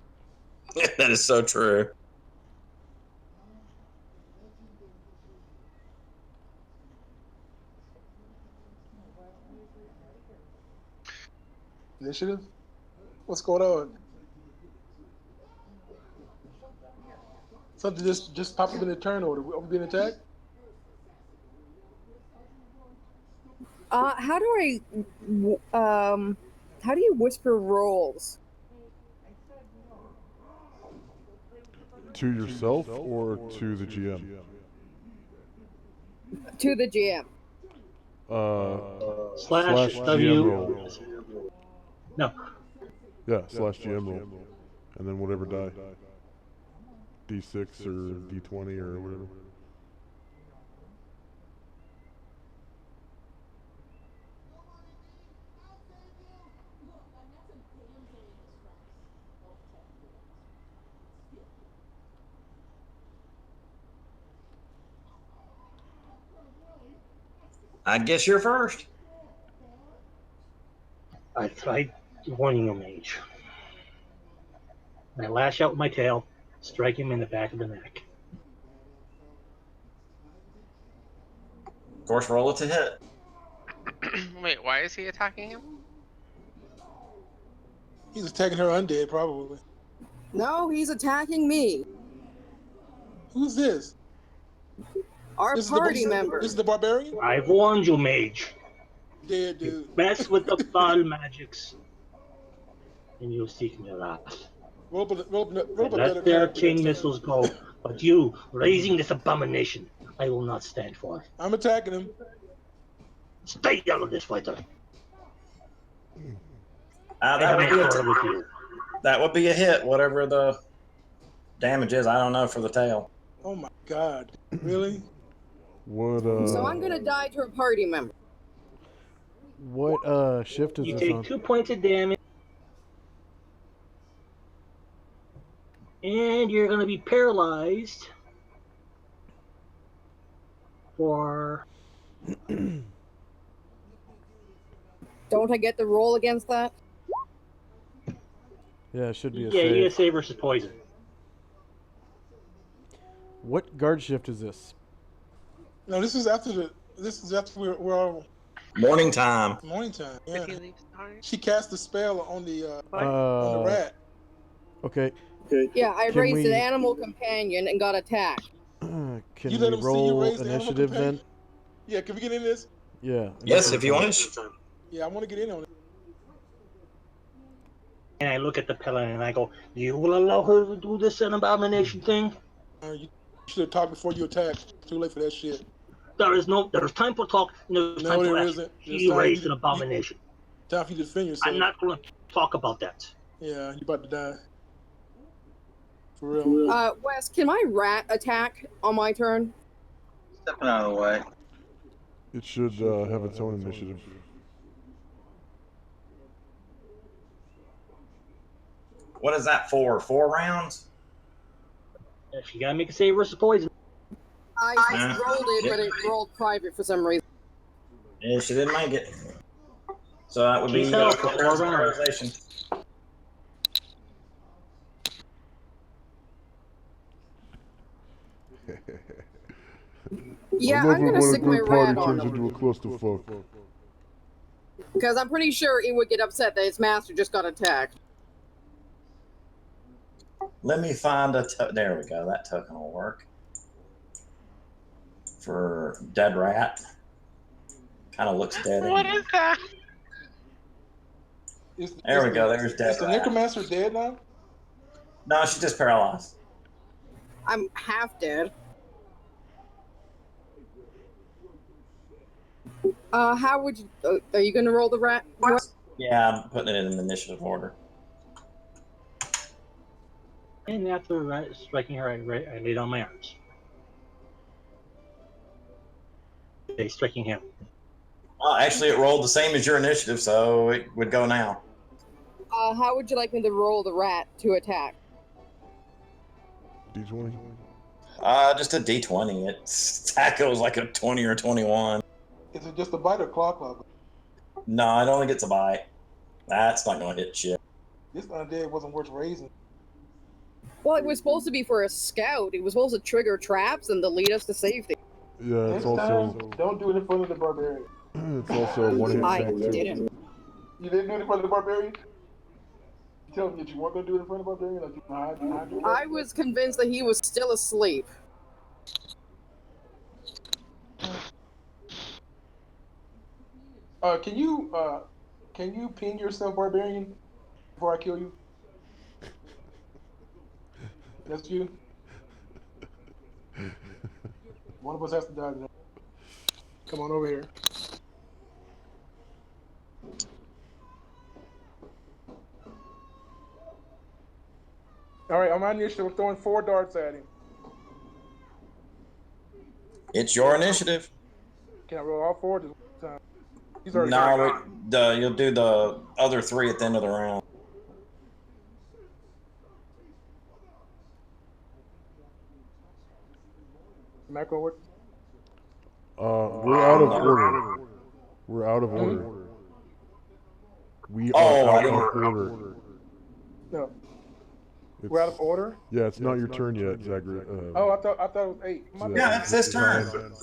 That is so true. Initiative? What's going on? Something just popped up in the turn order. Are we being attacked? How do you whisper rolls? To yourself or to the GM? To the GM. Slash GM W. roll. No. Yeah, /GM roll. And then whatever die. D6 or D20 or whatever. I guess you're first. I tried warning your mage. I lash out with my tail, Strike him in the back of the neck. Of course, roll it to hit. Wait, why is he attacking him? He's attacking her undead, probably. No, he's attacking me. Who's this? Our This is party the, member. This is the barbarian? I've warned you, mage. Dead dude. Mess with the foul magics, and you'll seek me wrath. Roll up a better Let their character chain next time. missiles go, but you, raising this abomination, I will not stand for. I'm attacking him. Stay out of this, fighter. That would be with you. that would be a hit, whatever the damage is. I don't know for the tail. Oh my god. Really? What, So I'm gonna die to a party member. What shift is You this take on? 2 points of damage, and you're going to be paralyzed for. Don't I get the roll against that? Yeah, it should be a Yeah, save. you get save versus poison. What guard shift is this? No, this is after we're all Morning time. morning time. Did Yeah. he leave Star? She cast a spell on the Uh, rat. okay. Yeah, I Can raised we- an animal companion and got attacked. Can You let we him see you roll raise the animal initiative then? companion? Yeah, can we get in this? Yeah. Yes, if you want. Yeah, I want to get in on it. And I look at the Pelin and I go, you will allow her to do this abomination thing? You should have talked before you attacked. Too late for that shit. There's time for talk, and there's No, time there for action. isn't. There's He time raised you- an abomination. Time for you to defend yourself. I'm not going to talk about that. Yeah, you about to die. For real. Wes, can my rat attack on my turn? Stepping out of the way. It should have its own initiative. What is that for? 4 rounds? If you got to make a save versus poison. I rolled it, but it rolled private for some reason. Yeah, she didn't make it. So that would be She's out for 4 rounds. paralyzation. Yeah, I love I'm it gonna when a stick my good rat party on turns him. into a clusterfuck. Because I'm pretty sure it would get upset that its master just got attacked. Let me find a there we go. That token will work. For dead rat. Kind of looks dead. What is that? There we go. There's dead Is the rat. necromancer dead now? No, she's just paralyzed. I'm half dead. How would you? Are you gonna roll the rat? Yeah, I'm putting it in initiative order. And after striking her, I laid on my arms. Okay, striking him. Well, actually, it rolled the same as your initiative, so it would go now. How would you like me to roll the rat to attack? D20? Just a D20. Its attack goes like a 20 or 21. Is it just a bite or claw club? No, it only gets a bite. That's not going to hit shit. This undead wasn't worth raising. Well, it was supposed to be for a scout. It was supposed to trigger traps and to lead us to safety. Yeah, it's Next also time, don't do it in front of the barbarian. it's also a one-hit I attack too. didn't. You didn't do it in front of the barbarian? You tell me that you weren't going to do it in front of the barbarian? Like you behind you? I was convinced that he was still asleep. Can you ping yourself, barbarian, before I kill you? That's you. One of us has to die today. Come on over here. All right, on my initiative, I'm throwing 4 darts at him. It's your initiative. Can I roll all 4 this time? He's already No, you'll do the other 3 at the end of the round. Macro work. We're out of order. We're out of order. We Oh, are I out didn't- of order. No. We're out of order. Yeah, it's not your turn yet, Zagreus. Oh, I thought it was 8. Yeah, it's his turn.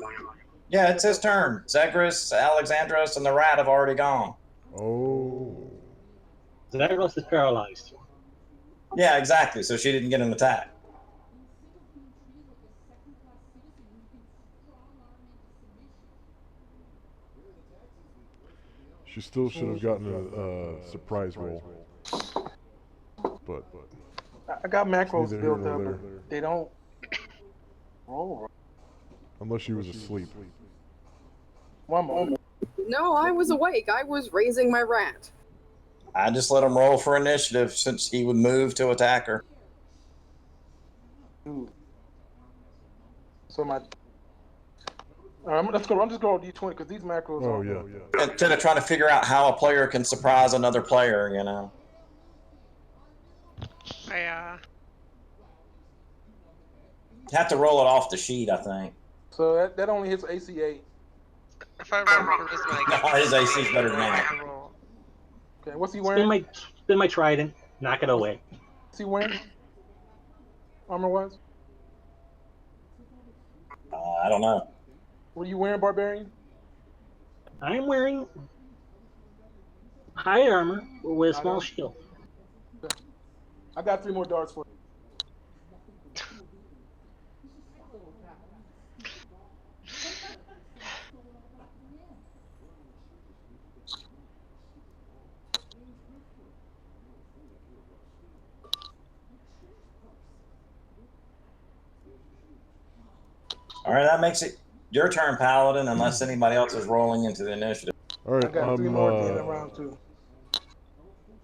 Yeah, it's his turn. Zagreus, Alexandros, and the rat have already gone. Oh. Zagreus is paralyzed. Yeah, exactly. So she didn't get an attack. She still should have gotten a surprise roll. But I got macros neither built here nor up, there. but they don't roll. Unless she was asleep. One moment. No, I was awake. I was raising my rat. I just let him roll for initiative since he would move to attack her. So my. Let's go. I'm just going with D20 because these macros. Oh, yeah. Instead of trying to figure out how a player can surprise another player, you know. You have to roll it off the sheet, I think. So that only hits AC 8. If I roll charisma, No, his AC is better than that. Okay, what's he wearing? Spin my trident, knock it away. What's he wearing? Armor wise? I don't know. What are you wearing, Barbarian? I'm wearing high armor with a small shield. I got 3 more darts for you. All right, that makes it your turn, Paladin, unless anybody else is rolling into the initiative. All right, I got 3 more at the end of round 2.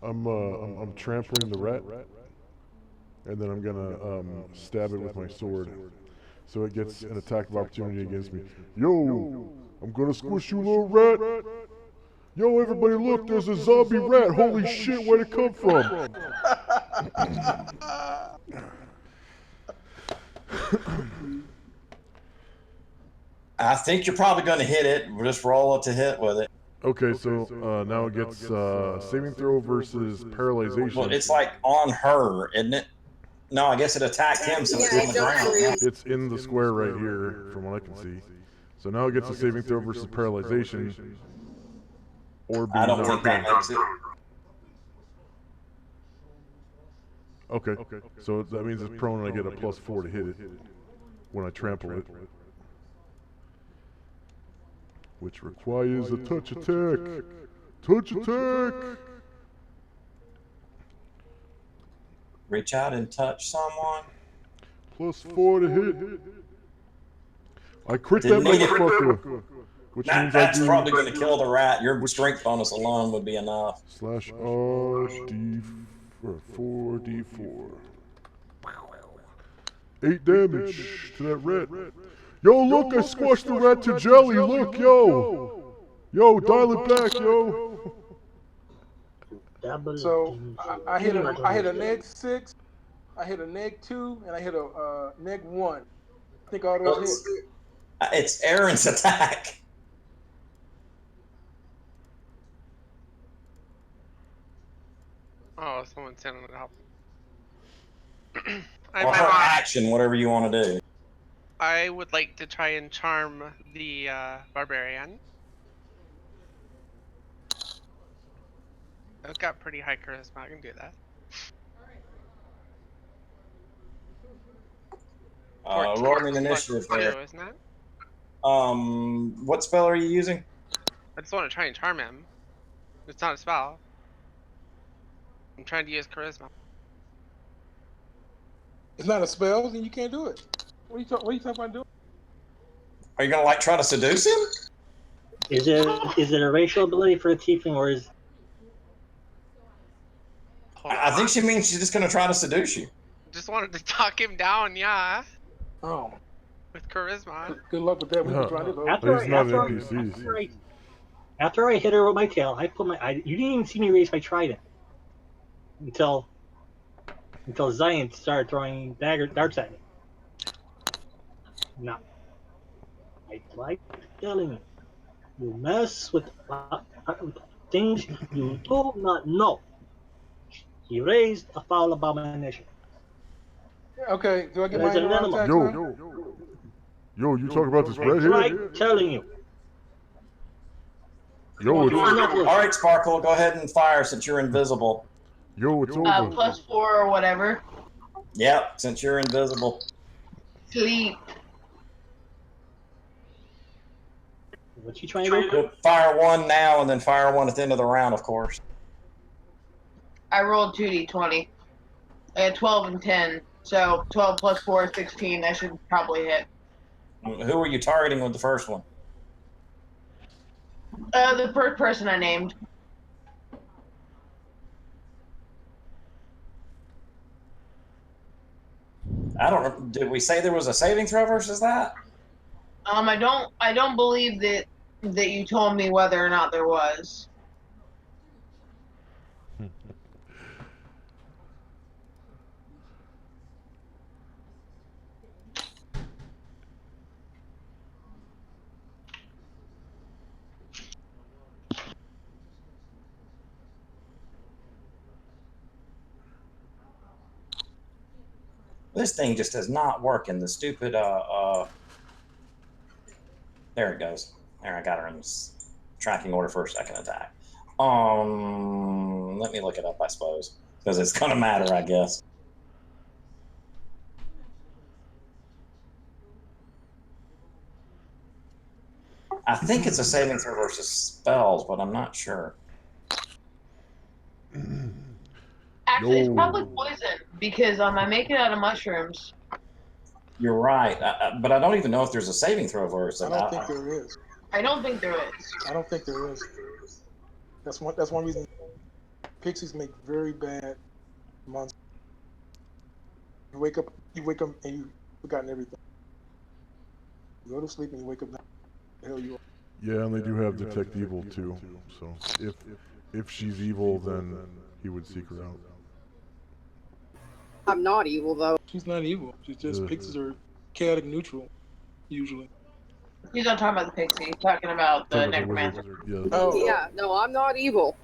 I'm trampling the rat, and then I'm gonna stab it with my sword, so it gets an attack of opportunity against me. Yo, I'm gonna squish you, little rat. Yo, everybody, look! There's a zombie rat. Holy shit! Where'd it come from? I think you're probably going to hit it. We'll just roll it to hit with it. Okay, so now it gets saving throw versus paralyzation. Well, it's like on her, isn't it? No, I guess it attacked him, so it's on the ground. It's in the square right here, from what I can see. So now it gets a saving throw versus paralyzation. Or being I don't think that makes it. Okay, so that means it's prone and I get a +4 to hit it when I trample it. Which requires a touch attack. Touch attack! Reach out and touch someone. +4 to hit. I crit that Didn't need it. motherfucker. Which means That's I do probably going to kill the rat. Your strength bonus alone would be enough. /R D 4d4. 8 damage to that rat. Yo, look, I squashed the rat to jelly. Look, yo. Yo, dial it back, yo. So I hit a neg 6, I hit a neg 2, and I hit a neg 1. I think all those hit. It's Aaron's attack. Oh, someone's sending it up. Or her action, whatever you want to do. I would like to try and charm the barbarian. I've got pretty high charisma. I can do that. Rolling initiative there. Two, isn't it? What spell are you using? I just want to try and charm him. It's not a spell. I'm trying to use charisma. It's not a spell, then you can't do it. What are you talking about doing? Are you gonna try to seduce him? Is it a racial ability for a tiefling, or is? I think she means she's just gonna try to seduce you. Just wanted to talk him down, yeah. Oh. With charisma. Good luck with that. We can try this. After I hit her with my tail, I put my. You didn't even see me raise my trident until Zion started throwing darts at me. Now, I like telling you, you mess with things you do not know. He raised a foul abomination. Okay, do I get my There's an attack animal. Yo, time? yo, you talk about this red Right, here? telling you. Yo, Do not it's look. All right, Sparkle, go ahead and fire since you're invisible. over. +4 or whatever. Yep, since you're invisible. Sleep. What you trying to do? Fire one now and then fire one at the end of the round, of course. I rolled 2d20. I had 12 and 10. So 12 plus 4 is 16. That should probably hit. Who were you targeting with the first one? The first person I named. I don't know. Did we say there was a saving throw versus that? I don't believe that you told me whether or not there was. This thing just does not work in the stupid, there it goes. There, I got her in this tracking order for a second attack. Let me look it up, I suppose, because it's going to matter, I guess. I think it's a saving throw versus spells, but I'm not sure. Actually, it's probably poison because I make it out of mushrooms. You're right, but I don't even know if there's a saving throw versus I don't think there is. I don't think there is. I don't think there is. That's one reason pixies make very bad monsters. You wake up and you've forgotten everything. You go to sleep and you wake up now. The hell you are. Yeah, and they do have detect evil too. So if she's evil, then he would seek her out. I'm not evil though. She's not evil. She's just pixies are chaotic neutral, usually. He's not talking about the pixie. He's talking about the necromancer. Yeah, no, I'm not evil.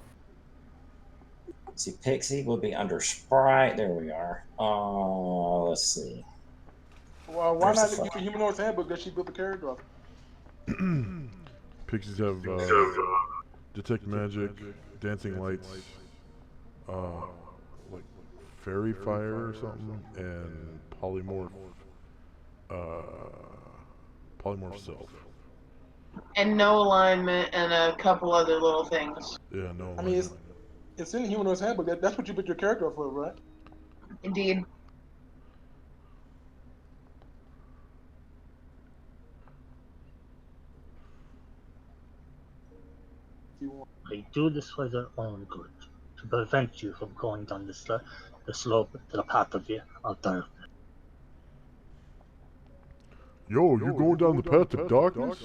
See, Pixie would be under Sprite. There we are. Let's see. Well, why not use the Humanoid's Handbook that she built the character off? Pixies have detect magic, dancing lights, like fairy fire or something, and polymorph self. And no alignment and a couple other little things. Yeah, no. I mean, it's in the Humanoid's Handbook. That's what you built your character off of, right? Indeed. They do this for their own good, to prevent you from going down the slope to the path of darkness. Yo, you going down the path of darkness?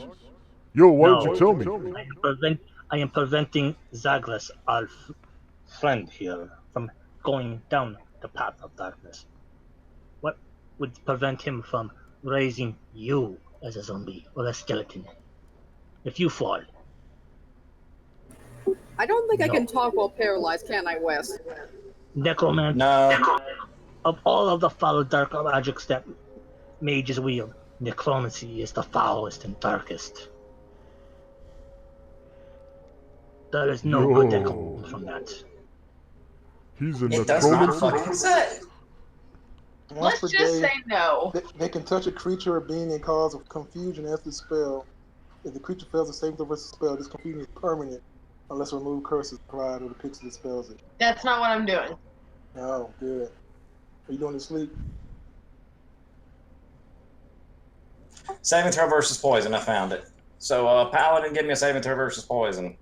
Yo, why didn't you tell me? I am preventing Zaglas, our friend here, from going down the path of darkness. What would prevent him from raising you as a zombie or a skeleton if you fall? I don't think I No. can talk while paralyzed, can I, Wes? Necromancer. No. Of all of the foul dark magics that mages wield, necromancy is the foulest and darkest. There is no good that comes from that. He's a It does not necromancer. fucking say. Let's just say no. They can touch a creature or being and cause confusion after the spell. If the creature fails to save the versus spell, this confusion is permanent unless remove curses applied or the pixie dispels it. That's not what I'm doing. Oh, good. Are you doing it sleep? Saving throw versus poison. I found it. So, Paladin, give me a saving throw versus poison.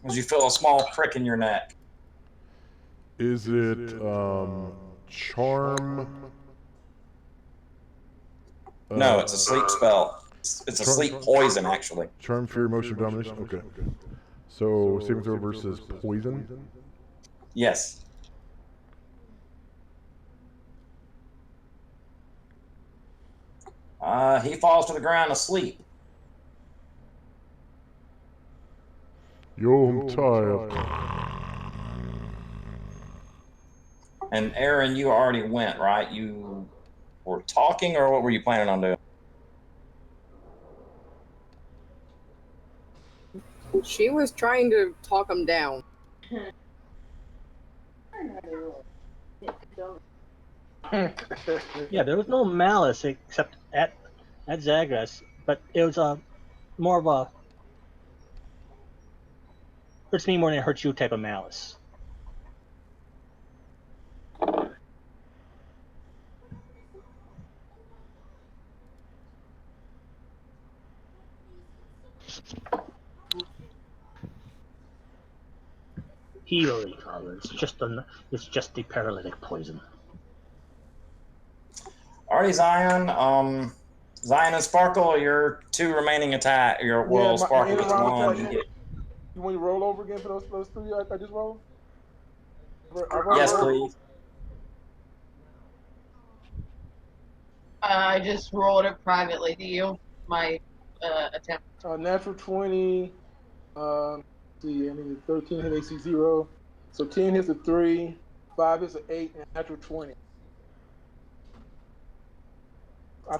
As you feel a small prick in your neck. Is it charm? No, it's a sleep spell. It's a sleep poison, actually. Charm, fear, emotion, domination. Okay. So saving throw versus poison. Yes. He falls to the ground asleep. Yo, I'm tired. And Aaron, you already went, right? You were talking, or what were you planning on doing? She was trying to talk him down. Yeah, there was no malice except at Zagreus, but it was more of a hurts me more than it hurts you type of malice. He will recover. It's just the paralytic poison. Alrighty, Zion. Zion and Sparkle, your 2 remaining attack. Sparkle gets 1. You get... You want to roll over again for those 3 I just rolled? Yes, please. I just rolled it privately to you. My attempt. Natural 20. See, I mean 13 hit AC 0. So 10 hits a 3, 5 hits an 8, and natural 20.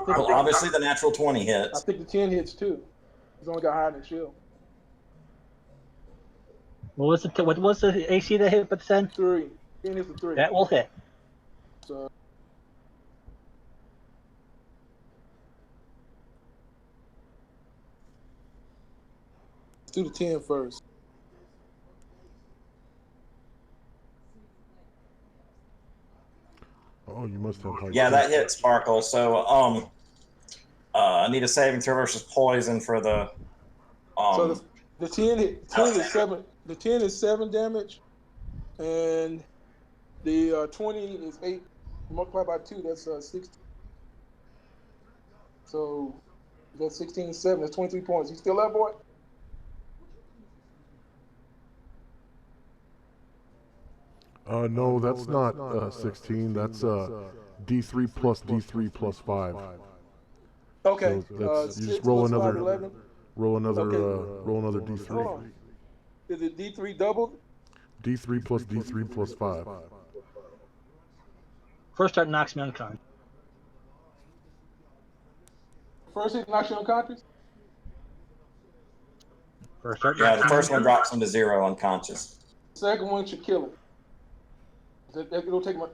Well, obviously the natural 20 hits. I think the 10 hits too. He's only got higher than shield. What was the AC that hit but then? 3. 10 hits a 3. That will hit. So let's do the 10 first. Oh, you must have high. Yeah, that hits Sparkle. So I need a saving throw versus poison for the So the 10 is 7. The 10 is 7 damage, and the 20 is 8 multiplied by 2. That's 16. So that's 16, 7. That's 23 points. You still there, boy? No, that's not 16. That's D3 plus D3 plus 5. Okay. So that's, you 6 just roll plus 5, another, 11. roll another, Okay. roll another Hold D3. on. Is it D3 doubled? D3 plus D3 plus 5. First start knocks me unconscious. First hit knocks you unconscious? First start Yeah, knocks the me first one unconscious. drops him to 0 unconscious. Second one should kill him. It'll take my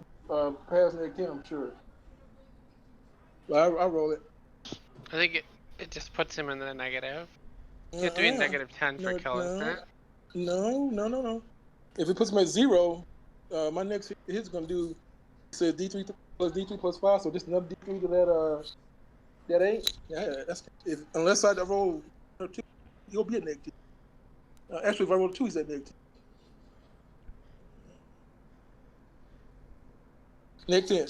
pass next him, I'm sure. But I roll it. I think it just puts him in the negative. You have to be negative 10 for kill, isn't it? No. If it puts me at 0, my next hit is gonna do. It says D3 plus D3 plus 5, so just another D3 to that 8. Yeah, that's unless I roll 2, he'll be at negative. Actually, if I roll 2, he's at negative. Next 10.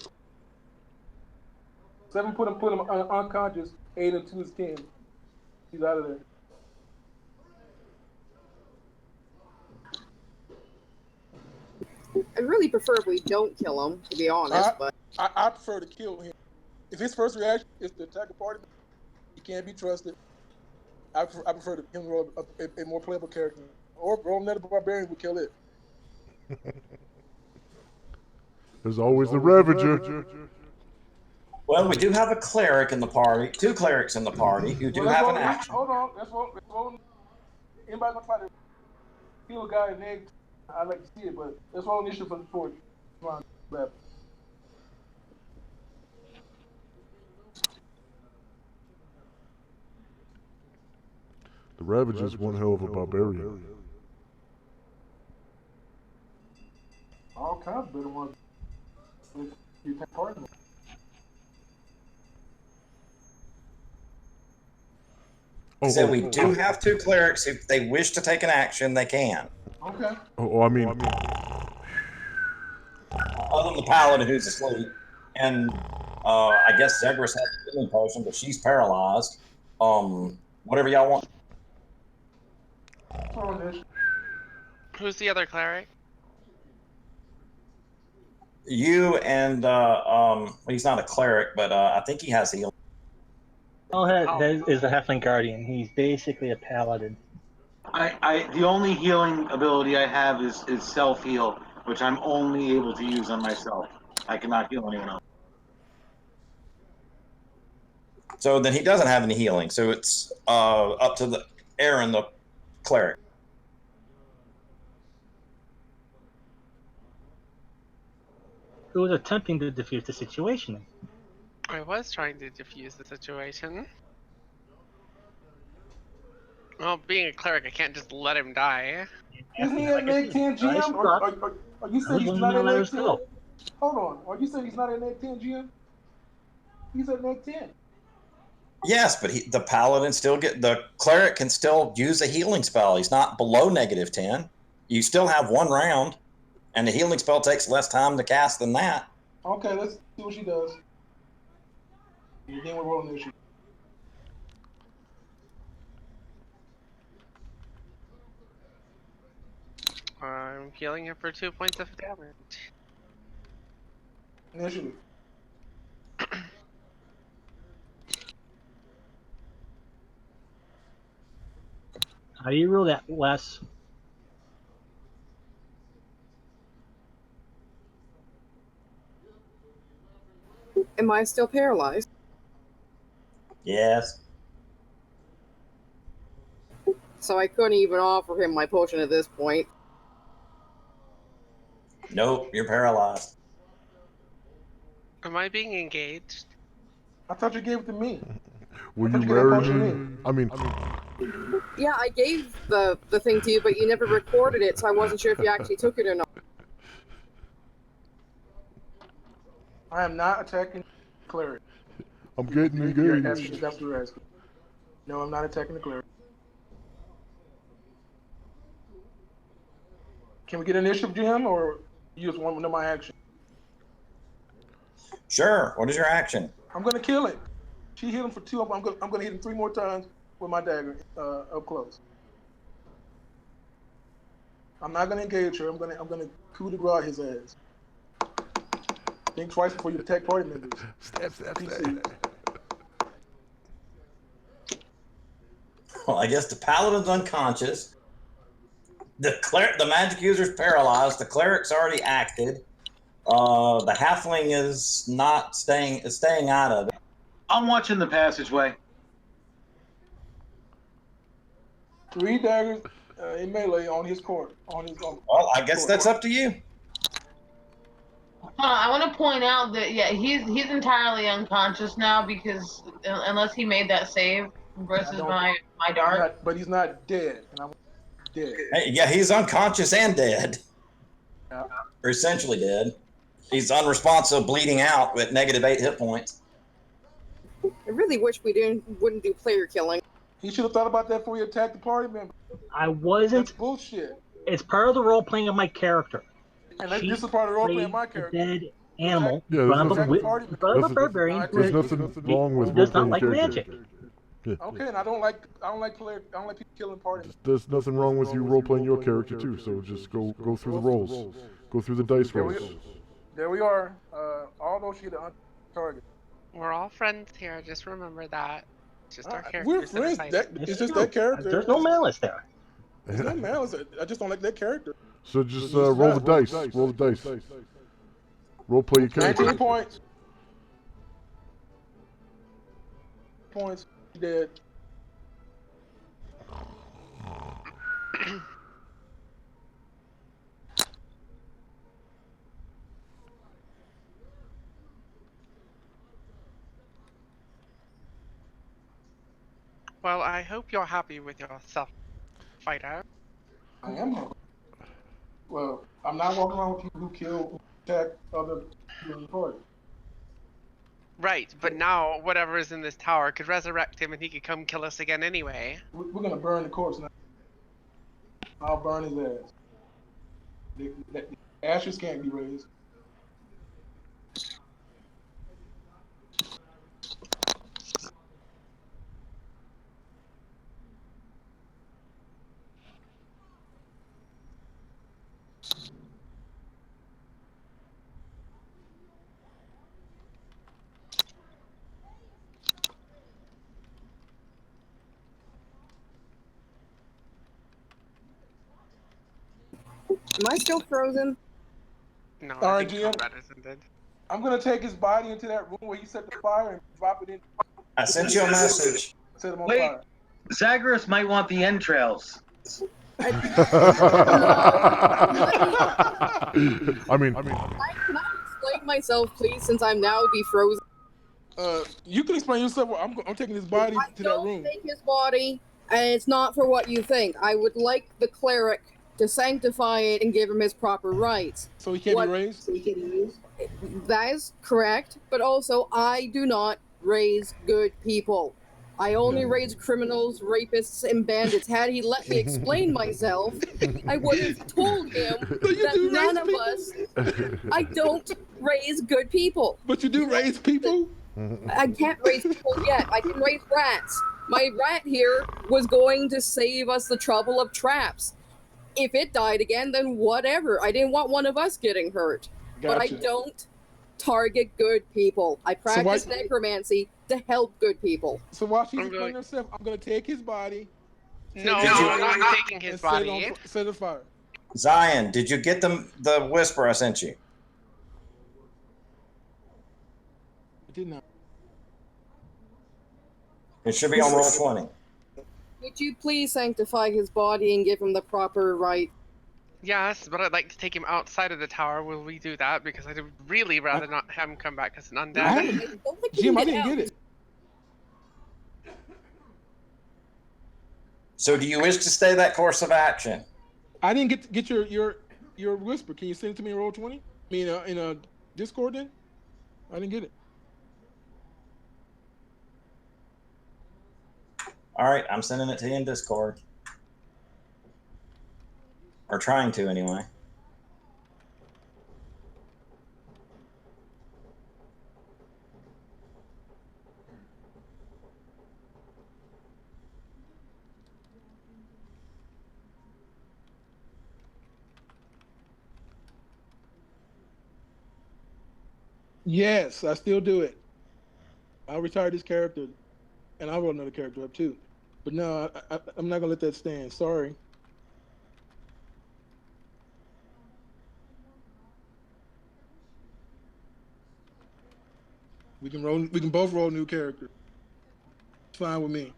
7 put him unconscious. 8 and 2 is 10. He's out of there. I'd really prefer if we don't kill him, to be honest, but I prefer to kill him. If his first reaction is to attack a party, he can't be trusted. I prefer him to roll a more playable character. Or roll another barbarian would kill it. There's always the Ravager. Well, we do have a cleric in the party, 2 clerics in the party who do have an action. Hold on, let's roll. Anybody gonna try to kill a guy in egg? I'd like to see it, but let's roll initiative for the left. The Ravager's one hell of a barbarian. All kinds of better ones. If you take part in them. So we do have 2 clerics. If they wish to take an action, they can. Okay. I mean, Other than the paladin who's asleep, and I guess Zagreus has a healing potion, but she's paralyzed. Whatever y'all want. Who's the other cleric? You and he's not a cleric, but I think he has healing. That is a Halfling Guardian. He's basically a paladin. The only healing ability I have is self heal. which I'm only able to use on myself. I cannot heal anyone else. So then he doesn't have any healing. So it's up to the Aaron, the cleric. Who was attempting to defuse the situation? I was trying to defuse the situation. Well, being a cleric, I can't just let him die. Isn't he at neg 10 GM? Or you said he's not at neg 10? Hold on. Or you said he's not at neg 10 GM? He's at neg 10. Yes, but the paladin the cleric can still use a healing spell. He's not below -10. You still have 1 round, and the healing spell takes less time to cast than that. Okay, let's see what she does. And then we're rolling this shit. I'm healing him for 2 points of damage. Initially. How do you roll that, Wes? Am I still paralyzed? Yes. So I couldn't even offer him my potion at this point. Nope, you're paralyzed. Am I being engaged? I thought you gave it to me. Will I you thought you gave that marry potion me? in. I mean, Yeah, I gave the thing to you, but you never recorded it, so I wasn't sure if you actually took it or not. I am not attacking cleric. I'm getting That's engaged. what you're asking. No, I'm not attacking the cleric. Can we get initiative, Jim, or you just want to know my action? Sure. What is your action? I'm gonna kill it. She hit him for 2. I'm gonna hit him 3 more times with my dagger up close. I'm not gonna engage her. I'm gonna coup de grace his ass. Think twice before you attack party members. Stab. Well, I guess the paladin's unconscious. The magic user's paralyzed. The cleric's already acted. The halfling is staying out of it. I'm watching the passageway. 3 daggers in melee on his court. Well, I guess that's up to you. I want to point out that he's entirely unconscious now because unless he made that save versus my dart. But he's not dead, and I'm dead. Hey, yeah, he's unconscious and dead. Yeah. Or essentially dead. He's unresponsive, bleeding out with -8 hit points. I really wish we wouldn't do player killing. He should have thought about that before he attacked the party member. I wasn't. That's bullshit. It's part of the role playing of my character. And this is part of the role playing of my character. A dead animal. Yeah, Run up a barbarian. There's nothing wrong with who does not role-playing like your magic. character. Yeah. Okay, and I don't like people killing party members. There's nothing wrong with you role-playing your character too. So just go through the rolls, go through the dice rolls. There we are. Although she's the target. We're all friends here. Just remember that. It's just our characters. We're that friends. decide. It's just that character. There's no malice there. There's no malice. I just don't like that character. So just roll the dice. Roll the dice. Role-play your character. 19 points. Points. Dead. Well, I hope you're happy with yourself, fighter. I am. Well, I'm not walking around with people who attack other people in the party. Right, but now whatever is in this tower could resurrect him and he could come kill us again anyway. We're gonna burn the corpse now. I'll burn his ass. The ashes can't be raised. Am I still frozen? No, All I right, think GM. combat is ended. I'm gonna take his body into that room where you set the fire and drop it in. I sent you a message. Set him on Wait. fire. Zagreus might want the entrails. I mean, can I explain myself, please, since I'm now defrozen? You can explain yourself. I'm taking his body I to that don't room. take his body, and it's not for what you think. I would like the cleric to sanctify it and give him his proper rights. So he can't What- be raised? That is correct, but also I do not raise good people. I only raise criminals, rapists, and bandits. Had he let me explain myself, I would have told him that none of us. I don't raise good people. But you do raise people? I can't raise people yet. I can raise rats. My rat here was going to save us the trouble of traps. If it died again, then whatever. I didn't want one of us getting hurt. But I Gotcha. don't target good people. I practice necromancy to help good people. So while she's explaining herself, I'm gonna take his body. No, I'm not taking his body. Set it fire. Zion, did you get the whisper I sent you? I did not. It should be on roll 20. Would you please sanctify his body and give him the proper right? Yes, but I'd like to take him outside of the tower. Will we do that? Because I'd really rather not have him come back as an undead. Jim, I didn't get it. So do you wish to stay that course of action? I didn't get your whisper. Can you send it to me in roll 20? I mean, in a Discord then? I didn't get it. All right, I'm sending it to you in Discord. Or trying to, anyway. Yes, I still do it. I'll retire this character, and I'll roll another character up too. But no, I'm not gonna let that stand. Sorry. We can both roll new characters. It's fine with me.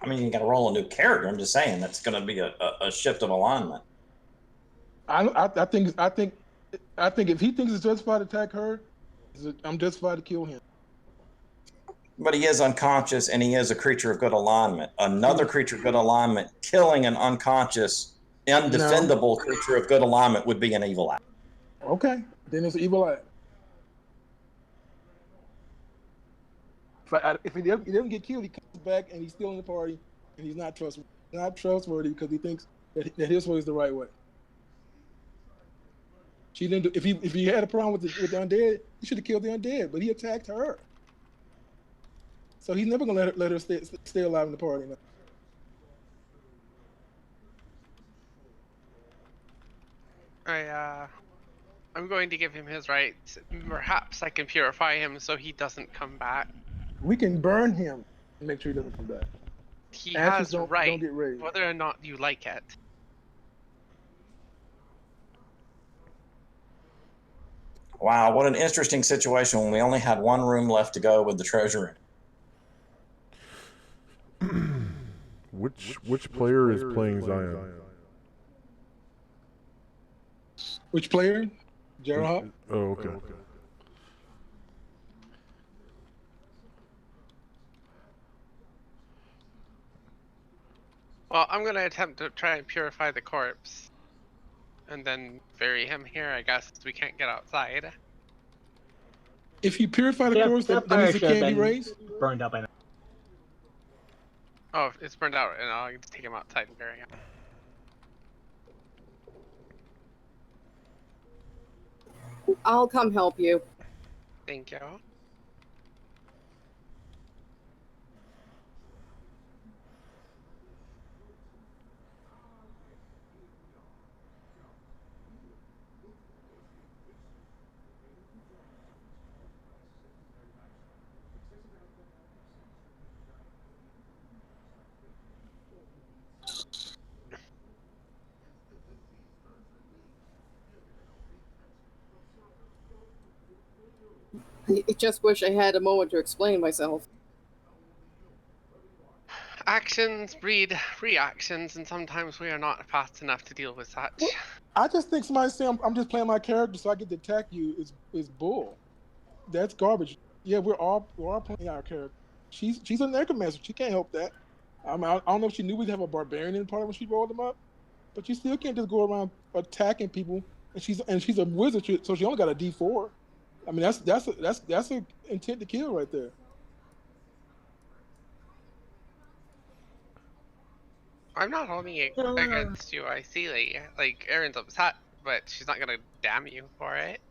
I mean, you got to roll a new character. I'm just saying that's going to be a shift of alignment. I think if he thinks it's justified to attack her, I'm justified to kill him. But he is unconscious, and he is a creature of good alignment. Another creature of good alignment killing an unconscious, undefendable creature of good alignment would be an evil act. Okay, then it's an evil act. If he doesn't get killed, he comes back and he's still in the party, and he's not trustworthy. Not trustworthy because he thinks that his way is the right way. She didn't do, if he had a problem with the undead, he should have killed the undead, but he attacked her. So he's never gonna let her stay alive in the party now. I'm going to give him his rights. Perhaps I can purify him so he doesn't come back. We can burn him and make sure he doesn't come back. He Ashes has don't right, get raised. whether or not you like it. Wow, what an interesting situation when we only had one room left to go with the treasure in. Which player is playing Zion? Which player? Gerald? Oh, okay. Well, I'm going to attempt to try and purify the corpse. And then bury him here, I guess, we can't get outside. If you purify the corpse, that means it can't be raised? Burned up by now. Oh, it's burned out, and I'll just take him outside and bury him. I'll come help you. Thank you. I just wish I had a moment to explain myself. Actions breed reactions, and sometimes we are not fast enough to deal with such. Well, I just think somebody saying I'm just playing my character so I get to attack you is bull. That's garbage. Yeah, we're all playing our character. She's a necromancer. She can't help that. I don't know if she knew we'd have a barbarian in part when she rolled them up, but you still can't just go around attacking people. And she's a wizard, so she only got a D4. I mean, that's an intent to kill right there. I'm not holding it against you. I see like Erin's upset, but she's not gonna damn you for it.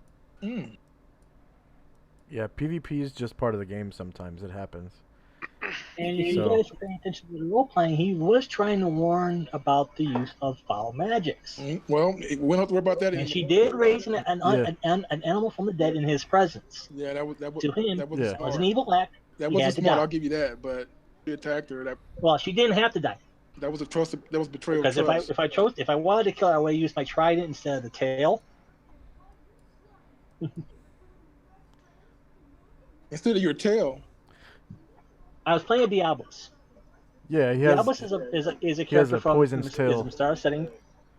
Yeah, PvP is just part of the game. Sometimes it happens. And if you guys pay attention to the role playing, he was trying to warn about the use of foul magics. Well, we don't have to worry about that anymore. And she did raise an animal from the dead in his presence. Yeah, that was to him. That was It was an evil act. That He wasn't had to smart. die. I'll give you that. But she attacked her. Well, she didn't have to die. That was a trust. That was betrayal of Because trust. if I wanted to kill her, I would have used my trident instead of the tail. Instead of your tail. I was playing Diablos. Yeah, he has. Diablos is a He has character a from poison's tail. the Star setting.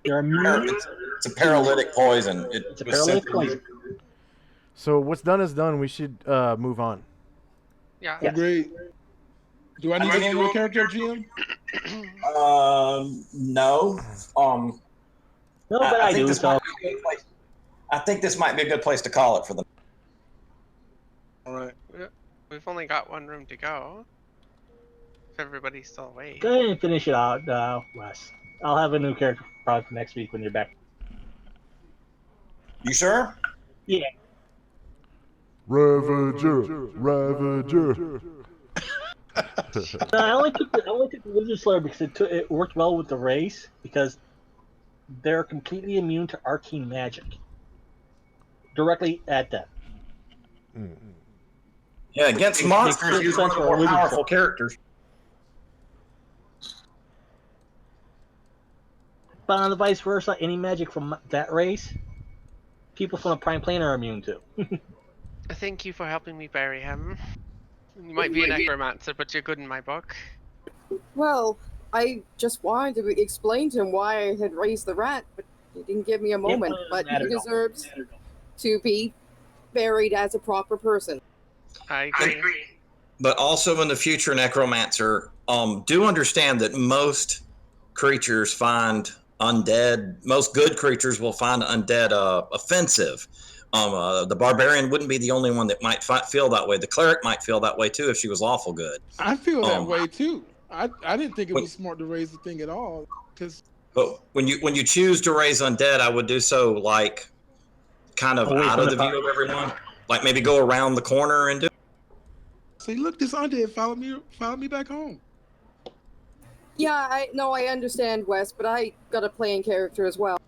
They're immune. It's a paralytic poison. It's a paralytic poison. So what's done is done. We should move on. Yeah. Agreed. Do I need to roll your character, GM? No. No, but I think do. this might be a good place. I think this might be a good place to call it for them. All right. We've only got one room to go. If everybody's still awake. Go ahead and finish it out, Wes. I'll have a new character probably for next week when you're back. You sure? Yeah. Ravager. Ravager. No, I only took the Wizard Slayer because it worked well with the race because they're completely immune to arcane magic directly at them. Yeah, against monsters, use one of the more powerful characters. But on the vice versa, any magic from that race, people from the Prime Plane are immune to. Thank you for helping me bury him. You might be a necromancer, but you're good in my book. Well, I just wanted to explain to him why I had raised the rat, but he didn't give me a moment. But he deserves to be buried as a proper person. I agree. But also in the future, necromancer, do understand that most creatures find undead. Most good creatures will find undead offensive. The barbarian wouldn't be the only one that might feel that way. The cleric might feel that way too if she was awful good. I feel that way too. I didn't think it was smart to raise the thing at all. But when you choose to raise undead, I would do so like kind of out of the view of everyone. Like maybe go around the corner and do. Say, look, this undead followed me back home. Yeah, I understand, Wes, but I got a playing character as well.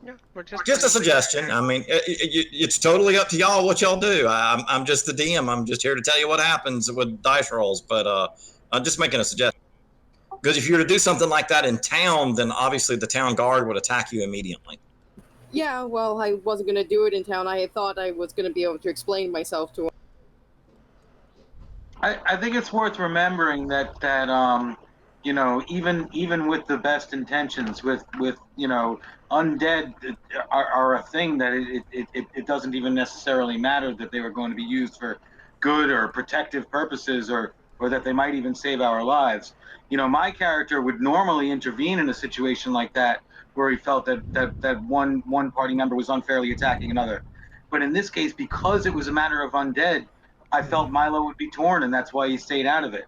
Yeah, just a suggestion. I mean, it's totally up to y'all what y'all do. I'm just the DM. I'm just here to tell you what happens with dice rolls. But I'm just making a suggestion. Because if you were to do something like that in town, then obviously the town guard would attack you immediately. Yeah, well, I wasn't going to do it in town. I thought I was going to be able to explain myself to him. I think it's worth remembering that you know, even with the best intentions, with you know, undead are a thing that it doesn't even necessarily matter that they were going to be used for good or protective purposes or that they might even save our lives. You know, my character would normally intervene in a situation like that where he felt that one party member was unfairly attacking another. But in this case, because it was a matter of undead, I felt Milo would be torn, and that's why he stayed out of it.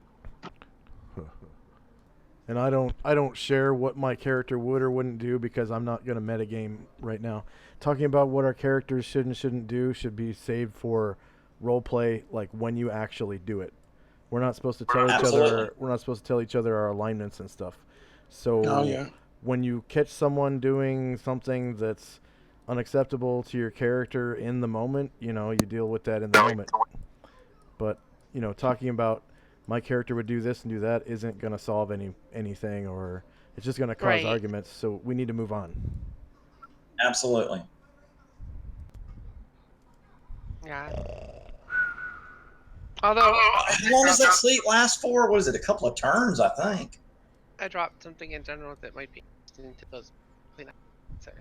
And I don't share what my character would or wouldn't do because I'm not going to metagame right now. Talking about what our characters should and shouldn't do should be saved for role play, like when you actually do it. We're not supposed to tell each other. We're not supposed to tell each other our alignments and stuff. So when you catch someone doing something that's unacceptable to your character in the moment, you know, you deal with that in the moment. But, you know, talking about my character would do this and do that isn't going to solve anything, or it's just going to cause arguments. So we need to move on. Absolutely. Yeah. Although How long does that sleep last for? What is it? A couple of turns, I think. I dropped something in general that might be interesting to those cleanup. Sorry.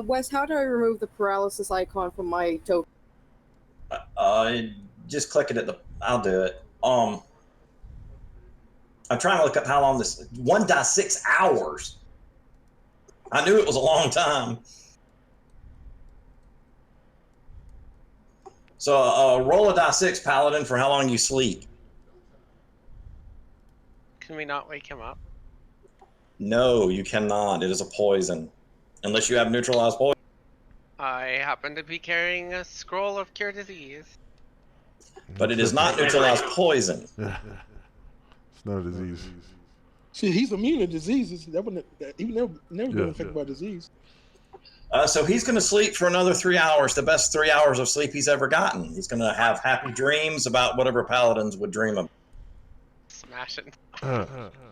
Wes, how do I remove the paralysis icon from my token? Just click it at the. I'll do it. I'm trying to look up how long this. 1.6 hours. I knew it was a long time. So roll a die 6, Paladin, for how long you sleep. Can we not wake him up? No, you cannot. It is a poison, unless you have neutralized poison. I happen to be carrying a scroll of cure disease. But it is not neutralized poison. It's not a disease. See, he's immune to diseases. That wouldn't. He never been affected by disease. So he's going to sleep for another 3 hours, the best 3 hours of sleep he's ever gotten. He's going to have happy dreams about whatever paladins would dream of. Smashing.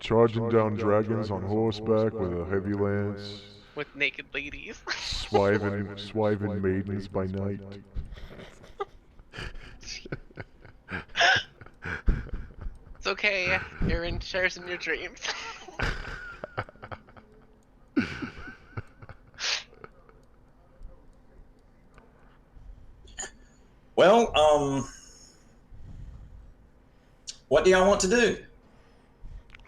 Charging down dragons on horseback with a heavy lance. With naked ladies. Swiving maidens by night. It's okay, Aaron. Share some of your dreams. Well, what do y'all want to do?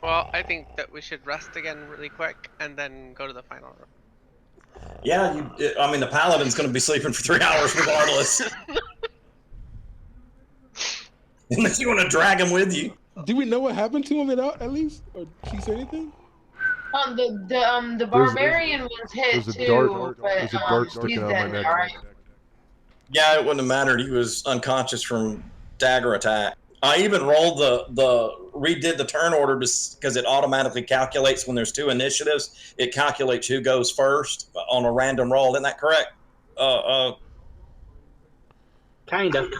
Well, I think that we should rest again really quick and then go to the final room. Yeah, I mean, the paladin's going to be sleeping for 3 hours regardless. Unless you want to drag him with you. Do we know what happened to him at least? Or did she say anything? The barbarian was hit there's a too, there's a but dart he's sticking out of my dead neck. now, right? Yeah, it wouldn't have mattered. He was unconscious from dagger attack. I even rolled redid the turn order because it automatically calculates when there's 2 initiatives. It calculates who goes first on a random roll. Isn't that correct? Kind of.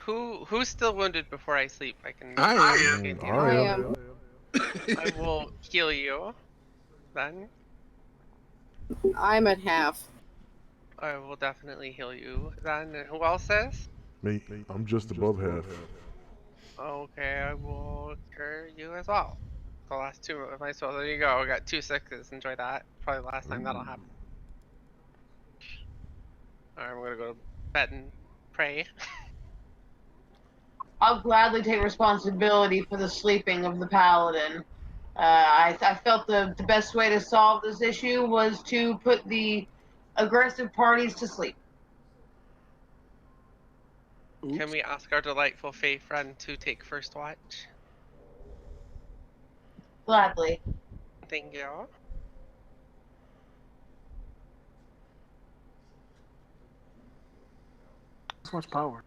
Who's still wounded before I sleep? I can. I am. I will heal you. Then I'm at half. I will definitely heal you. Then who else is? Me, I'm just above half. Okay, I will cure you as well. The last 2 of my spells. There you go. I got 2 6s. Enjoy that. Probably the last time that'll happen. Alright, I'm gonna go to bed and pray. I'll gladly take responsibility for the sleeping of the paladin. I felt the best way to solve this issue was to put the aggressive parties to sleep. Can we ask our delightful Fae friend to take first watch? Gladly. Thank you. So much power.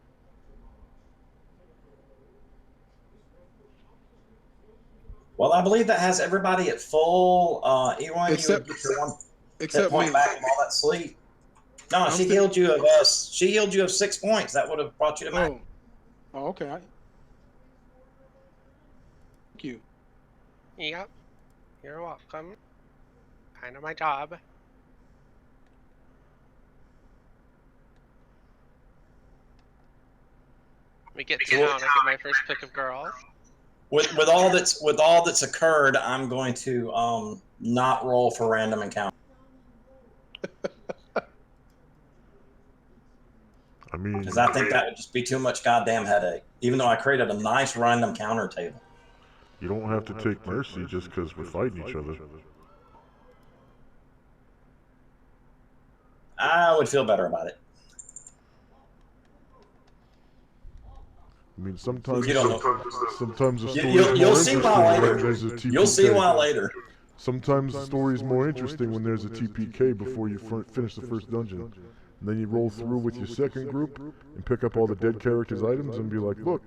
Well, I believe that has everybody at full. Ewan, Except- you would get your 1 hit Except point me. back from all that sleep. No, I'm she still- healed you of us. She healed you of 6 points. That would have brought you to max. Oh, okay. Thank you. Yep. You're welcome. Kind of my job. We get down. I get my first pick of girls. With all that's occurred, I'm going to not roll for random encounter. I mean, Because I think that would just be too much goddamn headache. Even though I created a nice random counter table. you don't have to take mercy just because we're fighting each other. I would feel better about it. I mean, sometimes You don't know. sometimes the story's You'll more see interesting why when later. there's a TPK. You'll see why later. Sometimes the story's more interesting when there's a TPK before you finish the first dungeon. And then you roll through with your second group and pick up all the dead characters' items and be like, look,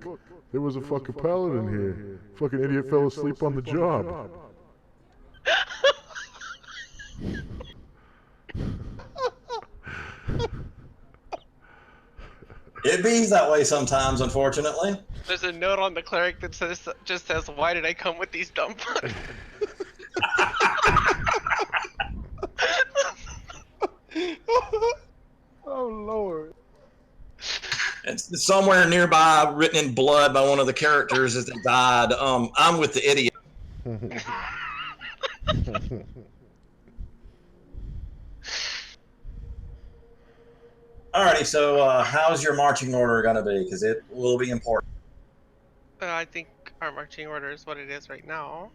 there was a fucking paladin here. Fucking idiot fell asleep on the job. It bees that way sometimes, unfortunately. There's a note on the cleric that just says, "Why did I come with these dumb puns?" Oh Lord. It's somewhere nearby, written in blood by one of the characters as they died. I'm with the idiot. Alrighty, so how's your marching order going to be? Because it will be important. I think our marching order is what it is right now.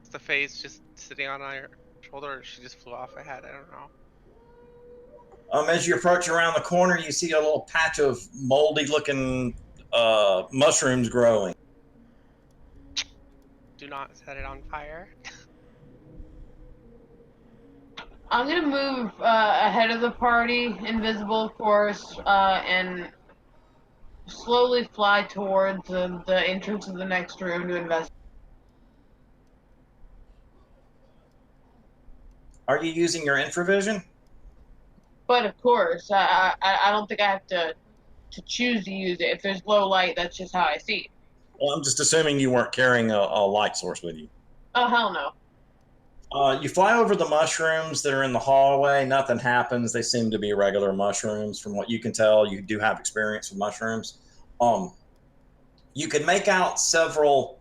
Is the phase just sitting on our shoulder, or she just flew off ahead? I don't know. As you approach around the corner, you see a little patch of moldy-looking mushrooms growing. Do not set it on fire. I'm gonna move ahead of the party, invisible, of course, and slowly fly towards the entrance of the next room to investigate. Are you using your infravision? But of course, I don't think I have to choose to use it. If there's low light, that's just how I see it. Well, I'm just assuming you weren't carrying a light source with you. Oh hell no. You fly over the mushrooms that are in the hallway. Nothing happens. They seem to be regular mushrooms. From what you can tell, you do have experience with mushrooms. You can make out several.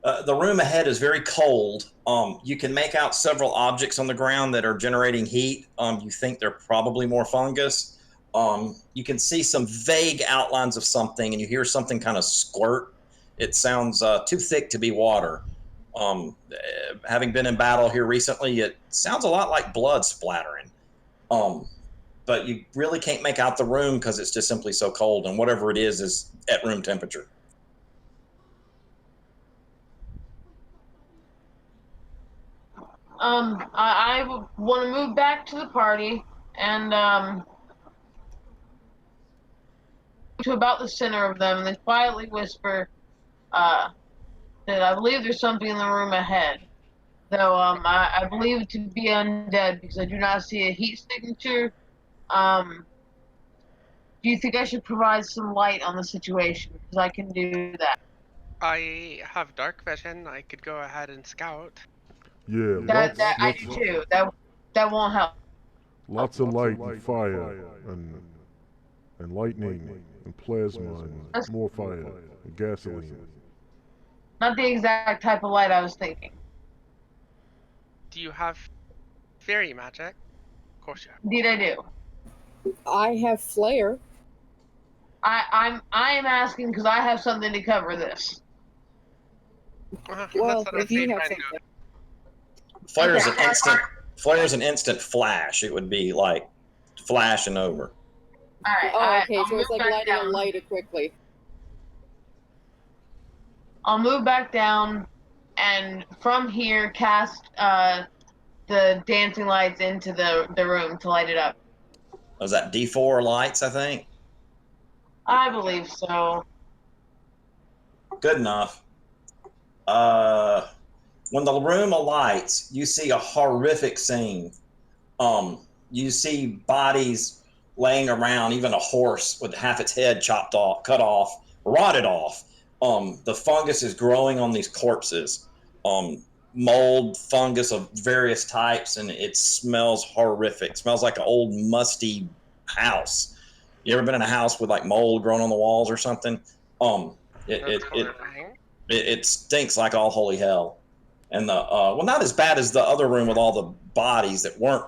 The room ahead is very cold. You can make out several objects on the ground that are generating heat. You think they're probably more fungus. You can see some vague outlines of something, and you hear something kind of squirt. It sounds too thick to be water. Having been in battle here recently, it sounds a lot like blood splattering. But you really can't make out the room because it's just simply so cold, and whatever it is at room temperature. I want to move back to the party and to about the center of them, and then quietly whisper that I believe there's something in the room ahead. Though I believe it to be undead because I do not see a heat signature. Do you think I should provide some light on the situation? Because I can do that. I have dark vision. I could go ahead and scout. Yeah, That I do too. That won't help. lots of light and fire and lightning and plasma and more fire and gasoline. Not the exact type of light I was thinking. Do you have fairy magic? Of course you have. Indeed, I do. I have flare. I am asking because I have something to cover this. Well, That's what I if you was have trying to something. Flare is an instant. Flare is an instant flash. It would be like flashing over. Alright. Oh, okay, I'll so it's move like back lighting a down. light quickly. I'll move back down and from here cast the dancing lights into the room to light it up. Was that D4 lights, I think? I believe so. Good enough. When the room alights, you see a horrific scene. You see bodies laying around, even a horse with half its head chopped off, cut off, rotted off. The fungus is growing on these corpses. Mold, fungus of various types, and it smells horrific. It smells like an old musty house. You ever been in a house with like mold growing on the walls or something? It stinks like all holy hell. And well, not as bad as the other room with all the bodies that weren't,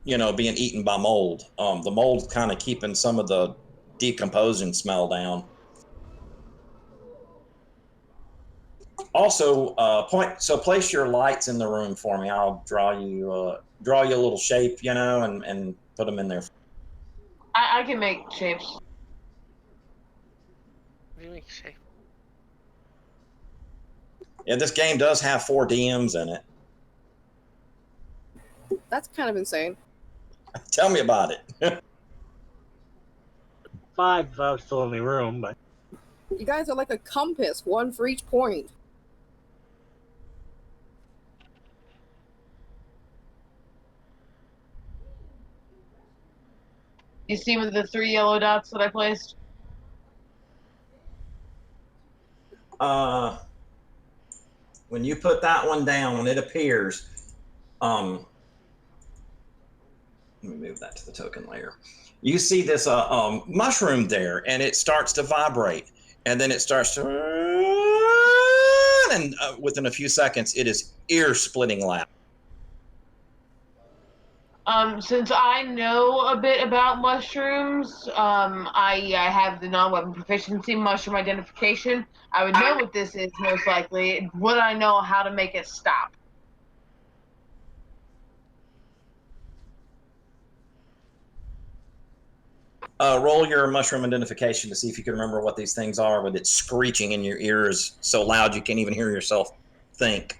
being eaten by mold. The mold's kind of keeping some of the decomposing smell down. Also, place your lights in the room for me. I'll draw you a little shape, and put them in there. I can make shapes. What do you make shape? Yeah, this game does have 4 DMs in it. That's kind of insane. Tell me about it. 5 if I was still in the room, but You guys are like a compass, one for each point. You see with the 3 yellow dots that I placed? When you put that one down, when it appears, let me move that to the token layer. You see this mushroom there, and it starts to vibrate, and then it starts to, and within a few seconds, it is ear-splitting loud. Since I know a bit about mushrooms, I have the non-weapon proficiency mushroom identification. I would know what this is most likely. Would I know how to make it stop? Roll your mushroom identification to see if you can remember what these things are, but it's screeching in your ears so loud you can't even hear yourself think.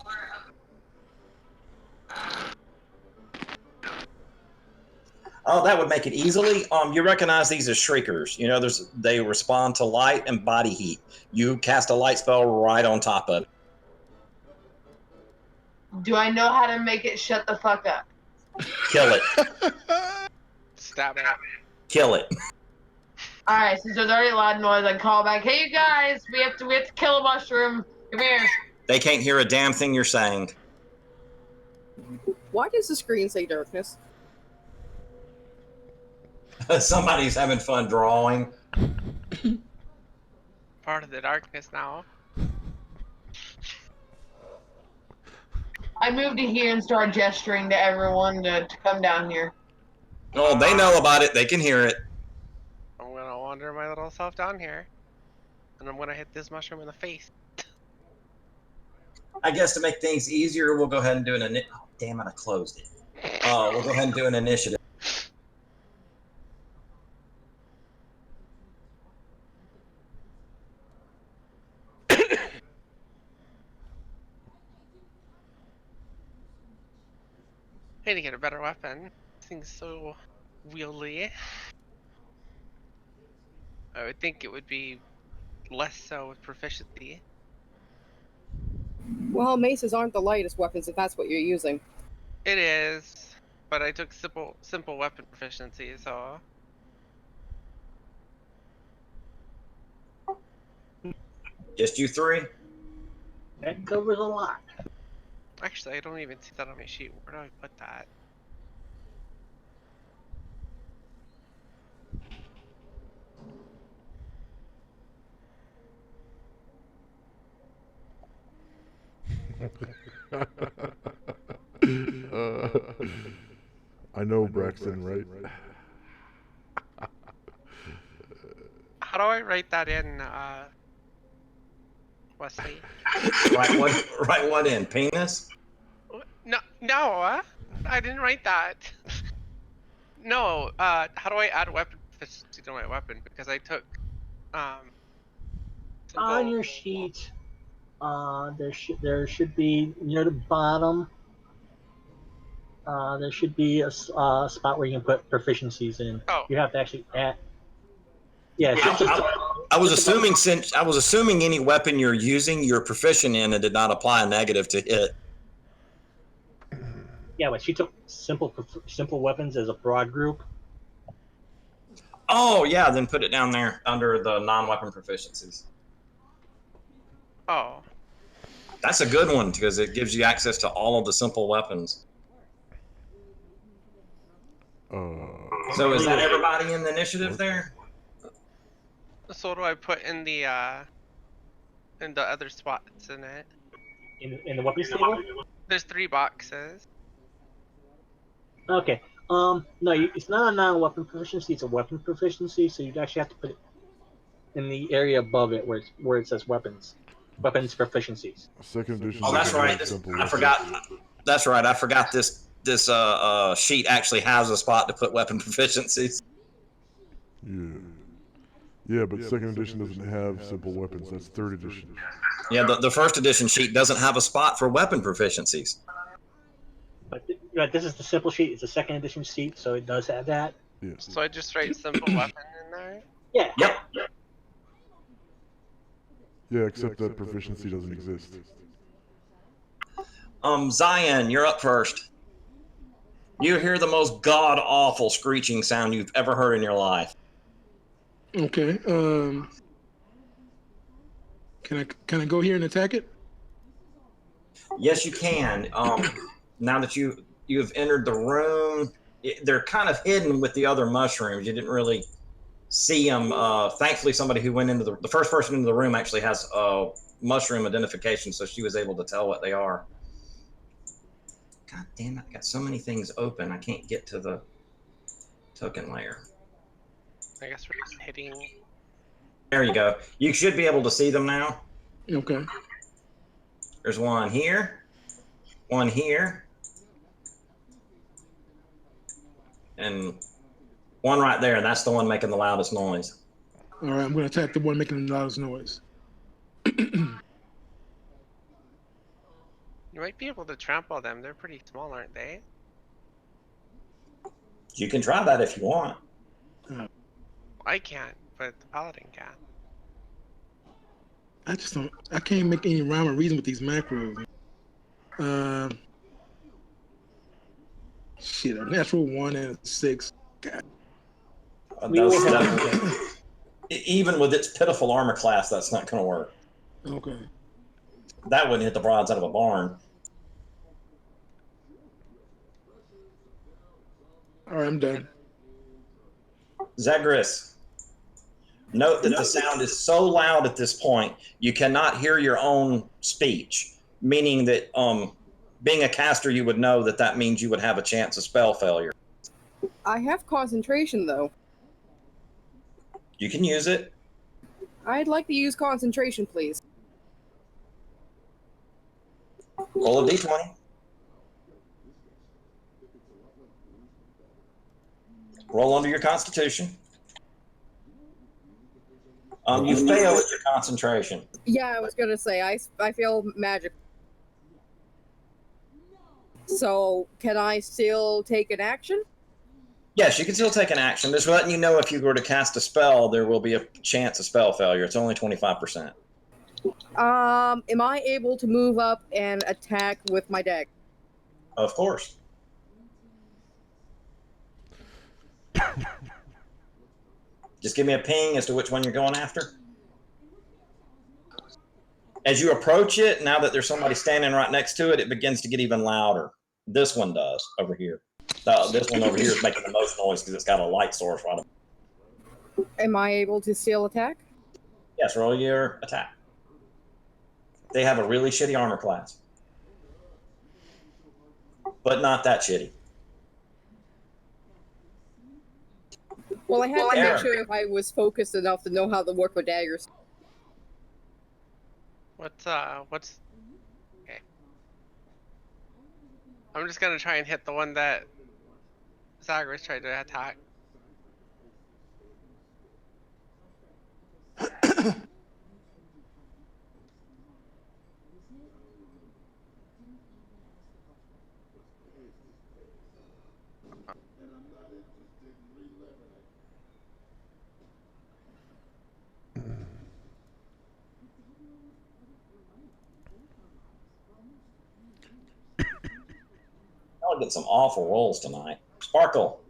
Oh, that would make it easily. You recognize these as shriekers. You know, they respond to light and body heat. You cast a light spell right on top of it. Do I know how to make it shut the fuck up? Kill it. Stab it. Kill it. Alright, since there's already a loud noise, I call back, hey you guys, we have to kill a mushroom. Come here. They can't hear a damn thing you're saying. Why does the screen say darkness? Somebody's having fun drawing. Part of the darkness now. I moved to here and started gesturing to everyone to come down here. Oh, they know about it. They can hear it. I'm gonna wander my little self down here, and I'm gonna hit this mushroom in the face. I guess to make things easier, we'll go ahead and do an initiative. Oh, damn it, I closed it. We'll go ahead and do an initiative. I need to get a better weapon. This thing's so wieldy. I would think it would be less so with proficiency. Well, maces aren't the lightest weapons if that's what you're using. It is, but I took simple weapon proficiency, so. Just you three? That covers a lot. Actually, I don't even see that on my sheet. Where do I put that? I know Braxton, right? How do I write that in, Wesley? Write what in? Penis? No, I didn't write that. No, how do I add weapon proficiency to my weapon? Because I took, On your sheet, there should be near the bottom. There should be a spot where you can put proficiencies in. Oh. You have to actually add. Yeah. I was assuming any weapon you're using, you're proficient in, and did not apply a negative to hit. Yeah, but she took simple weapons as a broad group. Oh yeah, then put it down there under the non-weapon proficiencies. Oh. That's a good one because it gives you access to all of the simple weapons. So is that everybody in the initiative there? So what do I put in the other spots in it? In the weapons table? There's 3 boxes. Okay. No, it's not a non-weapon proficiency. It's a weapon proficiency. So you'd actually have to put it in the area above it where it says weapons proficiencies. Second edition. Oh, that's right. I forgot. That's right. I forgot this sheet actually has a spot to put weapon proficiencies. Yeah, but second edition doesn't have simple weapons. That's third edition. Yeah, the first edition sheet doesn't have a spot for weapon proficiencies. But this is the simple sheet. It's a second edition sheet, so it does have that. Yeah. So I just write simple weapon in there? Yeah. Yep. Yeah, except that proficiency doesn't exist. Zion, you're up first. You hear the most god-awful screeching sound you've ever heard in your life. Okay. Can I go here and attack it? Yes, you can. Now that you've entered the room, they're kind of hidden with the other mushrooms. You didn't really see them. Thankfully, somebody who went into the first person into the room actually has mushroom identification, so she was able to tell what they are. God damn it! I got so many things open. I can't get to the token layer. I guess we're just hitting. There you go. You should be able to see them now. Okay. There's one here, and one right there. That's the one making the loudest noise. All right, I'm going to attack the one making the loudest noise. You might be able to trample them. They're pretty small, aren't they? You can try that if you want. I can't, but the paladin can. I just don't. I can't make any rhyme or reason with these macros. Shit, a natural 1 and a 6. God. Even with its pitiful armor class, that's not going to work. Okay. That wouldn't hit the broads out of a barn. All right, I'm done. Zagreus, note that the sound is so loud at this point, you cannot hear your own speech, meaning that being a caster, you would know that that means you would have a chance of spell failure. I have concentration, though. You can use it. I'd like to use concentration, please. Roll a d20. Roll under your constitution. You fail at your concentration. Yeah, I was gonna say, I feel magic. So, can I still take an action? Yes, you can still take an action. Just letting you know if you were to cast a spell, there will be a chance of spell failure. It's only 25%. Am I able to move up and attack with my deck? Of course. Just give me a ping as to which one you're going after. As you approach it, now that there's somebody standing right next to it, it begins to get even louder. This one does, over here. This one over here is making the most noise because it's got a light source right up. Am I able to still attack? Yes, roll your attack. They have a really shitty armor class. But not that shitty. Well, I had to make sure if I was focused enough to know how to work with daggers. What's okay. I'm just gonna try and hit the one that Zagreus tried to attack. I'll get some awful rolls tonight. Sparkle.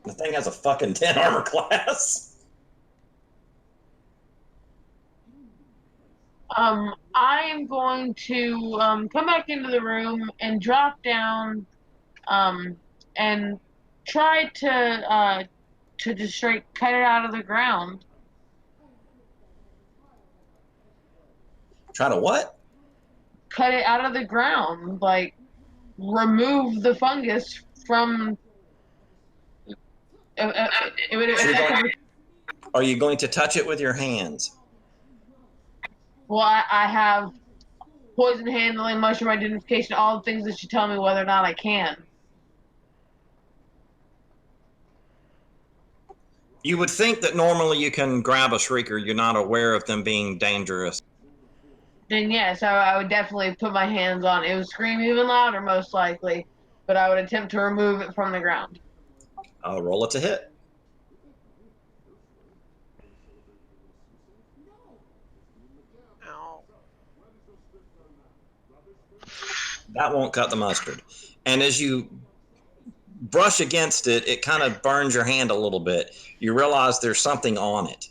The thing has a fucking 10 armor class. I am going to come back into the room and drop down and try to just straight cut it out of the ground. Try to what? Cut it out of the ground, like remove the fungus from. Are you going to touch it with your hands? Well, I have poison handling, mushroom identification, all the things that you tell me whether or not I can. You would think that normally you can grab a shrieker. You're not aware of them being dangerous. Then yes, I would definitely put my hands on it. It would scream even louder, most likely, but I would attempt to remove it from the ground. Roll it to hit. Ow. That won't cut the mustard. And as you brush against it, it kind of burns your hand a little bit. You realize there's something on it,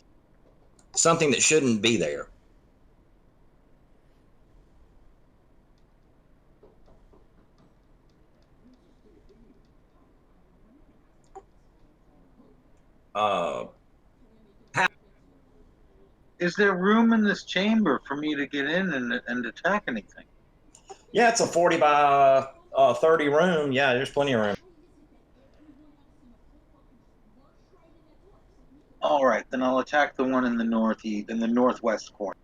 something that shouldn't be there. Is there room in this chamber for me to get in and attack anything? Yeah, it's a 40 by 30 room. Yeah, there's plenty of room. All right, then I'll attack the one in the northeast, in the northwest corner.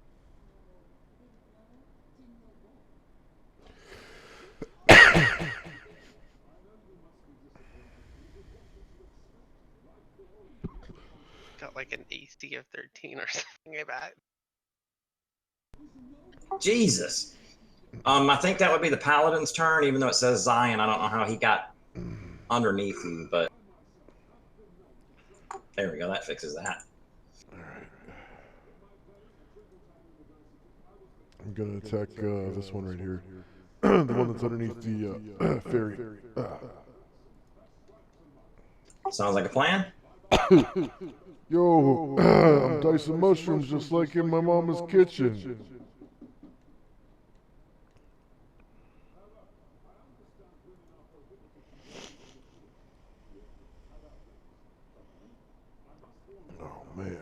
Got like an AC of 13 or something like that. Jesus. I think that would be the paladin's turn, even though it says Zion. I don't know how he got underneath you, but there we go. That fixes that. I'm gonna attack this one right here. The one that's underneath the ferry. Sounds like a plan. Yo, I'm dicing mushrooms just like in my mama's kitchen. Oh man.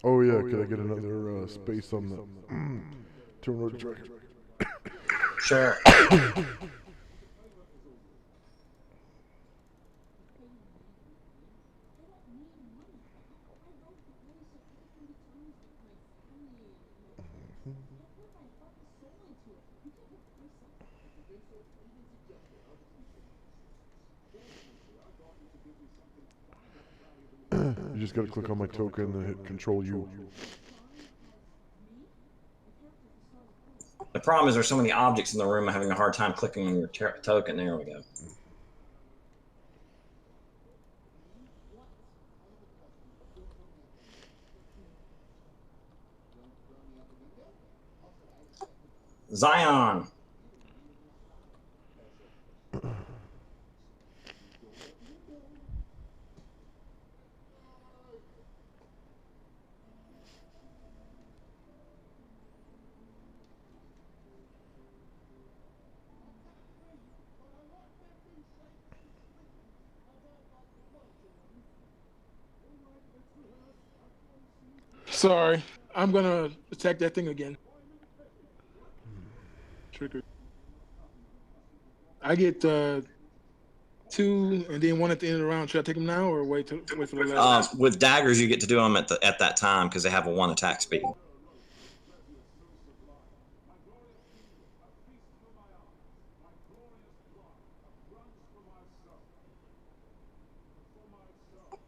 Oh yeah, could I get another space on the Terminal Dragon? Sure. You just gotta click on my token and hit Control U. The problem is there's so many objects in the room, I'm having a hard time clicking on your token. There we go. Zion. Sorry, I'm gonna attack that thing again. Trigger. I get 2, and then 1 at the end of the round. Should I take them now or wait for the last? With daggers, you get to do them at that time because they have a 1 attack speed.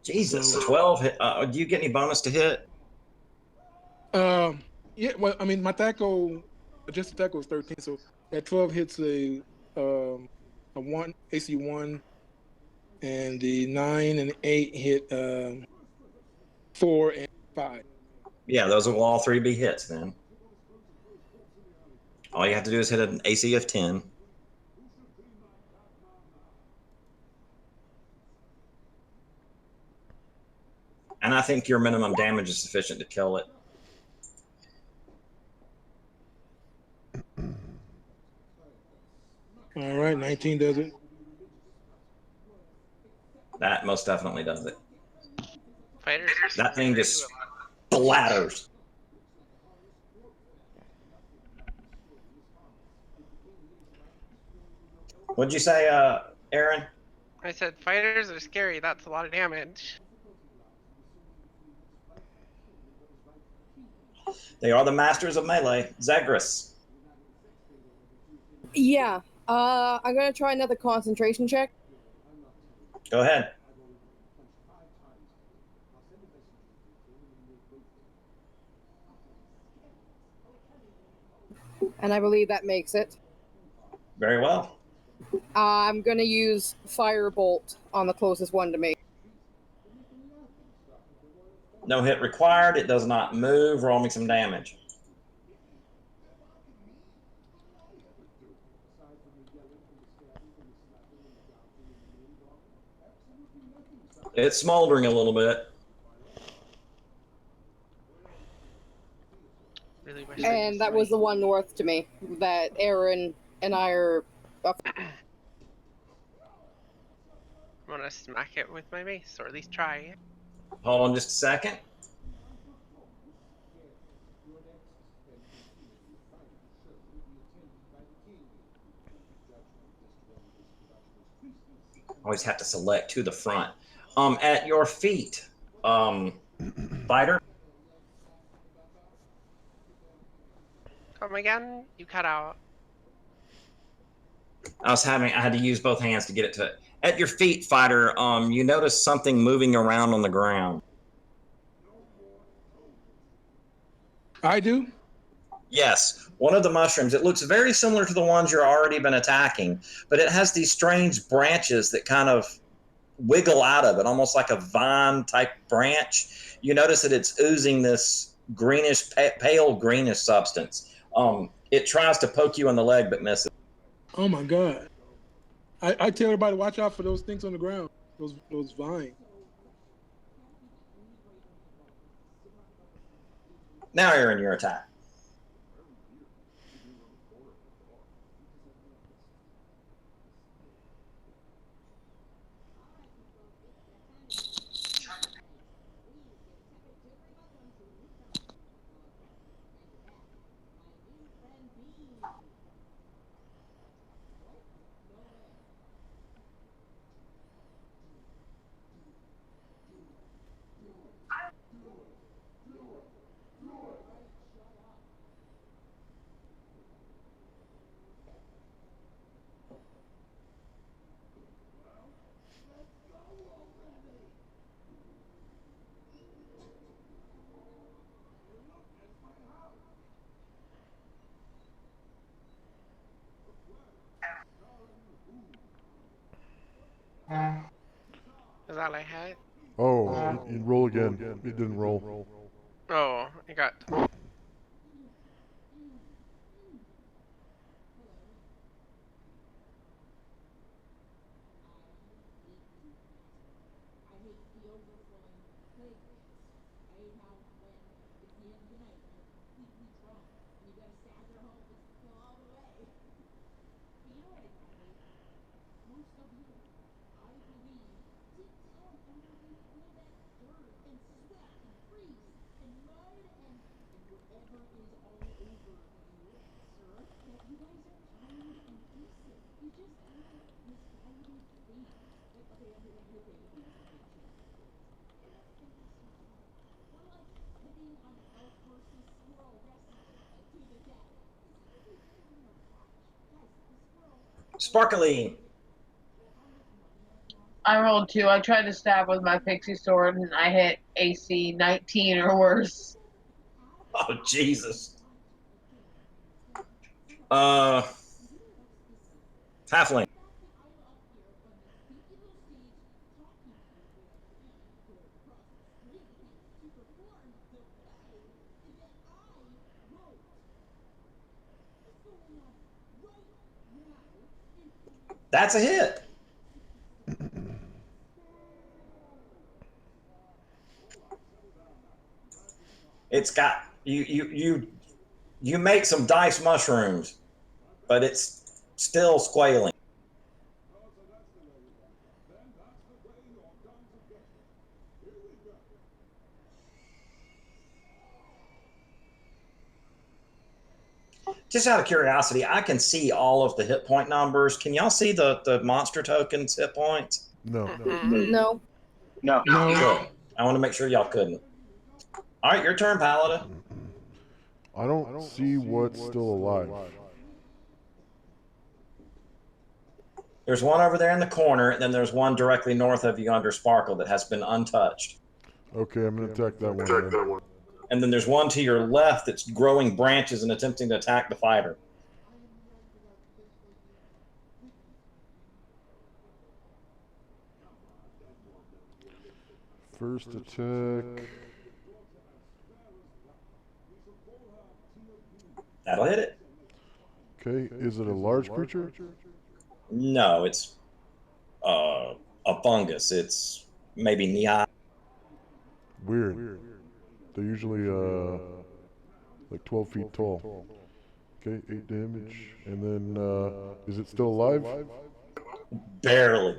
Jesus, 12 hit. Do you get any bonus to hit? Yeah. Well, I mean, my THAC0, adjusted THAC0 is 13, so that 12 hits a 1 AC 1, and the 9 and 8 hit 4 and 5. Yeah, those will all 3 be hits then. All you have to do is hit an AC of 10. And I think your minimum damage is sufficient to kill it. All right, 19 does it. That most definitely does it. Fighters. That thing just splatters. What'd you say, Aaron? I said fighters are scary. That's a lot of damage. They are the masters of melee. Zagreus. Yeah. I'm gonna try another concentration check. Go ahead. And I believe that makes it. Very well. I'm gonna use Firebolt on the closest one to me. No hit required. It does not move. Roll me some damage. It's smoldering a little bit. Really wish And that was the one north to me that Aaron and I are up. I'm gonna smack it with my mace, or at least try it. Hold on just a second. Always have to select to the front. At your feet, fighter. Come again? You cut out. I had to use both hands to get it to. At your feet, fighter. You notice something moving around on the ground. I do. Yes, one of the mushrooms. It looks very similar to the ones you've already been attacking, but it has these strange branches that kind of wiggle out of it, almost like a vine type branch. You notice that it's oozing this greenish, pale greenish substance. It tries to poke you in the leg, but misses. Oh my God! I tell everybody to watch out for those things on the ground. Those vines. Now you're in your attack. Is that I had? Oh, you roll again. It didn't roll. Oh, I got. Sparkly. I rolled 2. I tried to stab with my pixie sword and I hit AC 19 or worse. Oh, Jesus. Halfling. That's a hit. It's got you make some dice mushrooms, but it's still squalling. Just out of curiosity, I can see all of the hit point numbers. Can y'all see the monster tokens hit points? No. No. No. Good. I want to make sure y'all couldn't. All right, your turn, Palada. I don't see what's still alive. There's one over there in the corner, and then there's one directly north of you under Sparkle that has been untouched. Okay, I'm gonna attack that one. And then there's one to your left that's growing branches and attempting to attack the fighter. First attack. That'll hit it. Okay, is it a large creature? No, it's a fungus. It's maybe knee high. Weird. They're usually like 12 feet tall. Okay, 8 damage. And then, is it still alive? Barely.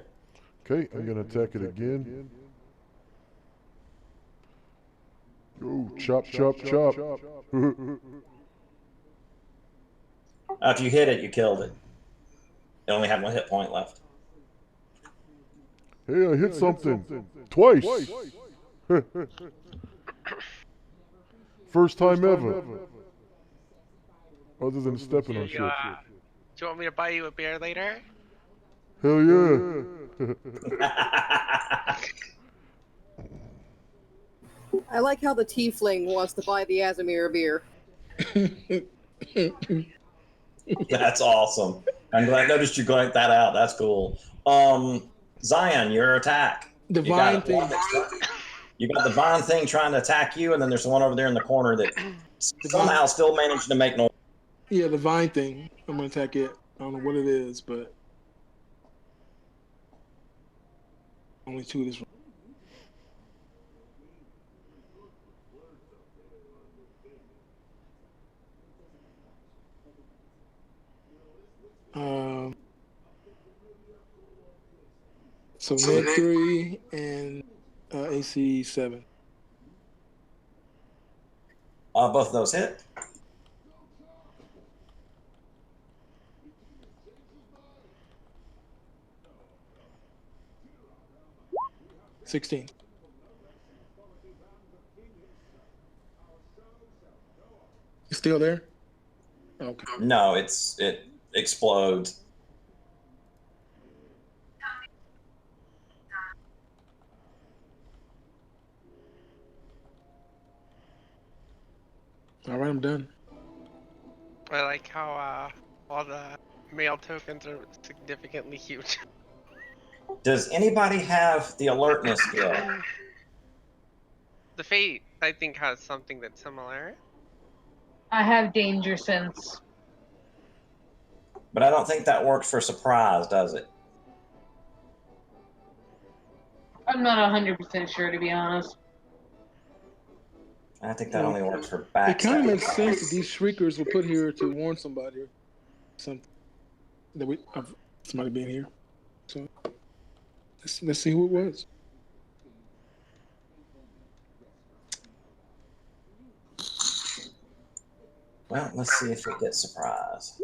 Okay, I'm gonna attack it again. Go, chop, chop, chop. If you hit it, you killed it. It only had 1 hit point left. Hey, I hit something. Twice. First time ever. Other than stepping on shit. Do you want me to buy you a beer later? Hell yeah. I like how the tiefling wants to buy the Azamir a beer. That's awesome. I'm glad I noticed you glanked that out. That's cool. Zion, your attack. Divine thing. You got the Vine thing trying to attack you, and then there's the one over there in the corner that somehow still managed to make noise. Yeah, the vine thing. I'm gonna attack it. I don't know what it is, but only 2 of this one. So net 3 and AC 7. Both of those hit. $16. You still there? Okay. No, it explodes. All right, I'm done. I like how all the male tokens are significantly huge. Does anybody have the alertness skill? The Fate, I think, has something that's similar. I have danger sense. But I don't think that works for surprise, does it? I'm not 100% sure, to be honest. I think that only works for It back. kind of makes sense that these shriekers were put here to warn somebody, something that of somebody being here. So let's see who it was. Well, let's see if it gets surprise.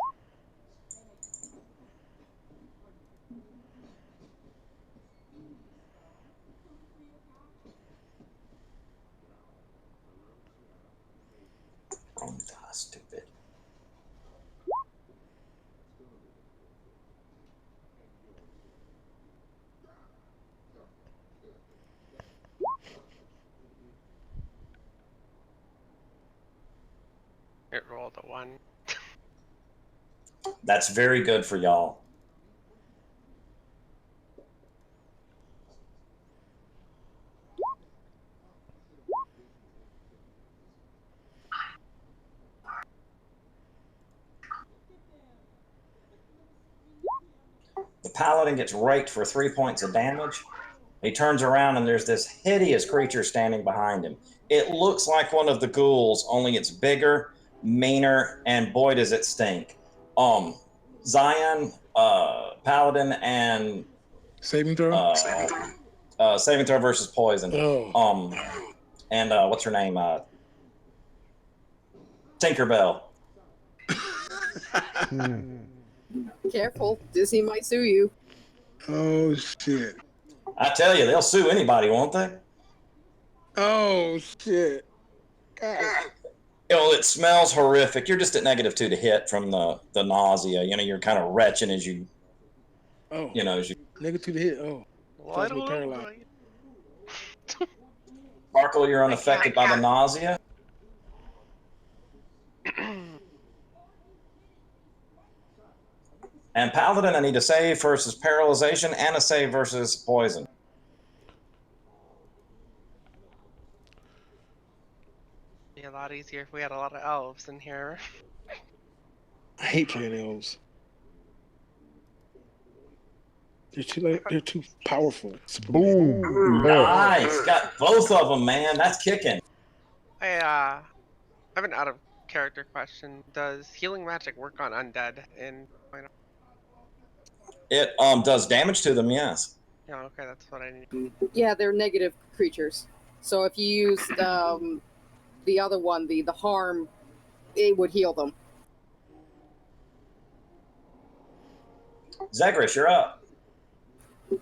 Oh, stupid. It rolled a 1. That's very good for y'all. The paladin gets raked for 3 points of damage. He turns around and there's this hideous creature standing behind him. It looks like one of the ghouls, only it's bigger, meaner, and boy does it stink. Zion, paladin, and saving throw. Saving throw versus poison. Oh. And what's her name? Tinkerbell. Careful, Disney might sue you. Oh shit. I tell you, they'll sue anybody, won't they? Oh shit. God. You know, it smells horrific. You're just at -2 to hit from the nausea. You know, you're kind of retching as you. Oh. You know, as you. -2 to hit. Oh. What? Paralyzed. Sparkle, you're unaffected by the nausea. And Paladin, I need a save versus paralyzation and a save versus poison. Be a lot easier if we had a lot of elves in here. I hate playing elves. They're too powerful. Boom. Nice. Got both of them, man. That's kicking. I have an out of character question. Does healing magic work on undead in Final? It does damage to them, yes. Yeah, okay, that's what I need. Yeah, they're negative creatures. So if you used the other one, the harm, it would heal them. Zagreus, you're up.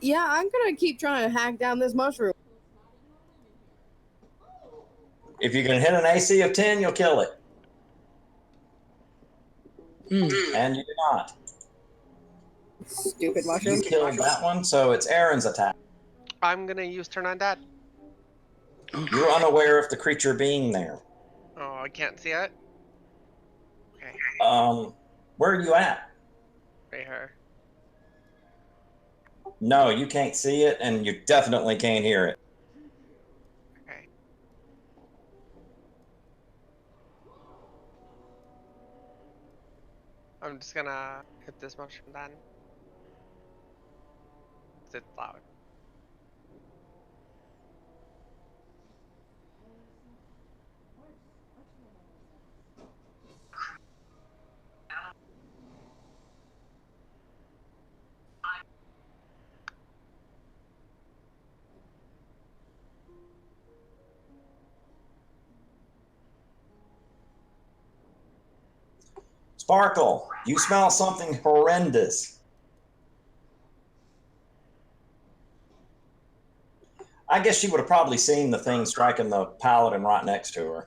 Yeah, I'm gonna keep trying to hack down this mushroom. If you can hit an AC of 10, you'll kill it. And you do not. Stupid mushroom. You killed that one, so it's Aaron's attack. I'm gonna use turn undead. You're unaware of the creature being there. Oh, I can't see it. Okay, Where are you at? right here. No, you can't see it, and you definitely can't hear it. Okay. I'm just gonna hit this mushroom then. It's loud. Sparkle, you smell something horrendous. I guess she would have probably seen the thing striking the paladin right next to her.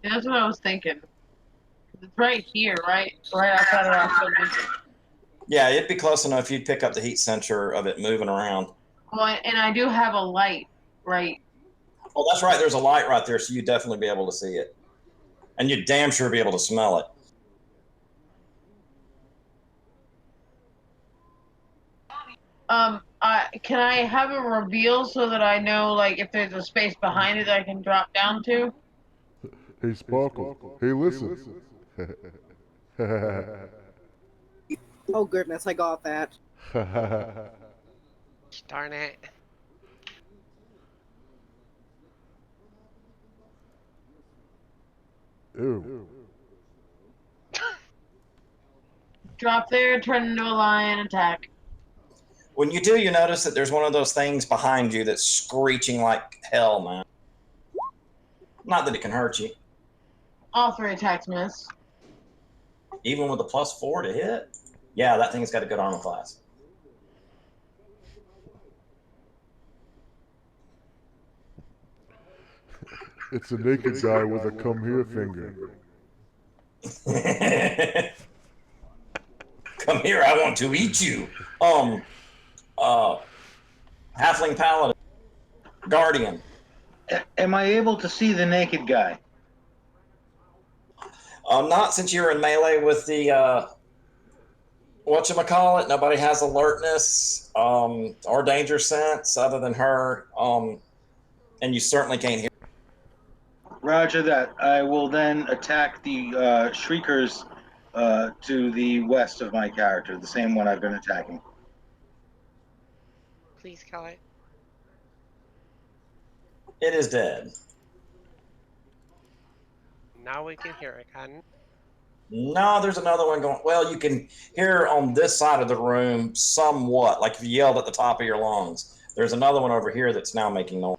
That's what I was thinking. It's right here, right? Right outside of our building. Yeah, it'd be close enough you'd pick up the heat sensor of it moving around. Well, and I do have a light, right? Oh, that's right. There's a light right there, so you'd definitely be able to see it. And you'd damn sure be able to smell it. Can I have a reveal so that I know, like, if there's a space behind it that I can drop down to? Hey, Sparkle. Hey, listen. Oh goodness, I got that. Darn it. Ew. Drop there, turn into a lion, attack. When you do, you notice that there's one of those things behind you that's screeching like hell, man. Not that it can hurt you. All 3 attacks miss. Even with a +4 to hit? Yeah, that thing's got a good armor class. It's a naked guy with a come here finger. Come here, I want to eat you. Halfling Paladin. Guardian. Am I able to see the naked guy? Not since you're in melee with the, whatchamacallit, nobody has alertness, or danger sense other than her, and you certainly can't hear. Roger that. I will then attack the Shriekers to the west of my character, the same one I've been attacking. Please kill it. It is dead. Now we can hear it, can? No, there's another one going. Well, you can hear on this side of the room somewhat, like if you yelled at the top of your lungs. There's another one over here that's now making noise.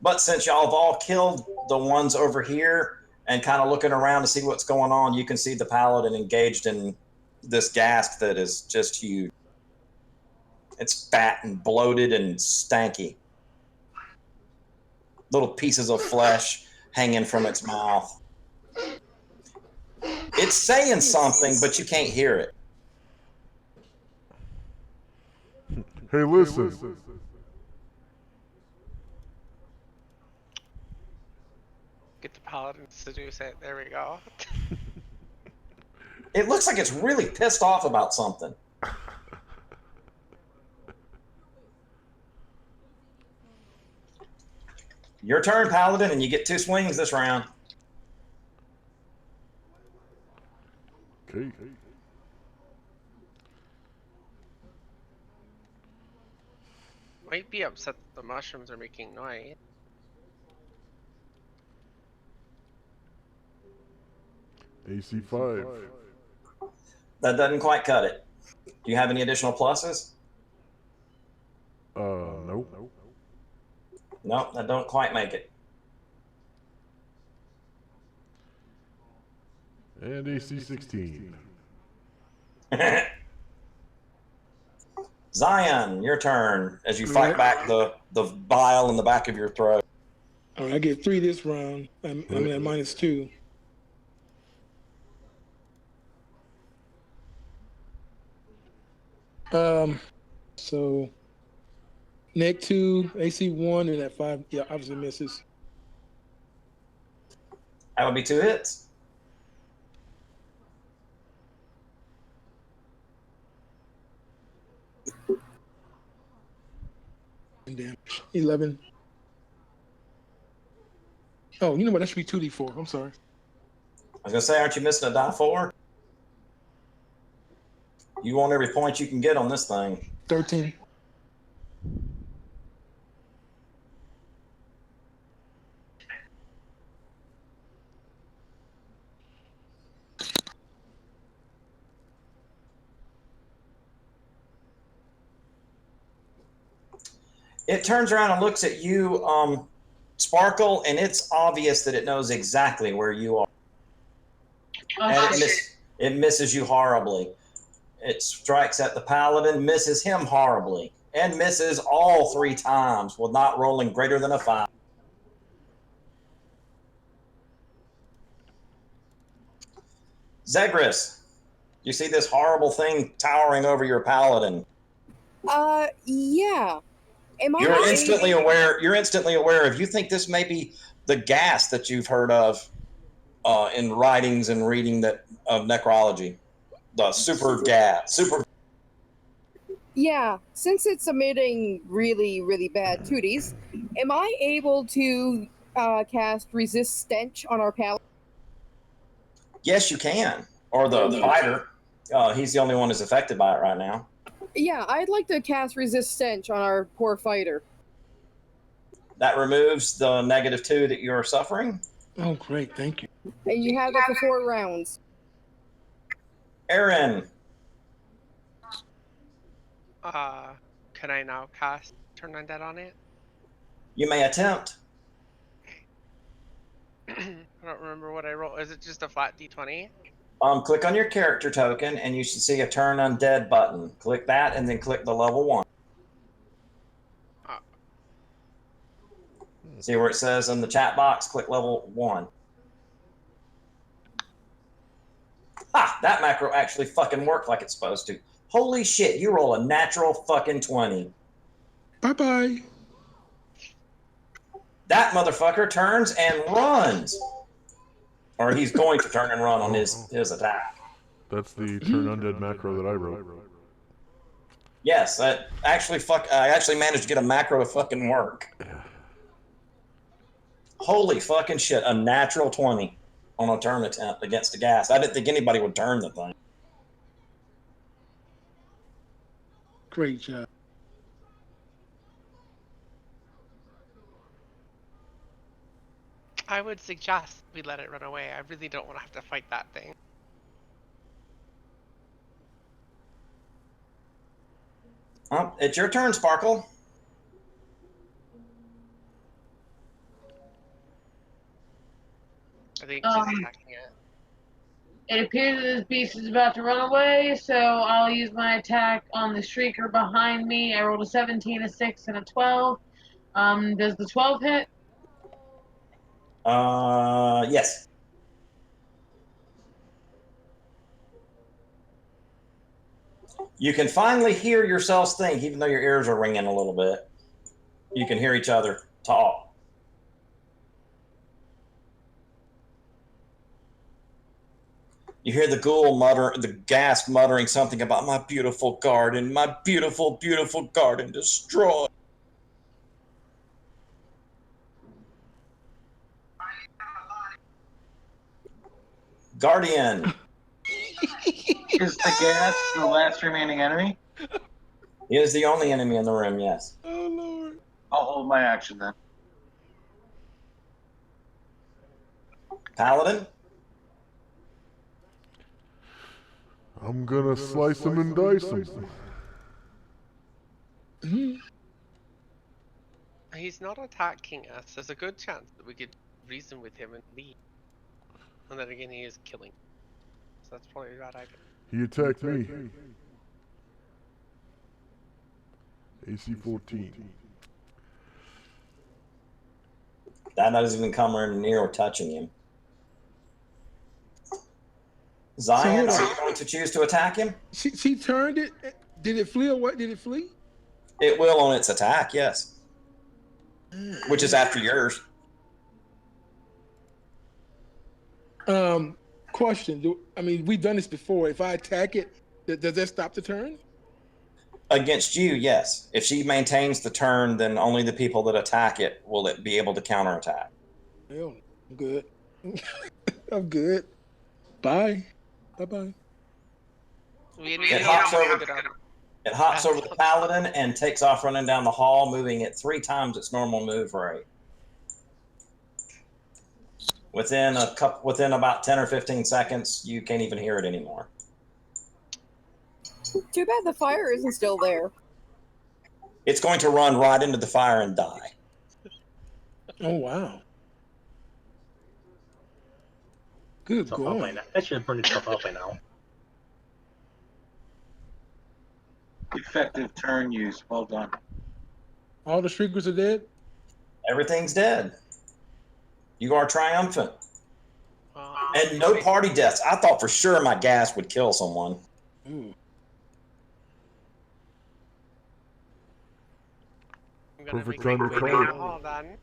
But since y'all have all killed the ones over here and kind of looking around to see what's going on, you can see the paladin engaged in this ghast that is just huge. It's fat and bloated and stanky. Little pieces of flesh hanging from its mouth. It's saying something, but you can't hear it. Hey, listen. Get the paladin to seduce it. There we go. It looks like it's really pissed off about something. Your turn, Paladin, and you get 2 swings this round. Okay. Might be upset that the mushrooms are making noise. AC 5. That doesn't quite cut it. Do you have any additional pluses? Nope. Nope, that don't quite make it. And AC 16. Zion, your turn as you fight back the bile in the back of your throat. All right, I get 3 this round. I'm at -2. So neck 2, AC 1, and at 5, yeah, obviously misses. That would be 2 hits. And damage. 11. Oh, you know what? That should be 2d4. I'm sorry. I was gonna say, aren't you missing a die 4? You want every point you can get on this thing. 13. It turns around and looks at you, Sparkle, and it's obvious that it knows exactly where you are. Oh, And shit. it misses you horribly. It strikes at the Paladin, misses him horribly, and misses all 3 times with not rolling greater than a 5. Zegris, you see this horrible thing towering over your Paladin. Yeah. Am I You're instantly aware. You think this may be the gas that you've heard of in writings and reading that of necrology. The super gas. Yeah, since it's emitting really, really bad tooties, am I able to cast Resist Stench on our paladin? Yes, you can. Or the fighter. He's the only one who's affected by it right now. Yeah, I'd like to cast Resist Stench on our poor fighter. That removes the -2 that you're suffering. Oh, great. Thank you. And you have it for 4 rounds. Aaron, Can I now cast Turn Undead on it? you may attempt. I don't remember what I rolled. Is it just a flat D20? Click on your character token, and you should see a Turn Undead button. Click that, and then click the level 1. See where it says in the chat box, click level 1. Ha! That macro actually fucking worked like it's supposed to. Holy shit, you roll a natural fucking 20. Bye-bye. That motherfucker turns and runs. Or he's going to turn and run on his attack. That's the Turn Undead macro that I wrote. Yes, that actually I actually managed to get a macro to fucking work. Holy fucking shit, a natural 20 on a turn attempt against a gas. I didn't think anybody would turn the thing. Great job. I would suggest we let it run away. I really don't want to have to fight that thing. It's your turn, Sparkle. I think she's attacking it. It appears that this beast is about to run away, so I'll use my attack on the Shrieker behind me. I rolled a 17, a 6, and a 12. Does the 12 hit? Yes. You can finally hear yourselves think, even though your ears are ringing a little bit. You can hear each other talk. You hear the the ghast muttering something about my beautiful garden destroyed. Guardian. Is the gas the last remaining enemy? He is the only enemy in the room, yes. Oh Lord. I'll hold my action then. Paladin. I'm gonna slice him and dice him. He's not attacking us. There's a good chance that we could reason with him and leave. And then again, he is killing. So that's probably a bad idea. He attacked me. AC 14. That doesn't even come near or touching him. Zion, are you going to choose to attack him? She turned it. Did it flee or what? Did it flee? It will on its attack, yes. Which is after yours. Question. We've done this before. If I attack it, does that stop the turn? Against you, yes. If she maintains the turn, then only the people that attack it will be able to counterattack. Hell, I'm good. I'm good. Bye. Bye-bye. It hops over the paladin and takes off running down the hall, moving at 3 times its normal move rate. Within about 10 or 15 seconds, you can't even hear it anymore. Too bad the fire isn't still there. It's going to run right into the fire and die. Oh wow. Good going. That should have burned itself out by now. Effective turn use. Well done. All the shriekers are dead? Everything's dead. You are triumphant. And no party deaths. I thought for sure my gas would kill someone. Ooh. Perfect time to call it. Hold on.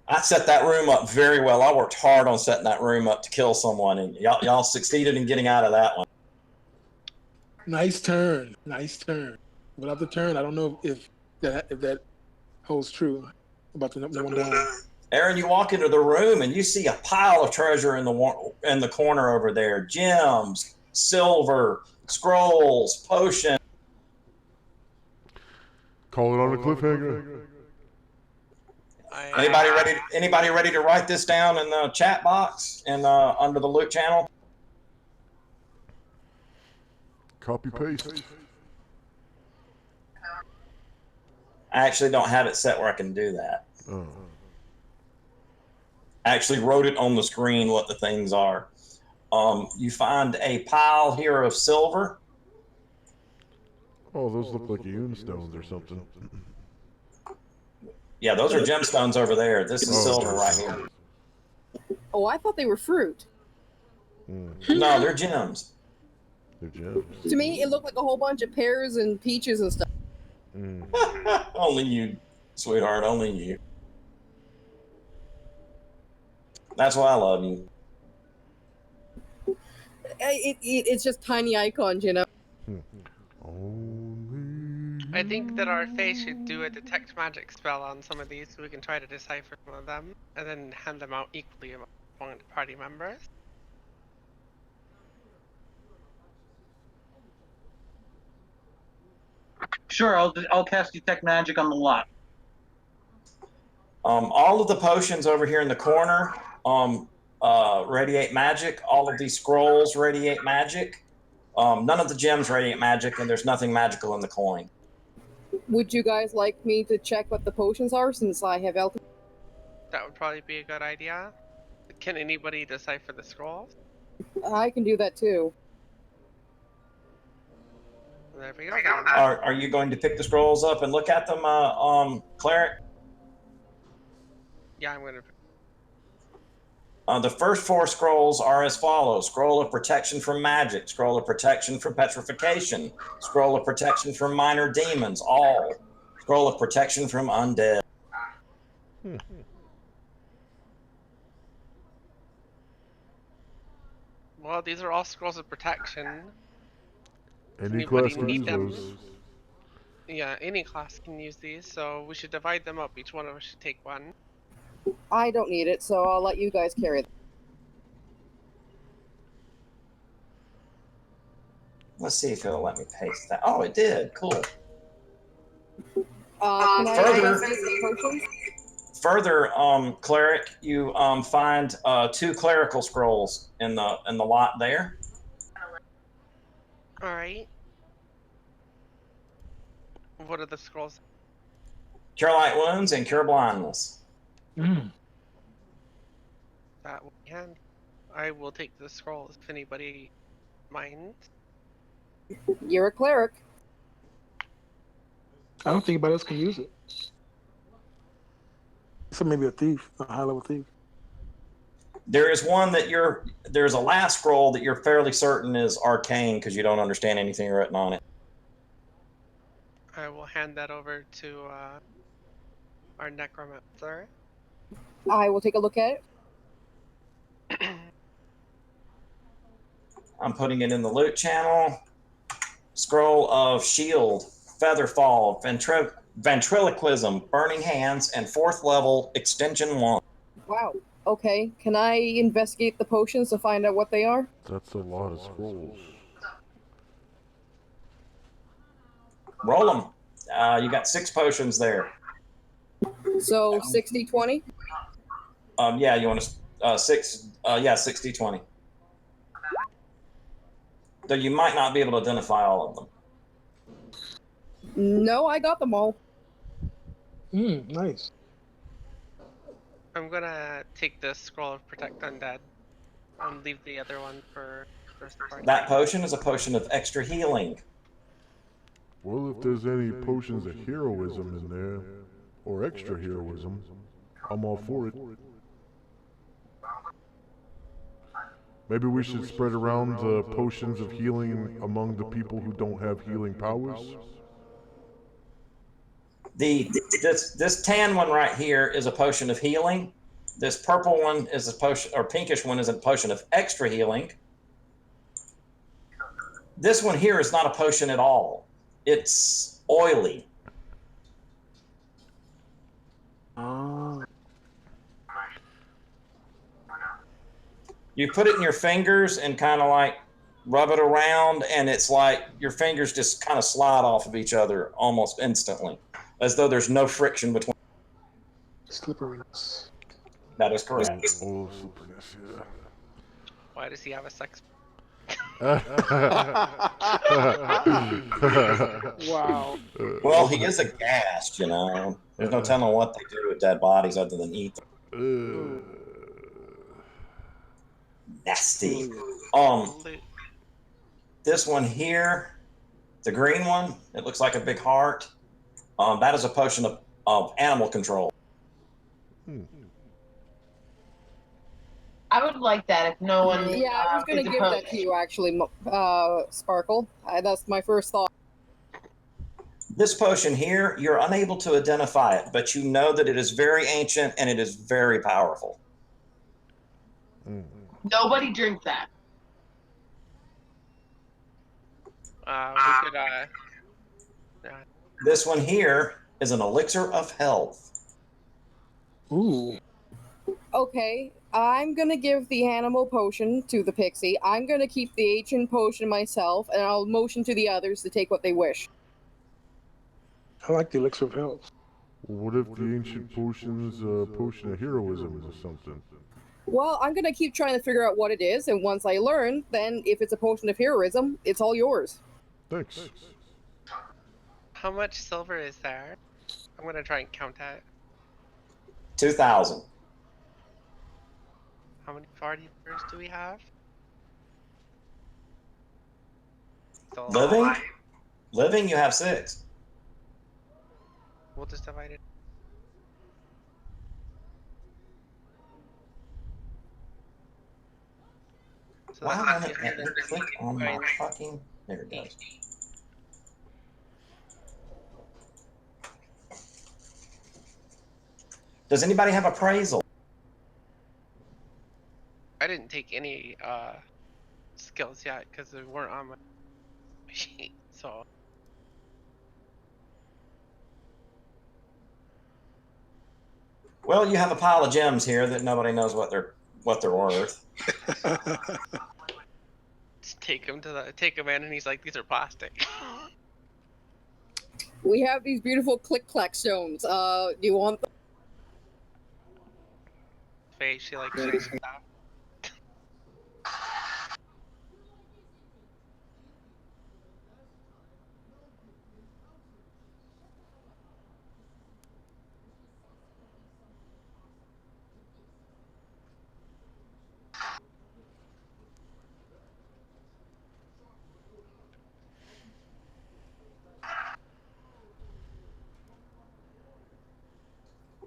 I set that room up very well. I worked hard on setting that room up to kill someone, and y'all succeeded in getting out of that one. Nice turn. Nice turn. Without the turn, I don't know if that holds true about the one down. Aaron, you walk into the room and you see a pile of treasure in the corner over there. Gems, silver, scrolls, potions. Call it on a cliffhanger. Anybody ready to write this down in the chat box and under the Luke channel? Copy paste. I actually don't have it set where I can do that. Oh. I actually wrote it on the screen what the things are. You find a pile here of silver. Oh, those look like Eun stones or something. Yeah, those are gemstones over there. This is silver right here. Oh, I thought they were fruit. No, they're gems. They're gems. To me, it looked like a whole bunch of pears and peaches and stuff. Only you, sweetheart, only you. That's why I love you. It's just tiny icons, you know. I think that our face should do a detect magic spell on some of these so we can try to decipher some of them and then hand them out equally among the party members. Sure, I'll cast detect magic on the lot. All of the potions over here in the corner radiate magic. All of these scrolls radiate magic. None of the gems radiate magic, and there's nothing magical in the coin. Would you guys like me to check what the potions are since I have alchemy? That would probably be a good idea. Can anybody decipher the scrolls? I can do that too. There we go. Are you going to pick the scrolls up and look at them, Cleric? Yeah, I'm gonna. The first 4 scrolls are as follows: Scroll of Protection from Magic, Scroll of Protection from Petrification, Scroll of Protection from Minor Demons, all. Scroll of Protection from Undead. Well, these are all scrolls of protection. Any Anybody class can need use them? those. Yeah, any class can use these, so we should divide them up. Each one of us should take one. I don't need it, so I'll let you guys carry them. Let's see if it'll let me paste that. Oh, it did. Cool. Can I Further- investigate the potions? Further, cleric, you find 2 clerical scrolls in the lot there. All right. What are the scrolls? Cure light wounds and cure blindness. That will be handy. I will take the scrolls if anybody minds. You're a cleric. I don't think anybody else can use it. So maybe a thief, a high level thief. There is one that there's a last scroll that you're fairly certain is arcane because you don't understand anything written on it. I will hand that over to our necromancer. I will take a look at it. I'm putting it in the loot channel. Scroll of shield, featherfall, ventriloquism, burning hands, and 4th level extension wand. Wow. Okay. Can I investigate the potions to find out what they are? That's a lot of scrolls. Roll them. You got 6 potions there. So 60-20? Yeah, you want to 60-20. Though you might not be able to identify all of them. No, I got them all. Nice. I'm gonna take this scroll of protect undead and leave the other one for the rest of the party. That potion is a potion of extra healing. Well, if there's any potions of heroism in there, or extra heroism, I'm all for it. Maybe we should spread around the potions of healing among the people who don't have healing powers. This tan one right here is a potion of healing. This purple one is a potion, or pinkish one is a potion of extra healing. This one here is not a potion at all. It's oily. You put it in your fingers and kind of like rub it around, and it's like your fingers just kind of slide off of each other almost instantly, as though there's no friction between. Slipperiness. That is correct. Oh, slipperiness, yeah. Why does he have a sex? Wow. Well, he is a ghast, you know. There's no telling what they do with dead bodies other than eat them. Nasty. This one here, the green one, it looks like a big heart. That is a potion of animal control. I would like that if no one. Yeah, I was gonna is give that opposed. to you actually, Sparkle. That's my first thought. This potion here, you're unable to identify it, but you know that it is very ancient and it is very powerful. Nobody drink that. We could This one here is an elixir of health. Ooh. Okay, I'm gonna give the animal potion to the pixie. I'm gonna keep the ancient potion myself, and I'll motion to the others to take what they wish. I like the elixir of health. What if the ancient potion's a potion of heroism or something? Well, I'm gonna keep trying to figure out what it is, and once I learn, then if it's a potion of heroism, it's all yours. Thanks. How much silver is there? I'm gonna try and count it. 2,000. How many party members do we have? So Living, you have 6. we'll just divide it. So Why that's won't it let me click on my 150. fucking... There it goes. Does anybody have appraisal? I didn't take any skills yet because they weren't on my sheet. So Well, you have a pile of gems here that nobody knows what they're worth. just take him in, and he's like, "These are plastic." We have these beautiful click-clack stones. Do you want them? Face, she like shakes it off.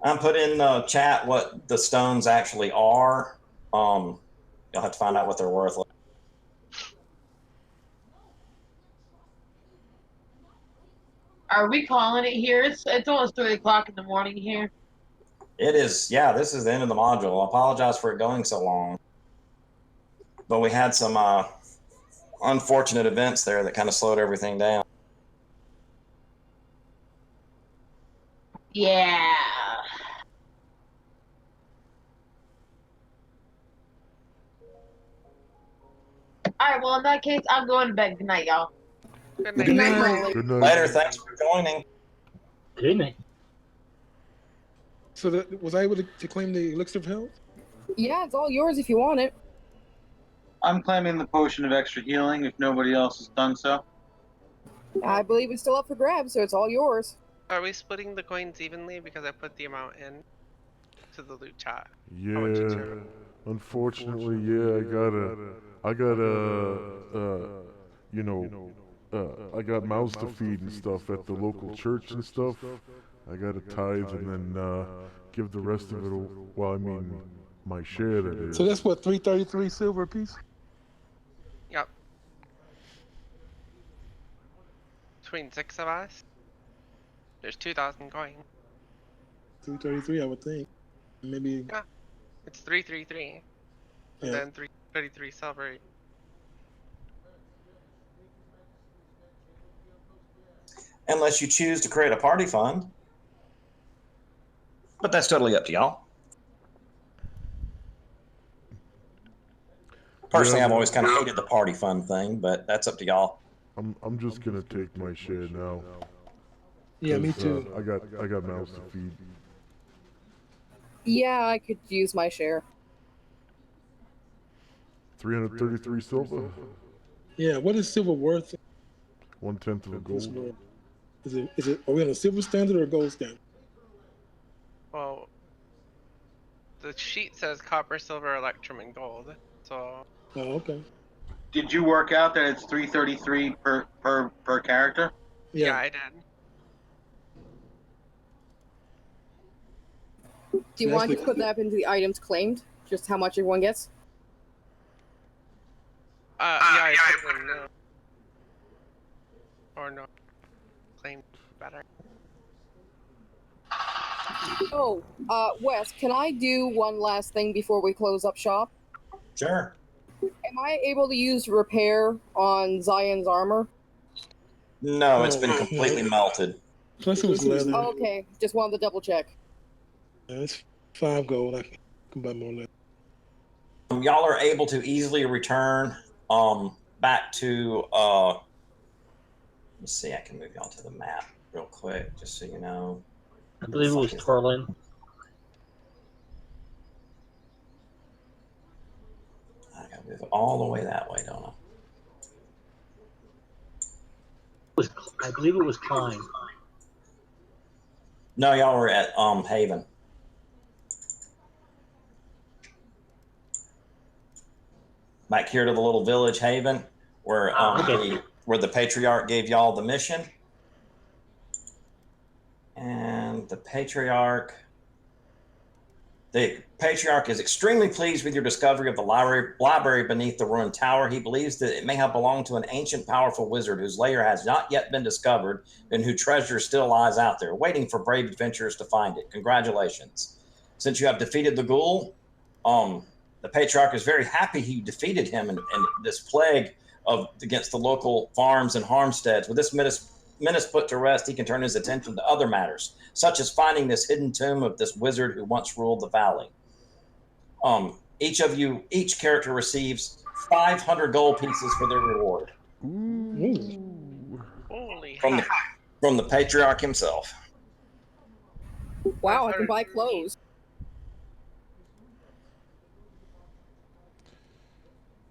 I'm put in the chat what the stones actually are. You'll have to find out what they're worth. Are we calling it here? It's almost 3 o'clock in the morning here. It is, yeah, this is the end of the module. I apologize for it going so long. But we had some unfortunate events there that kind of slowed everything down. Yeah. All right. Well, in that case, I'm going to bed. Good night, y'all. Good night. Good night, Molly. Good night. Later, thanks for joining. Good night. So was I able to claim the elixir of health? Yeah, it's all yours if you want it. I'm claiming the potion of extra healing if nobody else has done so. I believe it's still up for grabs, so it's all yours. Are we splitting the coins evenly? Because I put the amount in to the loot chat. Yeah. Unfortunately, yeah, I got mouths to feed and stuff at the local church and stuff. I got to tithe and then give the rest of it, well, I mean, my share, that is. So that's what, 333 silver apiece? Yep. Between 6 of us, there's 2,000 coins. 333, I would think. Maybe. Yeah. It's 333. And Yeah. then 333 silver. Unless you choose to create a party fund. But that's totally up to y'all. Personally, Yeah. I've always kind of hated the party fund thing, but that's up to y'all. I'm just gonna take my share now. Yeah, me 'cause, too. I got mouths to feed. Yeah, I could use my share. 333 silver, Yeah, what is silver worth? 1/10 of a This gold. world? Is it, are we on a silver standard or a gold standard? Well, the sheet says copper, silver, electrum, and gold. So Oh, okay. Did you work out that it's 333 per character? yeah, I did. Do you Yeah, want that's to put that into the items claimed? Just how much everyone gets? Yeah, I put it in no. Or no. Claim better. Oh, Wes, can I do one last thing before we close up shop? Sure. Am I able to use repair on Zion's armor? No, it's been Oh, completely no. melted. Plus it was leather. Oh, okay, just wanted to double check. Yeah, it's 5 gold. I can buy more leather. Y'all are able to easily return back to let's see, I can move y'all to the map real quick just so you know. I believe it was Torlin. I gotta move all the way that way, don't I? I believe it was Klein. No, y'all were at Haven. Back here to the little village Haven, where where the patriarch gave y'all the mission. And the patriarch is extremely pleased with your discovery of the library beneath the ruined tower. He believes that it may have belonged to an ancient, powerful wizard whose lair has not yet been discovered and whose treasure still lies out there, waiting for brave adventurers to find it. Congratulations. Since you have defeated the ghoul, the patriarch is very happy he defeated him in this plague against the local farms and farmsteads. With this menace put to rest, he can turn his attention to other matters, such as finding this hidden tomb of this wizard who once ruled the valley. Each character receives 500 gold pieces for their reward. Holy from the patriarch himself. Wow, I can buy clothes.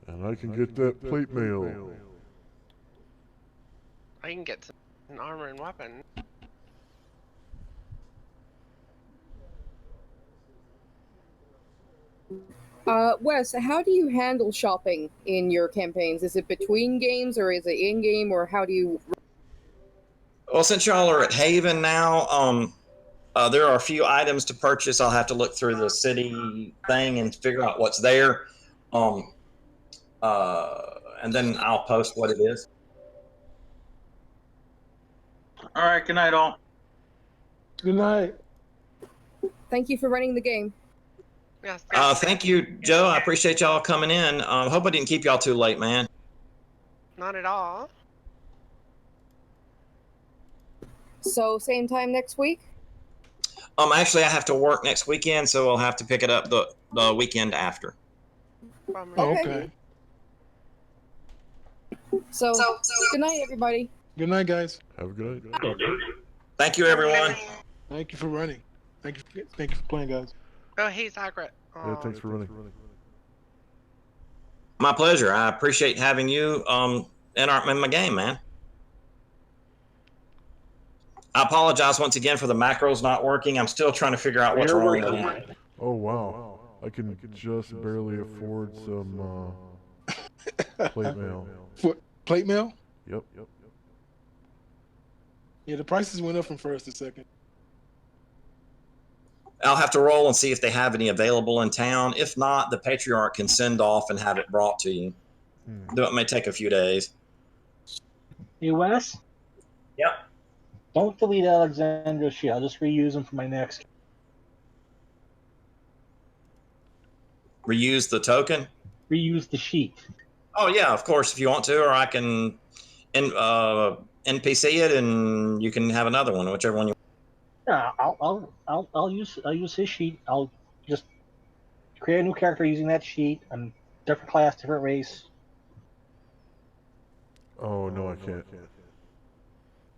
And I can get that plate mail. I can get an armor and weapon. Wes, how do you handle shopping in your campaigns? Is it between games, or is it in-game, or how do you... Well, since y'all are at Haven now, there are a few items to purchase. I'll have to look through the city thing and figure out what's there. And then I'll post what it is. All right, good night, all. Good night. Thank you for running the game. Yes. Thank you, Joe. I appreciate y'all coming in. Hope I didn't keep y'all too late, man. Not at all. So, same time next week? Actually, I have to work next weekend, so I'll have to pick it up the weekend after. Bummer. Oh, okay. So, good night, everybody. Good night, guys. Have a good night. Thank you, everyone. Thank you for running. Thank you for playing, guys. Oh, hey, Zagret. Yeah, thanks for running. My pleasure. I appreciate having you in my game, man. I apologize once again for the macros not working. I'm still trying to figure out what's wrong with them. Oh, wow. I can just barely afford some plate mail. Plate mail? Yep. Yeah, the prices went up from first to second. I'll have to roll and see if they have any available in town. If not, the Patriarch can send off and have it brought to you. Though it may take a few days. Hey, Wes? Yep. Don't delete Alexandra's sheet. I'll just reuse them for my next. Reuse the token? Reuse the sheet. Oh, yeah, of course, if you want to, or I can NPC it and you can have another one, whichever one you want. Yeah, I'll use his sheet. I'll just create a new character using that sheet. Different class, different race. Oh, no, I can't.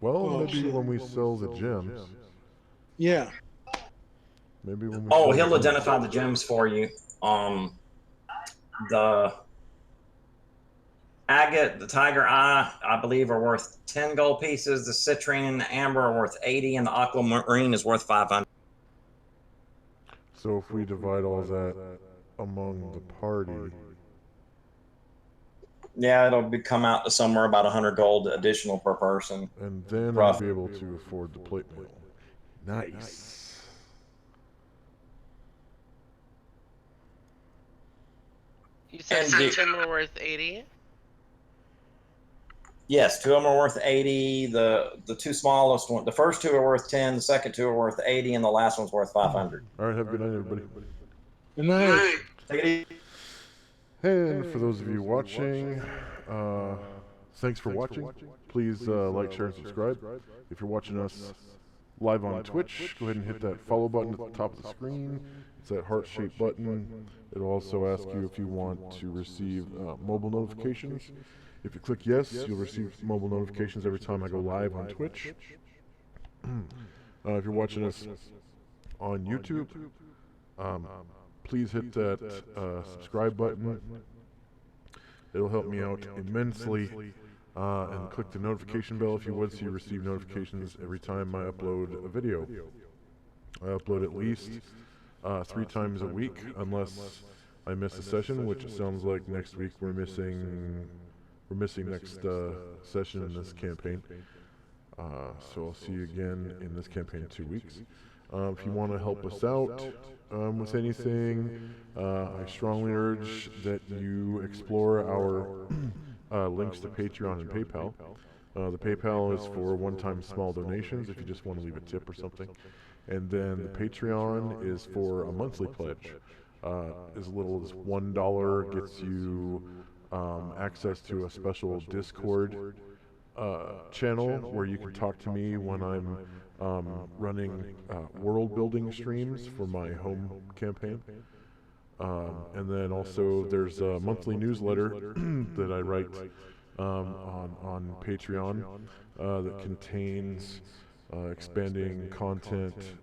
Well, maybe when we sell the gems. Yeah. Maybe when we Oh, sell he'll the gems. identify the gems for you. The agate, the tiger eye, I believe, are worth 10 gold pieces. The citrine and the amber are worth 80, and the aquamarine is worth 500. So if we divide all that among the party... Yeah, it'll come out to somewhere about 100 gold additional per person. And then Rough. I'll be able to afford the plate mail. Nice. You said And two of them were worth 80? Yes, 2 of them are worth 80. The two smallest one, the first 2 are worth 10. The second 2 are worth 80, and the last one's worth 500. All right, have a good night, everybody. Good night. Take it easy. And for those of you watching, thanks for watching. Please like, share, and subscribe. If you're watching us live on Twitch, go ahead and hit that follow button at the top of the screen. It's that heart-shaped button. It'll also ask you if you want to receive mobile notifications. If you click yes, you'll receive mobile notifications every time I go live on Twitch. If you're watching us on YouTube, please hit that subscribe button. It'll help me out immensely. And click the notification bell if you would, so you receive notifications every time I upload a video. I upload at least 3 times a week, unless I miss a session, which it sounds like next week we're missing next session in this campaign. So I'll see you again in this campaign in 2 weeks. If you want to help us out with anything, I strongly urge that you explore our links to Patreon and PayPal. The PayPal is for one-time small donations if you just want to leave a tip or something. And then the Patreon is for a monthly pledge. As little as $1 gets you access to a special Discord channel where you can talk to me when I'm running world building streams for my home campaign. And then also there's a monthly newsletter that I write on Patreon that contains expanding content,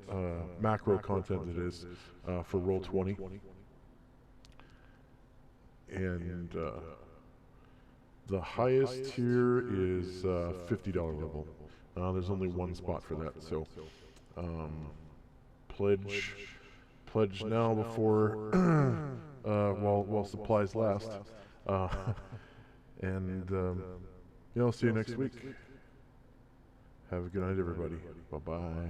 macro content that is, for Roll20. And the highest tier is $50 level. There's only one spot for that, so pledge now before while supplies last. And I'll see you next week. Have a good night, everybody. Bye bye.